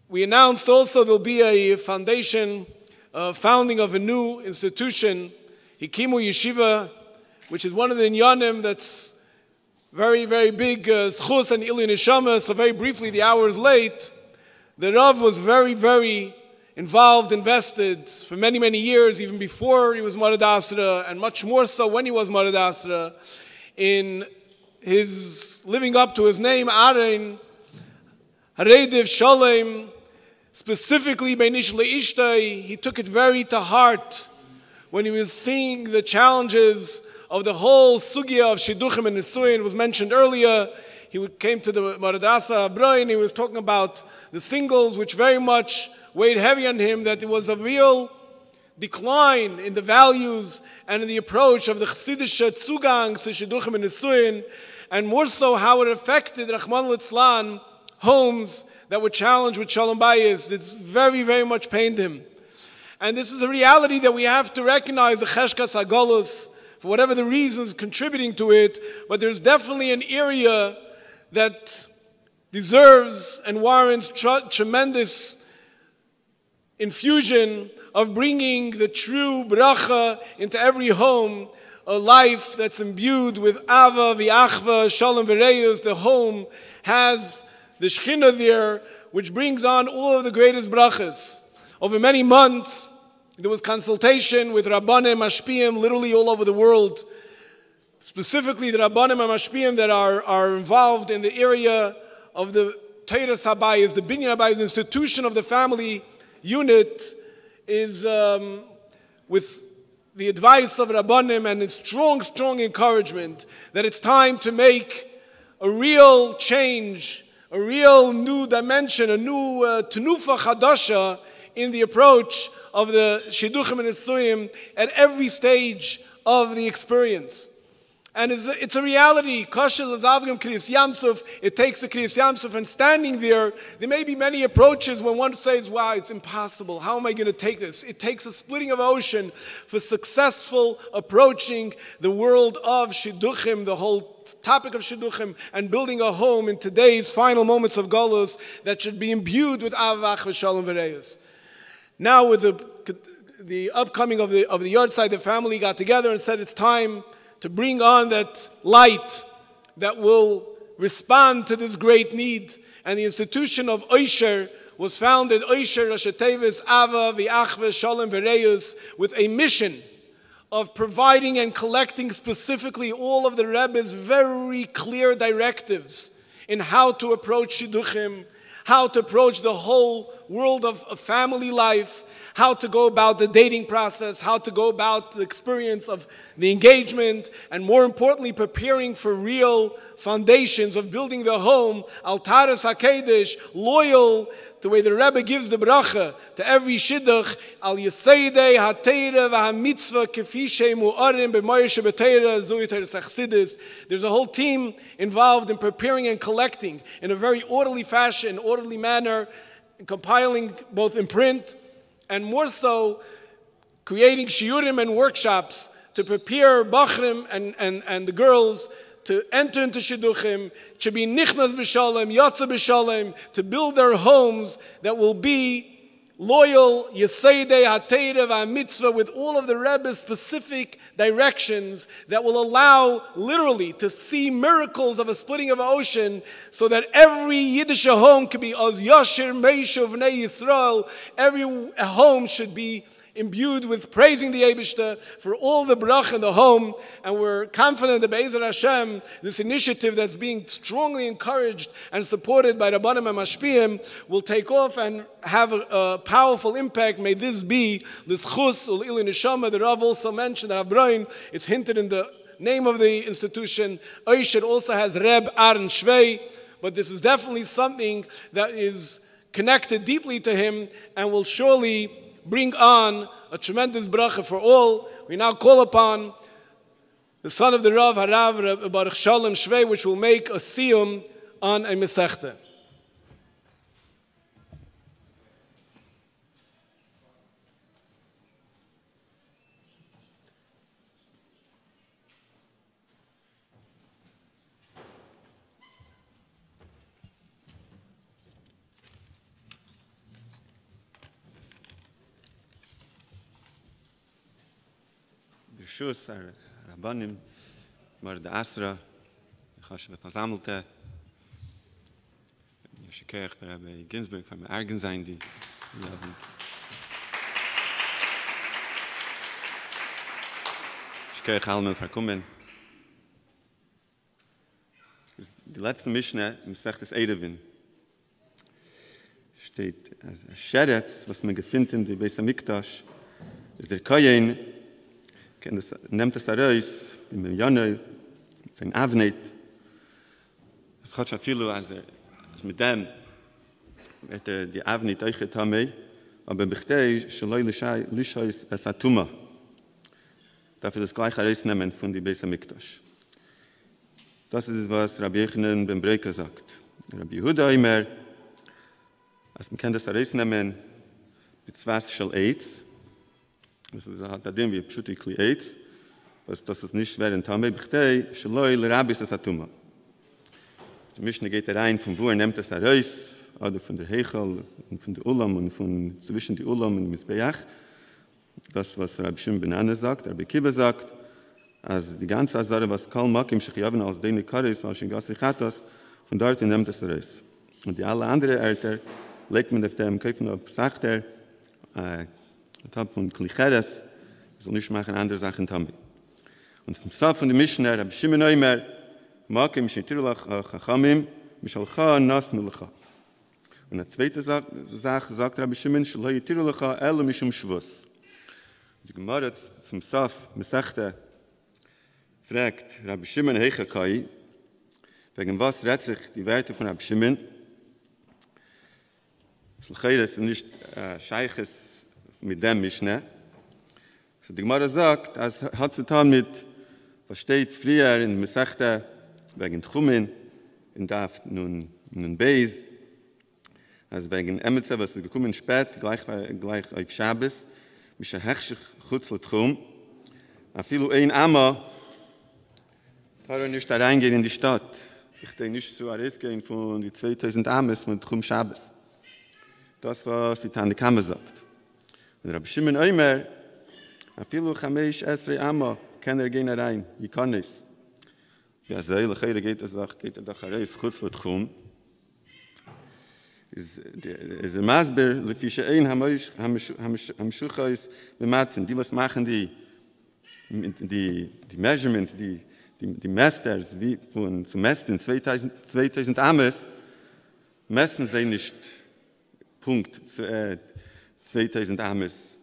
Speaker 1: We announced also there'll be a foundation, founding of a new institution, Hikimu Yeshiva, which is one of the inyanim that's very, very big schus and Ili Neshama. So very briefly, the hour is late. The Rav was very, very involved, invested for many, many years, even before he was Marad Asra, and much more so when he was Marad Asra, in his living up to his name, Ahron, Harediv Shalem, specifically Beinish Le'ishtay. He took it very to heart when he was seeing the challenges of the whole sugya of Shidduchim and Nisuin. Was mentioned earlier. He came to the Marad Asra Abrain, he was talking about the singles, which very much weighed heavy on him, that there was a real decline in the values and in the approach of the Chassidische Zugang to Shidduchim and Nisuin, and more so how it affected Rahman al-Islam homes that were challenged with Shalom Bayis. It's very, very much pained him. And this is a reality that we have to recognize, the Cheshkas HaGolus, for whatever the reasons contributing to it, but there's definitely an area that deserves and warrants tremendous infusion of bringing the true bracha into every home, a life that's imbued with Ava, V'achva, Shalom V'reyus. The home has the Shekhinah there, which brings on all of the greatest brachas. Over many months, there was consultation with Rabbanim Mashpiyim literally all over the world, specifically the Rabbanim Mashpiyim that are involved in the area of the Teiras Habayis, the Binyan Habayis, the institution of the family unit, is with the advice of Rabbanim and its strong encouragement that it's time to make a real change, a real new dimension, a new tenufa chadasha in the approach of the Shidduchim and Nitzuyim at every stage of the experience. And it's a reality. Kashel is Avgam Kriyas Yamsuf. It takes a Kriyas Yamsuf, and standing there may be many approaches when one says, wow, it's impossible. How am I going to take this? It takes a splitting of ocean for successful approaching the world of Shidduchim, the whole topic of Shidduchim, and building a home in today's final moments of Golus that should be imbued with Avach v'Shalom v'Reyus. Now with the upcoming of the Yahrtzeit, the family got together and said it's time to bring on that light that will respond to this great need. And the institution of Oisher was founded, Oisher Rosh Tevis Ava V'achva Shalom V'Reyus, with a mission of providing and collecting specifically all of the Rebbe's very clear directives in how to approach Shidduchim, how to approach the whole world of family life, how to go about the dating process, how to go about the experience of the engagement, and more importantly, preparing for real foundations of building the home, Altaris HaKedesh, loyal to the way the Rebbe gives the bracha to every shidduch, Al Yeseidei HaTeira VaHaMitzvah Kefi Shemu'arim B'Moyeshe B'Teira Zui Teres Achsidis. There's a whole team involved in preparing and collecting in a very orderly fashion, orderly manner, compiling both in print and more so creating shiurim and workshops to prepare bachrim and the girls to enter into shidduchim, to be nichnas b'shalom, yatsa b'shalom, to build their homes that will be loyal, yeseidei hateira v'amitzvah, with all of the Rebbe's specific directions that will allow literally to see miracles of a splitting of an ocean, so that every Yiddish home could be as yashir meishav v'nei Yisrael. Every home should be imbued with praising the Eibishter for all the brach in the home. And we're confident that Be'ezer Hashem, this initiative that's being strongly encouraged and supported by Rabbanim and Mashpiyim, will take off and have a powerful impact. May this be l'schus u'il neshama. The Rav also mentioned that Ahron, it's hinted in the name of the institution, Oisher also has Reb Ahron Schwei, but this is definitely something that is connected deeply to him and will surely bring on a tremendous bracha for all. We now call upon the son of the Rav, Horav, Baruch Shalom Schwei, which will make a siyum on a mesechta.
Speaker 2: Schuss, Rabbanim, Mord Asra, Chashav Versammelte, Yeshikech, Rabbi Ginsburg, von Argen sein, die Yeshikech Almen verkommen. Die letzte Mischne, im Sechtes Eidevin, steht als Scheretz, was man gefunden in der Beis Hamikdash, ist der Koyen, nimmt es heraus, mit dem Janel, mit seinem Avnet. Es hat schon viel, als mit dem wird die Avnet euch getan, aber Bechtei, Shaloi Lishois es Atuma. Darf ich das gleich herausnehmen von die Beis Hamikdash. Das ist, was Rabbi Yochanan ben Breker sagt. Rabbi Yehuda immer, als man kann das herausnehmen, mit Zwas Shal Eitz,
Speaker 9: Das hat da dem wie Pschuti Klietz, was das ist nicht während Tambe Bchtei, Shloi Rabis Satuma. Die Mischne geht rein, von wo nimmt es heraus, oder von der Hechel und von der Ulam und von zwischen die Ulam und Misbeach. Das, was Rabbi Shimon ben Anna sagt, Rabbi Kiva sagt, also die ganze Sache, was Kal Makim Shechiyaven als Deine Karis, was in Gassi Chatas, von dort nimmt es heraus. Und die alle anderen Eltern legt man auf dem Käufen auf Sachter, Tab von Klicheres, soll nicht machen andere Sachen Tambi. Und zum Saf von der Mischner, Rabbi Shimon Oimer, Makim Shetirulach Chachamim, Mishalcha Nas Nulacha. Und die zweite Sache sagt Rabbi Shimon, Shalai Yitirulacha Elo Mishum Shvus. Die Gemara zum Saf, Mesachte, fragt Rabbi Shimon Heichakai, wegen was rät sich die Werte von Rabbi Shimon? Es ist nicht Scheiches mit dem Mischne. So die Gemara sagt, es hat zu tun mit, was steht früher in Mesachte, wegen Tchumen, in Daft nun Beis, also wegen Emetze, was ist gekommen spät, gleich auf Shabbos, mich hechschig chutz l'tchum, a filu ein Amma, kann er nicht da reingehen in die Stadt. Ich denke nicht zu Ares gehen von die 2000 Ames mit Tchum Shabbos. Das, was die Tante Kammer sagt. Und Rabbi Shimon Oimer, a filu chamesh esrei Amma, kann er gehen rein, wie kann es? Ja, sehr, lechera geht er doch Ares chutz l'tchum. Is a Masber, lefi she'ein hamshuchais bematzen. Die, was machen die Measurements, die Masters, wie von zu messen 2000 Ames, messen sie nicht Punkt 2000 Ames.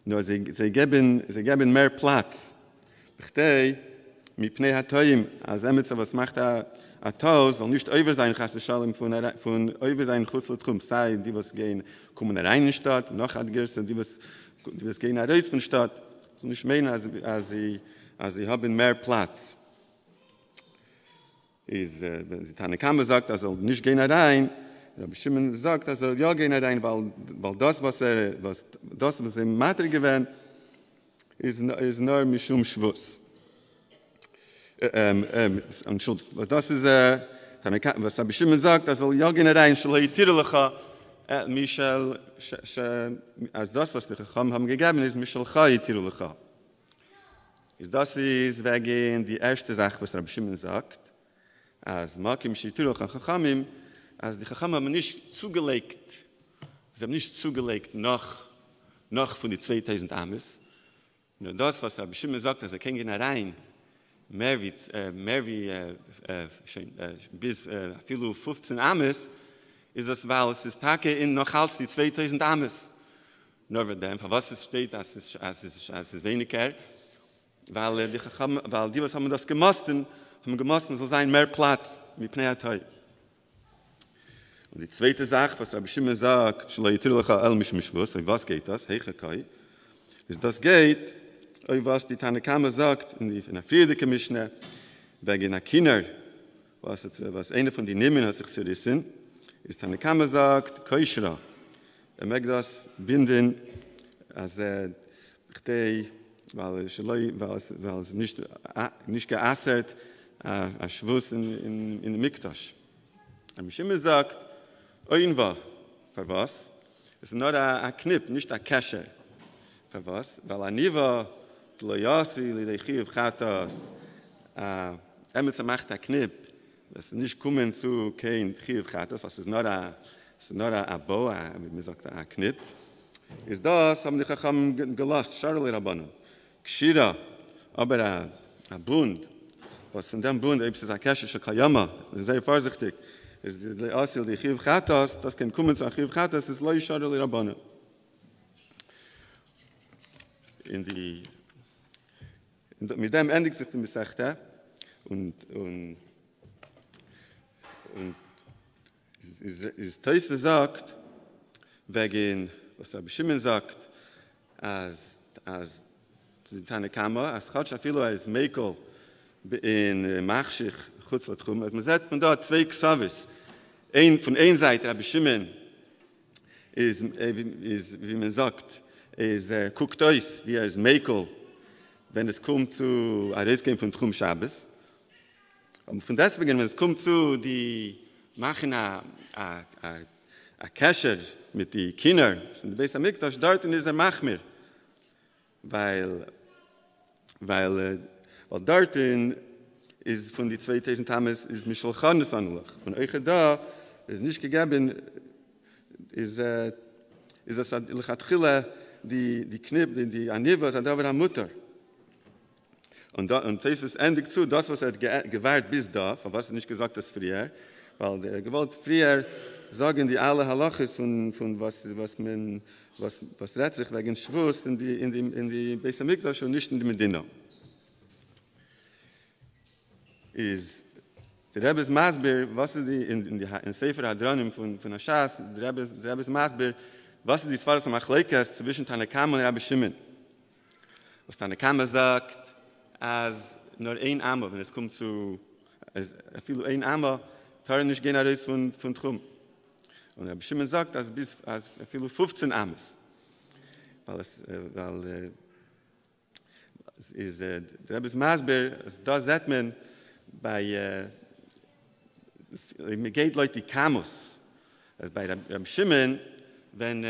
Speaker 9: Nur sie geben mehr Platz. Bchtei, mit Pnei Hatoim, als Emetze, was macht Taus soll nicht über sein Chassidschalem von über sein Chutzlutchum, sei die, was gehen, kommen rein in die Stadt, noch hat Gerste, die, was gehen raus von der Stadt, soll nicht meinen, als sie haben mehr Platz. Wenn die Tane Kammer sagt, er soll nicht gehen rein, Rabbi Shimon sagt, er soll ja gehen rein, weil das, was im Matri gewinnt, ist nur Mishum Shvus. Entschuldigung, das ist, was Rabbi Shimon sagt, er soll ja gehen rein, Shalai Yitirlecha, Michel, als das, was die Chacham haben gegeben, ist Mishalcha Yitirlecha. Das ist wegen die erste Sache, was Rabbi Shimon sagt, als Makim Yitirlecha Chachamim, als die Chacham haben nicht zugelegt, sie haben nicht zugelegt noch von die 2000 Ames. Nur das, was Rabbi Shimon sagt, also kein gehen rein, mehr wie bis viele 15 Ames, ist das, weil es ist Tage in noch als die 2000 Ames. Nur für dem, für was es steht, als es weniger, weil die, was haben das gemosten, soll sein mehr Platz mit Pnei Hatoim. Und die zweite Sache, was Rabbi Shimon sagt, Shalai Yitirlecha El Mishum Shvus, was geht das? Heichakai, ist das geht, was die Tane Kammer sagt, in der Friedeke Mischne, wegen der Kinder, was eine von den Nehmen hat sich zerrissen, ist Tane Kammer sagt, Koishra. Mag das binden, als weil es nicht geassert, ein Schwuss in den Mikdash. Rabbi Shimon sagt, Oinva, für was? Es ist nur ein Knipp, nicht ein Kescher. Für was? Weil Aniva, Tloyasi, Lideichiv, Chatas, Emetze macht ein Knipp, das nicht kommen zu kein Chiv, Chatas, was ist nur ein Bo, wie man sagt, ein Knipp. Ist das, haben die Chacham gelost, Charlie Rabbanon. Kshira, aber ein Bund, was von dem Bund, es ist ein Kesher, Shekayama, sehr vorsichtig, ist die Asil, die Chiv Chatas, das kann kommen zu Chiv Chatas, ist Loi Charlie Rabbanon. Mit dem endigt sich die Mesachte und ist Teise sagt, wegen, was Rabbi Shimon sagt, als die Tane Kammer, als Chatsch Afilo als Mekel in Machschich, Chutz Latchum, man sieht von dort zwei Ksavis. Von einer Seite, Rabbi Shimon, ist, wie man sagt, guckt aus, wie ist Mekel, wenn es kommt zu Reisgehen von Tchum Shabbos. Und von deswegen, wenn es kommt zu, die machen a Kesher mit den Kindern, in der Beis Hamikdash, dort ist Machmir. Weil dort ist von den 2000 Tames ist Mishal Chanes anlach. Und euch da ist nicht gegeben, ist das Lechatchila, die Knib, die Aniva, ist da war Mutter. Und das endigt zu, das, was gewahrt bis da, von was nicht gesagt das früher, weil der gewollt früher sagen die alle Halachis von was redet sich wegen Schwus in die Beis Hamikdash und nicht in die Medina. Ist der Rebbe's Masber, was ist die in Sefer Hadronim von Ashas, der Rebbe's Masber, was ist die Svaras Machleikas zwischen Tanakam und Rabbi Shimon? Was Tanakam sagt, als nur ein Amma, wenn es kommt zu viel ein Amma, teuren nicht gehen raus von Tchum. Und Rabbi Shimon sagt, als viel 15 Ammes. Weil es ist der Rebbe's Masber, da sieht man bei mir geht Leute die Kamos. Also bei Rabbi Shimon, wenn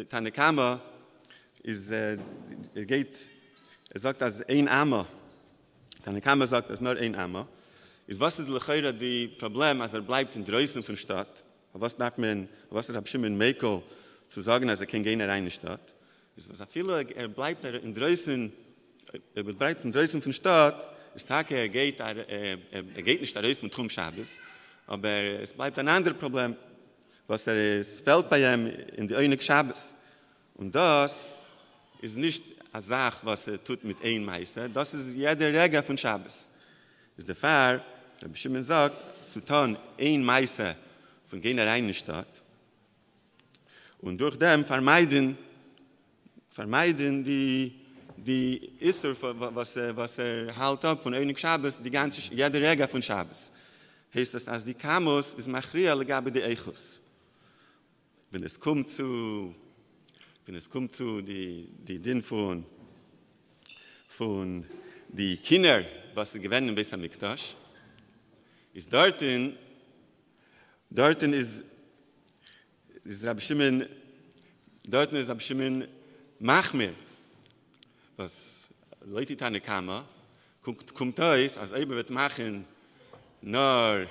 Speaker 9: Tanakama ist sagt, dass ein Amma, Tanakama sagt, dass nur ein Amma, ist was ist die Problem, als bleibt in Drößen von Stadt. Was darf Rabbi Shimon Mekel zu sagen, als kann gehen in eine Stadt? Ist was viele bleibt in Drößen von Stadt, ist Tag geht nicht raus mit Tchum Shabbos, aber es bleibt ein anderes Problem, was es fällt bei ihm in die Einig Shabbos. Und das ist nicht eine Sache, was tut mit ein Meister, das ist jeder Regel von Shabbos. Ist der Fall, Rabbi Shimon sagt, zu tun ein Meister von gehen in eine Stadt und durch dem vermeiden die Isser, was halt ab von Einig Shabbos, jede Regel von Shabbos. Heißt das, als die Kamos ist Machria legabe die Eichus. Wenn es kommt zu die Din von die Kinder, was sie gewinnen im Beis Hamikdash, ist dorten ist Rabbi Shimon Machmir. Was Leute Tanakama kommt aus, als Eber wird machen, nur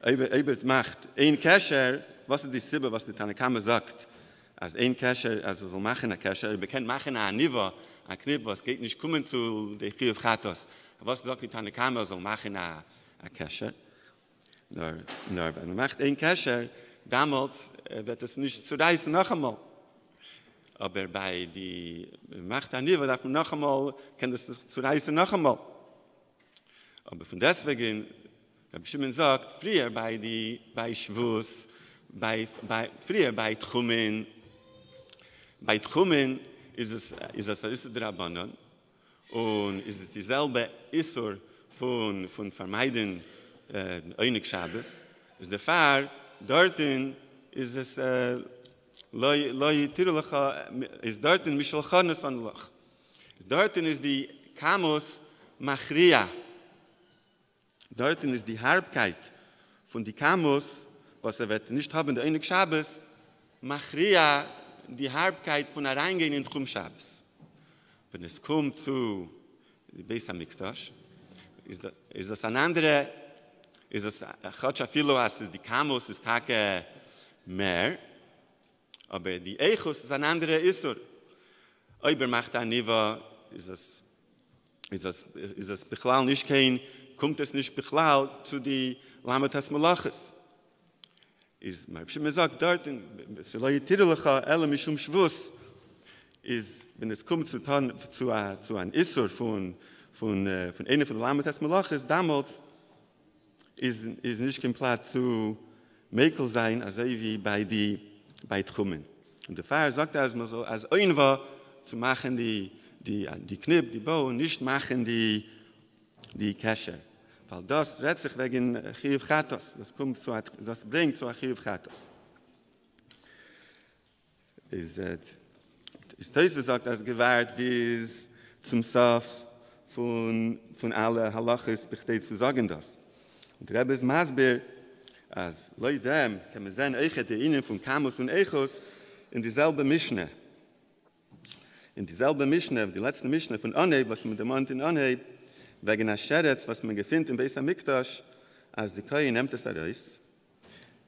Speaker 9: Eber macht ein Kesher, was ist die Sibbe, was die Tanakama sagt, als ein Kesher, also soll machen ein Kesher, wir können machen ein Niva, ein Knib, was geht nicht kommen zu der Chiyuv Chatos. Was sagt die Tanakama, soll machen ein Kesher? Nur, wenn man macht ein Kesher, damals wird es nicht zu reißen noch einmal. Aber bei die Macht an Niva darf man noch einmal, kann das zu reißen noch einmal. Aber von deswegen, Rabbi Shimon sagt, früher bei Schwus, früher bei Tchumen ist es der Rabbanon und ist es dieselbe Issur von Vermeiden Einig Shabbos. Ist der Fall, dorten ist es Loi Tirulacha ist dorten Mishal Chanes anlach. Dorten ist die Kamos Machria. Dorten ist die Harbkeit von die Kamos, was wird nicht haben der Einig Shabbos, Machria, die Harbkeit von Reingehen in Tchum Shabbos. Wenn es kommt zu Beis Hamikdash, ist das ein anderer, ist das Chotschafilo, als die Kamos ist Tage mehr, aber die Eichus ist ein anderer Issur. Oiber macht ein Niva, ist das Bechlal nicht kein, kommt es nicht Bechlal zu die Lamet HaSmalachis. Ist, man sagt dort, es soll ja Tirulacha, Ele Mishum Shvus, ist, wenn es kommt zu einem Issur von einer von der Lamet HaSmalachis, damals ist nicht kein Platz zu Mekel sein, also wie bei Tchumen. Und der Pfarrer sagt, als man so als ein war, zu machen die Knib, die Bau, und nicht machen die Kesher. Weil das redet sich wegen Chiyuv Chatos. Das bringt zu Chiyuv Chatos. Ist Teus sagt, als gewahrt bis zum Sof von alle Halachis besteht zu sagen das. Und der Rebbe ist Masber, als Leute kann man sehen, euch hätte ihnen von Kamus und Echos in dieselbe Mischne. In dieselbe Mischne, die letzte Mischne von Anheb, was man demant in Anheb, wegen der Scheretz, was man gefindt im Beis HaMikdash, als die Koei nimmt es heraus,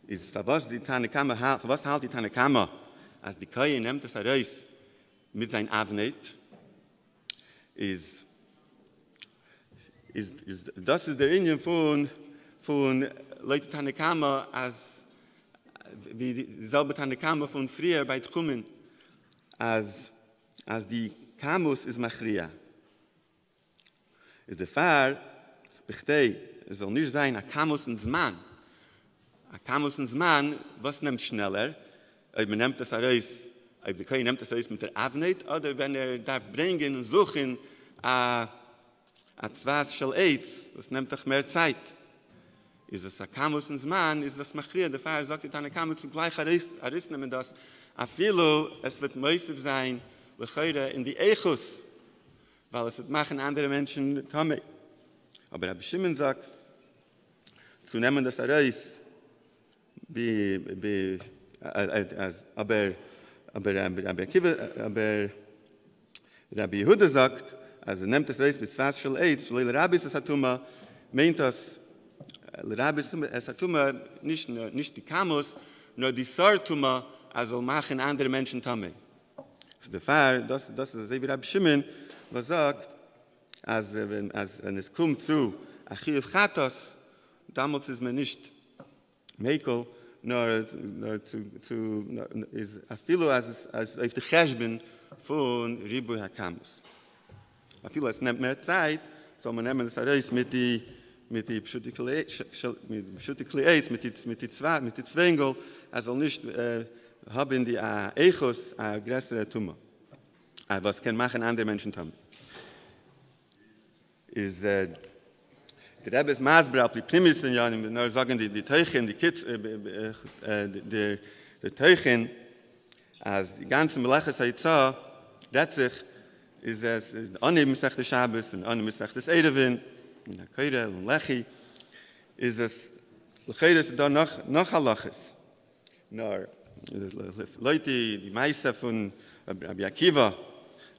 Speaker 9: ist, für was halt die Tanakama, als die Koei nimmt es heraus mit sein Avnet, das ist der Indien von Leute Tanakama, als wie dieselbe Tanakama von früher bei Tchumen, als die Kamus ist Machria. Ist der Fall, es soll nicht sein, a Kamus ins Mann. A Kamus ins Mann, was nimmt schneller? Ob man nimmt das heraus, ob der Koei nimmt das heraus mit der Avnet, oder wenn darf bringen und suchen, a Zwas shel Eitz, das nimmt doch mehr Zeit. Ist es a Kamus ins Mann, ist das Machria. Der Fall sagt, die Tanakama zugleich heraus nehmen das, a Filo, es wird meistens sein, in die Echos, weil es wird machen andere Menschen Tome. Aber Rabbi Shimon sagt, zu nehmen das heraus, aber Rabbi Yehuda sagt, also nimmt das heraus mit Zwas Shel Eitz, weil Rabbi es Hatuma meint das, Rabbi es Hatuma nicht die Kamus, nur die Sartuma, also machen andere Menschen Tome. Der Fall, das ist wie Rabbi Shimon, was sagt, als wenn es kommt zu Achiev Chatos, damals ist man nicht Mekel, nur ist afilo als auf der Cheshben von Ribu HaKamus. Afilo, es nimmt mehr Zeit, soll man nehmen das heraus mit die Pschutikli Eitz, mit die Zwengel, also nicht haben die Echos a größere Tumor. Was kann machen andere Menschen tun? Ist der Rebbe ist Masber auf die Primisen, ja, nur sagen die Teuchen, die Kids, der Teuchen, als die ganze Melechus Haitzah, letztlich ist es anheben sich des Shabbos und anheben sich des Erevin, in der Keure und Lechi, ist es, Lecheire ist da noch Halachis. Nur, Leute, die Meister von Rabbi Akiva,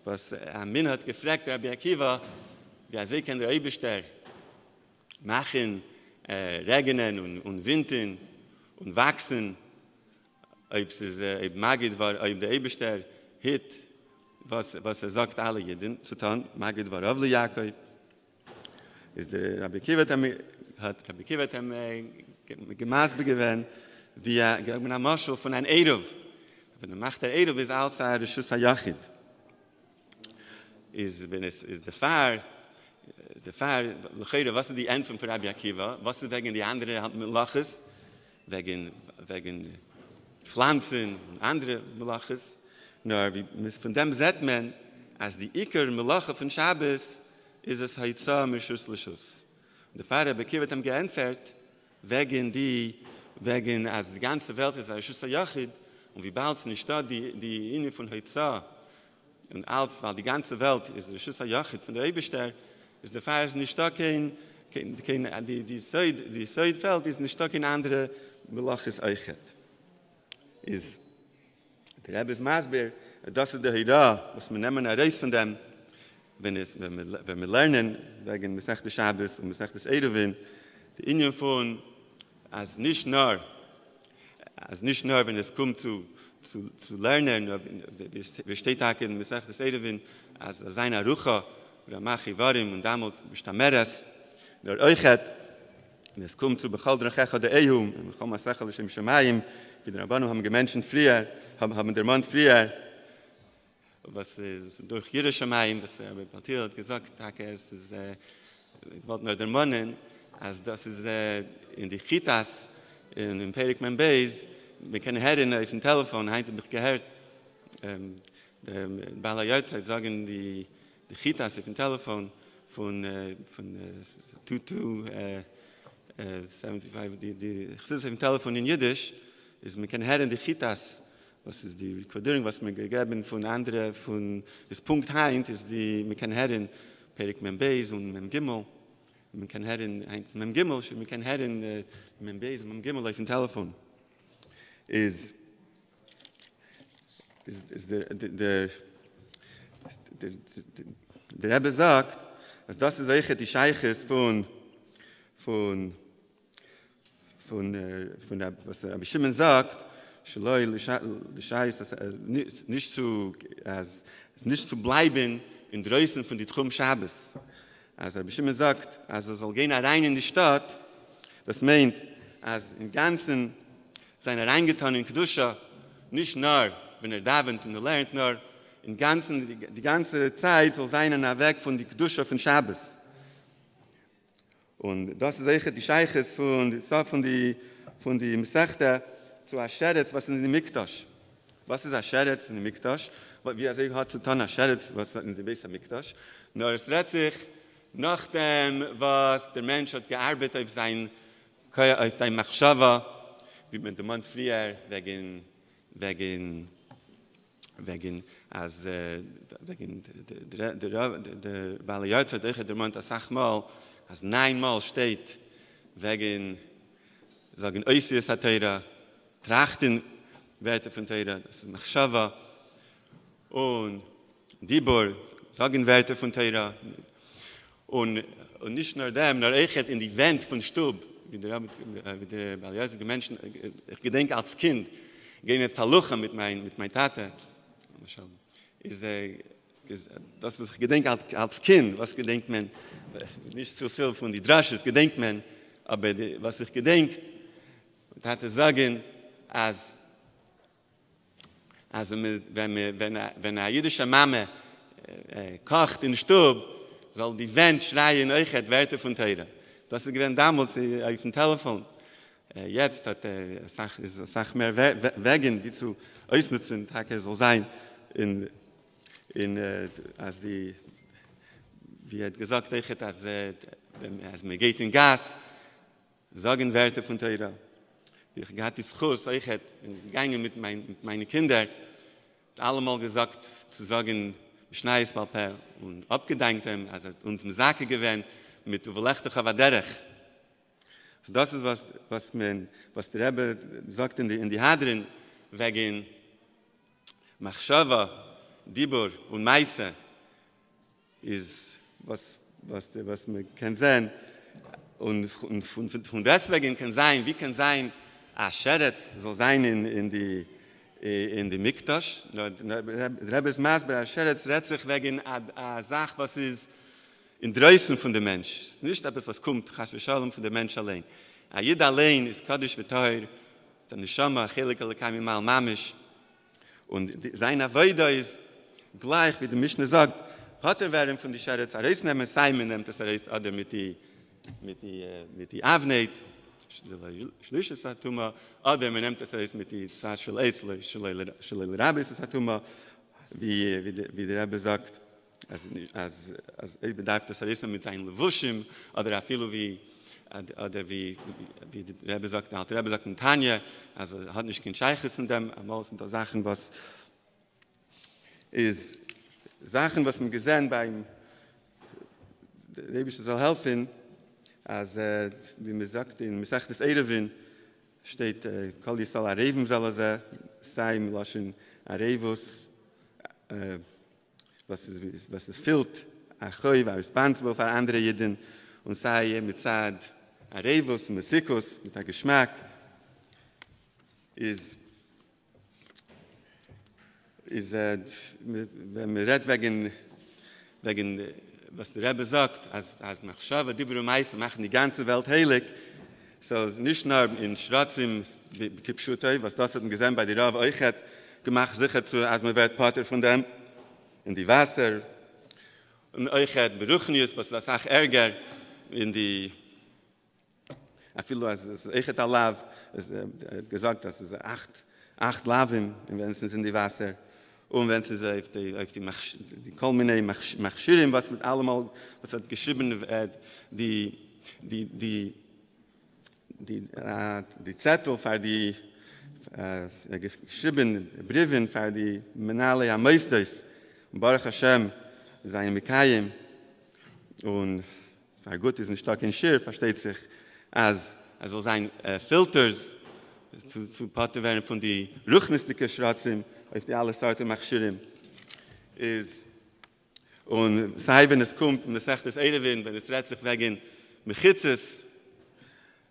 Speaker 9: was Amin hat gefragt, Rabbi Akiva, ja, sie können der Eibester machen, regnen und winden und wachsen, ob Magid war, ob der Eibester hit, was sagt alle Jeden zu tun, Magid war Avle Yaakov, ist der Rabbi Akiva hat gemaß begewehen, wie ein Moschel von einem Eidov. Wenn macht der Eidov ist outside der Schuss HaYachid. Wenn es ist der Fahr, was ist die End von Rabbi Akiva? Was ist wegen die anderen Melachis? Wegen Pflanzen und andere Melachis. Nur von dem sieht man, als die Iker Melache von Shabbos ist es Haitzah Mishus Lishus. Der Fahr Rabbi Akiva hat ihm geentfert, wegen als die ganze Welt ist ein Schuss HaYachid und wie bald es nicht da die Inne von Haitzah und als, weil die ganze Welt ist der Schuss HaYachid von der Eibester, ist der Fall nicht da die Seidfeld ist nicht da kein andere Melachis Eichet. Der Rebbe ist Masber, das ist der Hira, was wir nehmen heraus von dem, wenn wir lernen, wegen Mesech Shabbos und Mesech Erevin, die Inne von als nicht nur, wenn es kommt zu lernen, wie steht da in Mesech Erevin, als seine Rucha, oder Machi Varim und damals Bishtameres, der Euchet, und es kommt zu Bechal Drachecha der Ehum, und Bechal Masechel Hashem Shemayim, wie der Rabbanu haben gemenschen früher, haben der Mann früher, was durch jede Shemayim, was Patil hat gesagt, es ist, ich wollte nur der Mannen, als das ist in die Chitas, in Perik Membeis, wir können hören auf dem Telefon, heute habe ich gehört, bei Yahrtzeit sagen die Chitas auf dem Telefon von 2275, die Chitas auf dem Telefon in Jiddisch, ist, wir können hören die Chitas, was ist die Rekodierung, was mir gegeben von anderen, von das Punkt Heint, ist die, wir können hören, Perik Mem Beis und Mem Gimel, wir können hören, Mem Gimel, wir können hören, Mem Beis und Mem Gimel auf dem Telefon. Ist der Rebbe sagt, dass das ist eigentlich die Scheiches von was Rabbi Shimon sagt, nicht zu bleiben in Drößen von die Tchum Shabbos. Also Rabbi Shimon sagt, also soll gehen rein in die Stadt, das meint, als im Ganzen seine reingetan in Kedusha, nicht nur, wenn davent und lernt, nur im Ganzen, die ganze Zeit soll sein weg von die Kedusha von Shabbos. Und das ist eigentlich die Scheiches von die Mesechte zu Asheretz, was in die Mikdash. Was ist Asheretz in die Mikdash? Wie er hat zu tun Asheretz, was in die Beis Mikdash. Nur es redet sich nachdem, was der Mensch hat gearbeitet auf sein Machshava, wie man der Mann früher wegen der Yahrtzeit, der Mann das Mal, als 9 Mal steht, wegen, sagen, Oisius hat Teira, Trachten, Werte von Teira, das ist Machshava, und Dibor, sagen Werte von Teira, und nicht nur dem, nur ich in die Wand von Stub, wie der baliazige Menschen, ich gedenke als Kind, gehen auf Talucha mit meiner Tate, ist das, was ich gedenke als Kind, was gedenkt man, nicht zu viel von die Drasches, gedenkt man, aber was ich gedenkt, Tate sagen, als wenn eine jüdische Mama kocht in den Stub, soll die Wand schreien, euch hat Werte von Teira. Das ist gewesen damals auf dem Telefon. Jetzt hat es mehr Wegen, die zu ausnutzen, soll sein, als die, wie hat gesagt, als man geht in Gas, sagen Werte von Teira. Ich hatte die Schuss, ich hätte gegangen mit meinen Kindern, allemal gesagt, zu sagen, Schneis Balpe und abgedankt haben, als uns im Sake gewähnt, mit Uwelechte Chavaderech. So das ist, was der Rebbe sagt in die Hadrin, wegen Machshava, Dibur und Meise, ist, was man kann sehen, und von deswegen kann sein, wie kann sein, Asheretz soll sein in die Mikdash. Der Rebbe's Maß bei Asheretz redet sich wegen einer Sache, was ist in Drößen von dem Mensch. Nicht etwas, was kommt, Chas v'Shalom von dem Mensch allein. Jeder allein ist Kaddish v'Teuer, der Neshama, Chelik Elekam Imal Mamish. Und seine Avoida ist gleich, wie der Mischner sagt, hat werden von der Asheretz, Reis nehmen, Simon nimmt das Reis, oder mit die Avneit, Schlische Satuma, oder man nimmt das Reis mit die Zashel Eisle, Shalel Rabbis Satuma, wie der Rebbe sagt, als bedarf das Reis mit seinen Levushim, oder viel wie der Rebbe sagt, der Rebbe sagt in Tanja, also hat nicht kein Scheiches in dem, aber sind da Sachen, was man gesehen beim Rebbe soll helfen, als wie man sagt, in Mesechtes Erevin steht, Kol Yisrael Arevim soll sei, Laschen Arevus, was es fehlt, Achoi, war responsible für andere Jeden, und sei mit Zad Arevus, Mesikus, mit der Geschmack, ist wenn man redet wegen was der Rebbe sagt, als Machshava, Dibur und Meise machen die ganze Welt heilig, so nicht nur in Schratzim, Kipschutei, was das hat man gesehen bei der Rav, euch hat gemacht, sicher zu, als man wird Pater von dem, in die Wasser, und euch hat Beruchnius, was das auch ärger, in die, als euch hat Allah, hat gesagt, dass es 8 Lavim, wenn es in die Wasser, und wenn es auf die Kolmine Machshirim, was mit allemal, was hat geschrieben, die Zettel für geschrieben Briefen für die Menale Ameistes, Baruch Hashem, seine Mikayim, und für gut ist ein stark in Schir, versteht sich, als soll sein Filters zu Pater werden von die ruchnistige Schratzim, auf die alle Sorten Machschirim, ist, und sei, wenn es kommt, und es sagt das Erewin, wenn es redet sich wegen Mechitzes,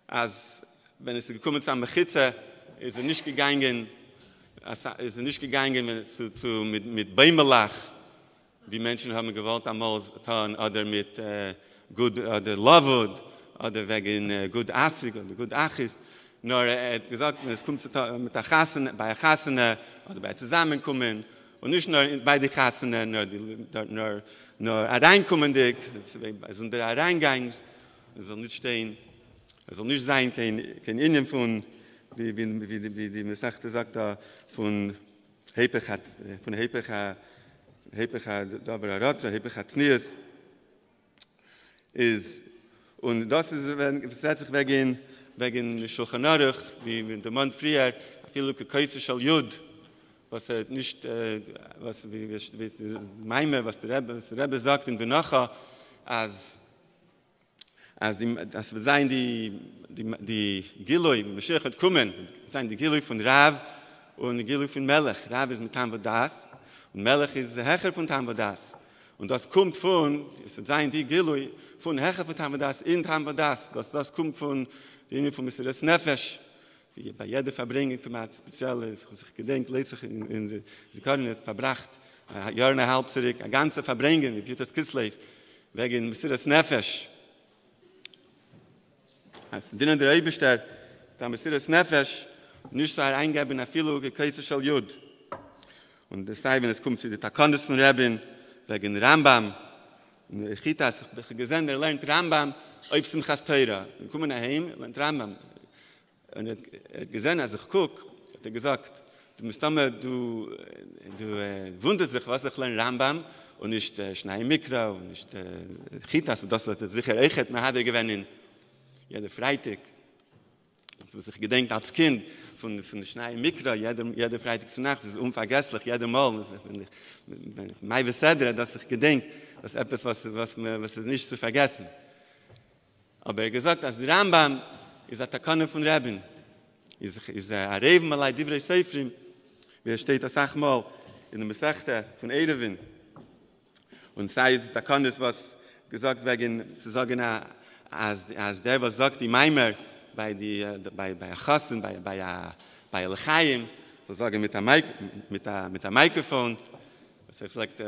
Speaker 9: als wenn es gekommen zu einem Mechitze, ist er nicht gegangen, mit Beimelach, wie Menschen haben gewollt einmal getan, oder mit oder Lavud, oder wegen Good Asik, oder Good Achis, nur hat gesagt, wenn es kommt mit der Chassene, bei der Chassene, oder bei Zusammenkommen, und nicht nur bei der Chassene, nur hereinkommendig, also der Hereingangs, es soll nicht stehen, es soll nicht sein, kein Innen von, wie die Mesachta sagt, von Hepecha, Tznius, ist, und das ist, wenn es sich wegen Shulchan Aruch, wie der Mann früher, viele Kaise Shal Yud, was nicht, was der Rebbe sagt in Benacha, als das wird sein, die Gilui, Mashiach wird kommen, sein die Gilui von Rav und die Gilui von Melech. Rav ist mit Tamvadas und Melech ist der Hecher von Tamvadas. Und das kommt von, es wird sein die Gilui von Hecher von Tamvadas in Tamvadas. Das kommt von denen von Mr. Nefesh, wie bei jeder Verbringung, speziell, sich gedenkt, lädt sich in sie können verbracht, ein Jahr und ein halb zurück, eine ganze Verbringung, wie Judas Kislev, wegen Mr. Nefesh. Also, dienen der Eibester, da Messias Nefesh, nicht so eingeben, a viele Gekeizer Shal Yud. Und das sei, wenn es kommt zu den Takandes von Rebin, wegen Rambam, und Chitas, ich gesehen, lernt Rambam, auf Simchas Teira. Wir kommen nach Hause, lernt Rambam. Und er hat gesehen, als ich gucke, hat er gesagt, du wunderst sich, was ich lerne Rambam, und nicht Schnei Mikra, und nicht Chitas, und das hat er sicher echt, man hat er gewinnen. Jeder Freitag, was ich gedenkt als Kind von der Schnei Mikra, jeder Freitag zur Nacht, das ist unvergesslich, jeder Mal, wenn ich mein Besedre, dass ich gedenk, das ist etwas, was ist nicht zu vergessen. Aber er hat gesagt, als der Rambam ist ein Takane von Rebin, ist ein Reben malai Divrei Seifrim, wie steht das auch mal in der Mesechta von Erewin. Und sei Takane, was gesagt wegen, zu sagen, als der, was sagt, die Meimer bei Achassen, bei Elchaim, so sagen mit der Mikrofon, was vielleicht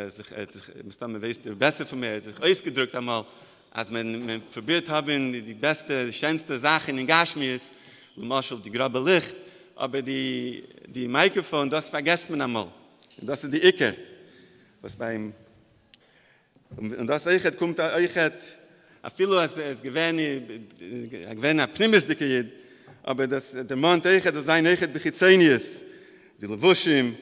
Speaker 9: man weiß, der Beste von mir, hat sich ausgedrückt einmal, als man probiert haben, die beste, die schönste Sachen in Gashmias, zum Beispiel die grabe Licht, aber die Mikrofon, das vergesst man einmal. Und das ist die Iker. Was beim, und das Eichet kommt Eichet, Afilo es gewähne Pnimisdike Jid, aber der Mann Eichet, das sein Eichet Bechitzenius, die Levushim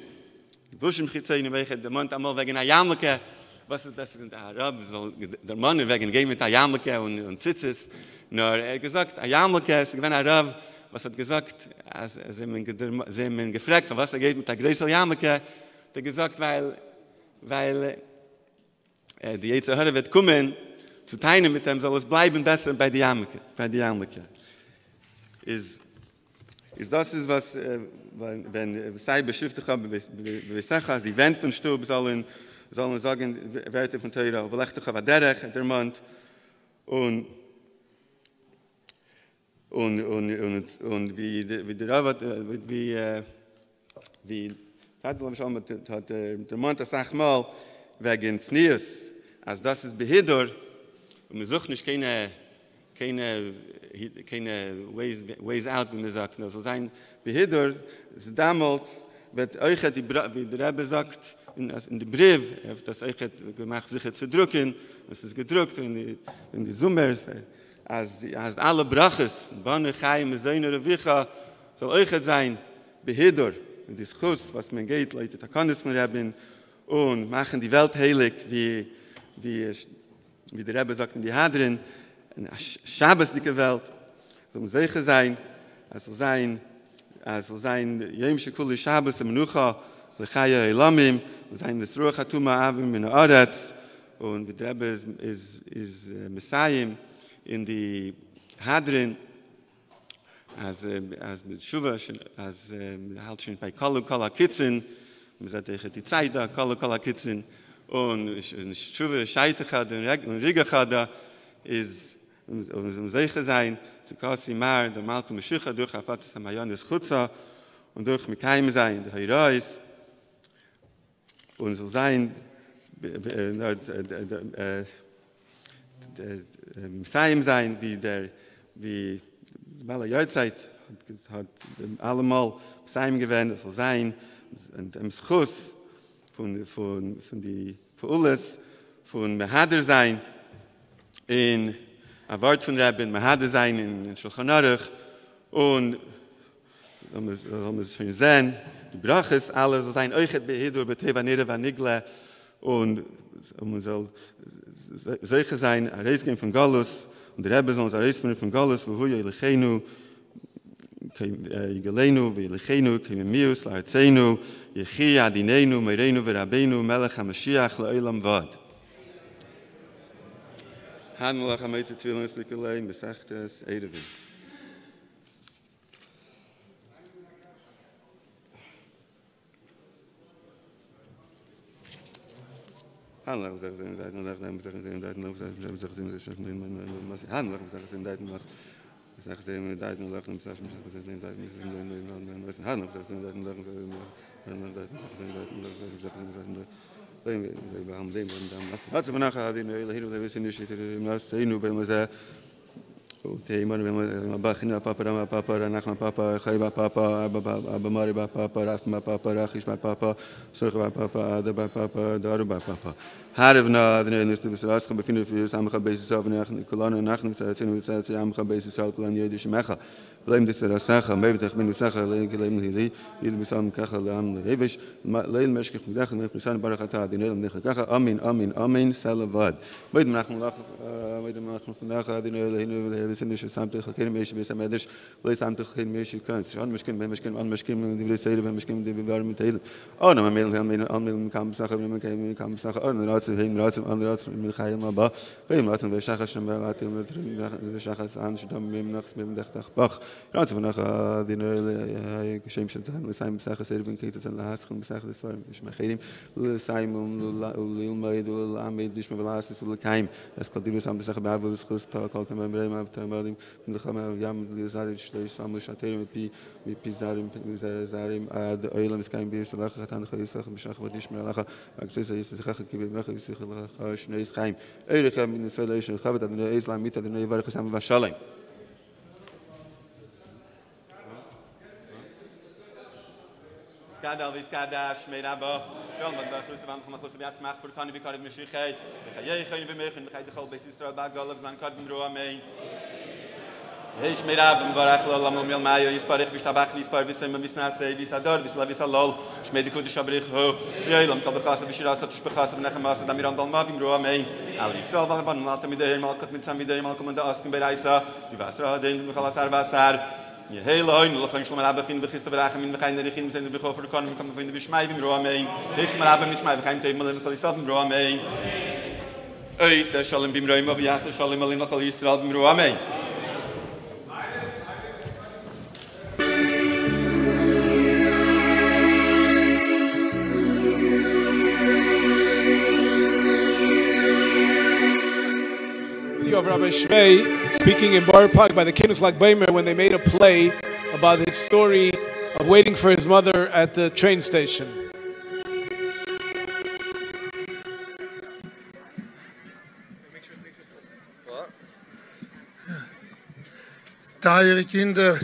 Speaker 9: Chitzenius, der Mann einmal wegen Ayamleke, was ist das, der Mann wegen gehen mit Ayamleke und Zitzes, nur er hat gesagt, Ayamleke, es gewähne Horav, was hat gesagt, sie haben gefragt, was geht mit der größeren Ayamleke, hat er gesagt, weil die Yetzirah wird kommen, zu teilen mit dem soll es bleiben besser bei die Amleke. Ist das ist was, wenn sei beschriftet haben, wie sagen, die Wand von Stub sollen sagen, Werte von Teira, wo lecht aber der Mann und wie der Ravat, wie hat der Mann das sag mal wegen Znius, als das ist Behidor. Und man sucht nicht keine ways out, wie man sagt. So sein Behidor, damals wird euch, wie der Rebbe sagt, in der Brief, das euch gemacht, sich zu drücken, es ist gedrückt in die Sommer, als alle Braches, Bane, Chaim, Meseine, Revicha, soll euch sein Behidor, in die Schuss, was man geht, Leute, da kann es man haben, und machen die Welt heilig, wie der Rebbe sagt in die Hadrin, eine Schabbesdicke Welt, soll man sicher sein, es soll sein, soll sein Yom Shekuli Shabbos Menucha Lechaya Elamim, sein das Ruach Hatuma Avim in Aretz, und der Rebbe ist Messiah in die Hadrin, als mit Shuva, als halt schon bei Kol HaKitzin, man sagt, die Zeit da, Kol HaKitzin, und Shuva Scheitachada und Rigachada ist sicher sein, zu Kasi Mar, der Malkum Meshicha, durch Afatzis Hamayonis Chutza, und durch Mikaim sein, der Heirais, und soll sein, Messiah sein, wie Bala Yahrtzeit hat allemal Messiah gewähnt, das soll sein, und im Schuss von die Verulles, von Mehader sein, in ein Wort von Rebbe, Mehader sein in Shulchan Aruch, und soll man es schön sehen, die Brachas, alle soll sein, Euchet Behidur, Beteva Nere Vanigle, und man soll sicher sein, ein Reisgehen von Galus, und der Rebbe soll uns ein Reisgehen von Galus, wo Huya Ilechenu, Yigalenu, Ilechenu, Kemimius, Yahrtzeinu, Yechia, Adinenu, Meirenu, Verabenu, Melech HaMashiach, Le'olam Vad. Han Melech HaMeitzah Tefillin Eslikulei, Mesechtes, Erevin. Okay, man will Bachina Papa Rama Papa Nachma Papa Khayba Papa Abba Mari Papa Rafma Papa Rachish Papa Surga Papa Adaba Papa Daruba Papa Harvna the next to us can befinden für Samcha basis auf nach Kolonne nach Zeit Samcha basis auf Kolonne Jüdisch Mecha blame this der Sacha maybe ich bin Sacha leben hier bisam Kachal am Revish Leil Meshkich Midach mit Pisan Barakata die Neil Mekha Kacha Amin Salavad beid nach die Neil sind nicht samtlich kein Mensch bis am Ende weil samtlich kein Mensch kann schon مشكلة die Seele wenn مشكلة die wir mit Teil oh na man kann Sachen kann Sachen Ratsen mit Khaim aber beim Ratsen wir Sachen schon mit Sachen an schon mit nachts mit Dach Bach Ratsen nach die Geschenk schon sein wir sein Sachen selber geht das Haus kommen Sachen das war ich mal Khaim Simon Lilmaid Amid nicht mehr Velas zu Keim das kommt die Sachen Sachen bei das kommt man Madim in der Khama Yam Lizari Shlei Samu Shatel mit Pizarim Zarim ad Oilam Skaim Bir Salach Hatan Khalisach Mishach Vadish Melacha Access is the Khakh Kibir Mekh Sikh Shnei Skaim Eirich min Salation Khavat ad Islam mit ad Nevar Khasam Vashalem Skada Viskada Shmeiraba Yom Bad Khusvan Khama Khusbiat Mach Burkani Bikar Mishikhay Khayay Khayn Bimekh Khayd Khol Besisra Bagol Van Kadm Ro Amen Hey Shmeirab Barak Lam Mil Mayo Isparikh Vishtabakh Ispar Bisem Bisnas Bisador Bislavisalol Shmedikud Shabrikh Ho Yailam Kabkhas Bishras Tshbkhas Nakhamas Damiran Dalmavim Ro Amen Al Israel Van Matamide Malkat mit Samide Malkom da Asken Bereisa Divasra Den Khalasar Basar Je hele hoin lo gaan slama begin begiste vragen min we gaan de begin zijn de begover kan vinden we smij bim ro mee heeft maar hebben met mij we gaan tegen mal in bim ro mee ei se shalom bim ro mee ja se shalom in lokal Israel bim ro mee
Speaker 1: Of Rabbi Schwei speaking in Bar Park by the Kinnis Lag Beimer when they made a play about his story of waiting for his mother at the train station.
Speaker 3: Deine Kinder,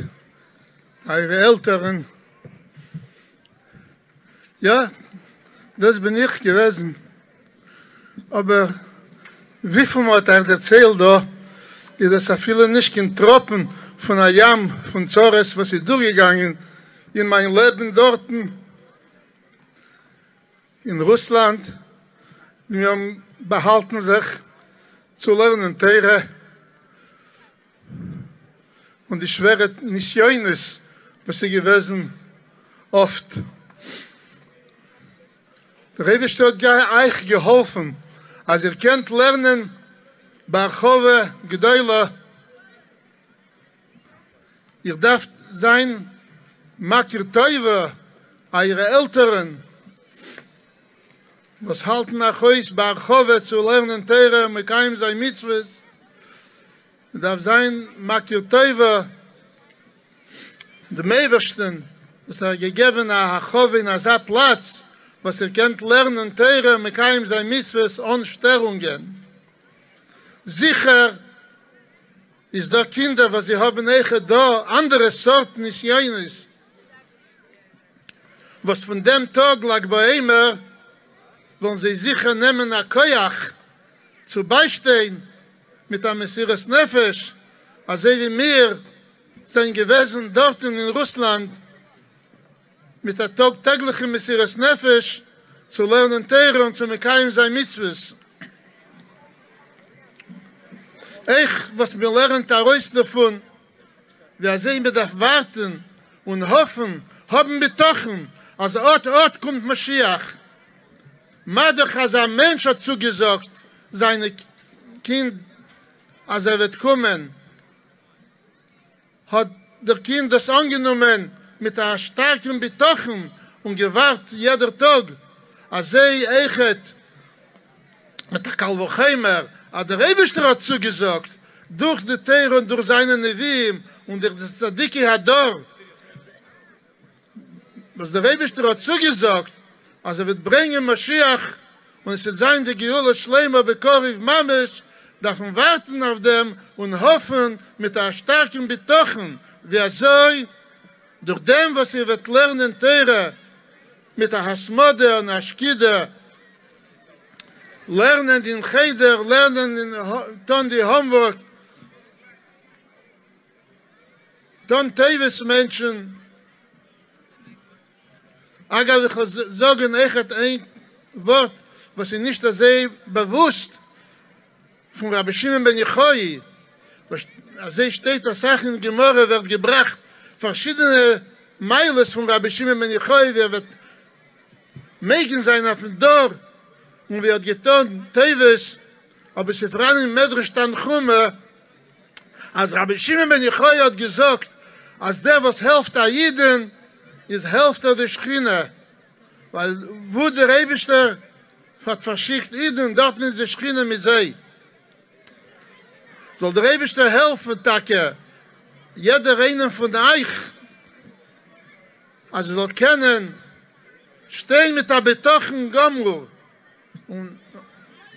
Speaker 3: deine Eltern, ja, das bin ich gewesen, aber wie viel hat erzählt da, dass viele nicht in Tropen von Ayam, von Zores, was sie durchgegangen in mein Leben dort, in Russland, wir haben behalten sich zu lernen Teire und ich werde nicht jönes was sie gewesen oft. Der Rebbe hat euch geholfen, als ihr könnt lernen, Barchove, Gedoyle, ihr dürft sein, Makir Teuwe, eure Älteren, was halten nach euch, Barchove zu lernen, Teire, mit keinem sein Mitzvahs, ihr darf sein, Makir Teuwe, dem Ebersten, was gegeben Hachove in dieser Platz, was könnt lernen, Teire, mit keinem sein Mitzvahs, ohne Störungen. Sicher ist da Kinder, was sie haben da andere Sorten ist jenes. Was von dem Tag lag bei immer, wollen sie sicher nehmen a Koyach zu beistehen mit der Messias Nefesh, als wie mir sein gewesen dort in Russland mit der tagtäglichen Messias Nefesh zu lernen Teire und zu mekayim sein Mitzvahs. Was wir lernen daraus davon, wir sehen, wir dürfen warten und hoffen, haben betochen, also Ort kommt Mashiach. Madach, als ein Mensch hat zugesagt, seine Kind, als wird kommen, hat der Kind das angenommen mit einer starken Betochen und gewartet jeder Tag, als echt mit der Kalvocheimer, der Rebester hat zugesagt, durch die Teire und durch seine Neviim und der Tzadiki Hador, was der Rebester hat zugesagt, als wird bringen Mashiach und es wird sein, die Geula Schleima Bekoriv Mamesh, darf man warten auf dem und hoffen mit einer starken Betochen, wie soll, durch dem, was wird lernen, Teire, mit der Hasmode und der Schkide, lernen in Cheder, lernen in die Homework, dann Tevis Menschen. Aber ich sage echt ein Wort, was ich nicht sehr bewusst von Rabbi Shimon ben Yochai, als steht, dass in Gemorre wird gebracht, verschiedene Meiles von Rabbi Shimon ben Yochai, wer wird megen sein auf dem Dorf, und wir hat getan, Tevis, aber sie voran im Medrash Tanchume, als Rabbi Shimon ben Yochai hat gesagt, als der, was helft der Jiden, ist helft der Schchine. Weil wo der Rebester hat verschickt Jiden, dort ist die Schchine mit sie. Soll der Rebester helfen, Tage, jeder einen von euch, also soll kennen, stehen mit der Betochen Gomru, und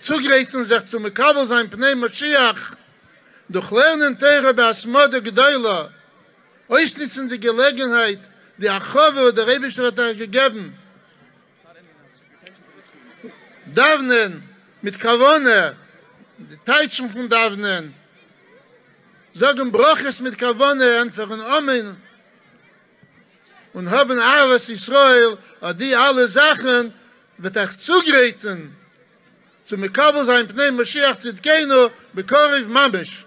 Speaker 3: zugreifen sich zum Mekabel sein Pnei Mashiach, durch Lernen Teire bei Asmode G'dayla, ausnutzen die Gelegenheit, die Achove und der Rebester hat gegeben. Davnen mit Kavone, die Teitschen von Davnen, sagen Broches mit Kavone, entfern Omen, und haben Ahavas Israel, die alle Sachen, wird euch zugreifen, zum Mekabel sein Pnei Mashiach Tzidkeinu, Bekoriv Mamesh.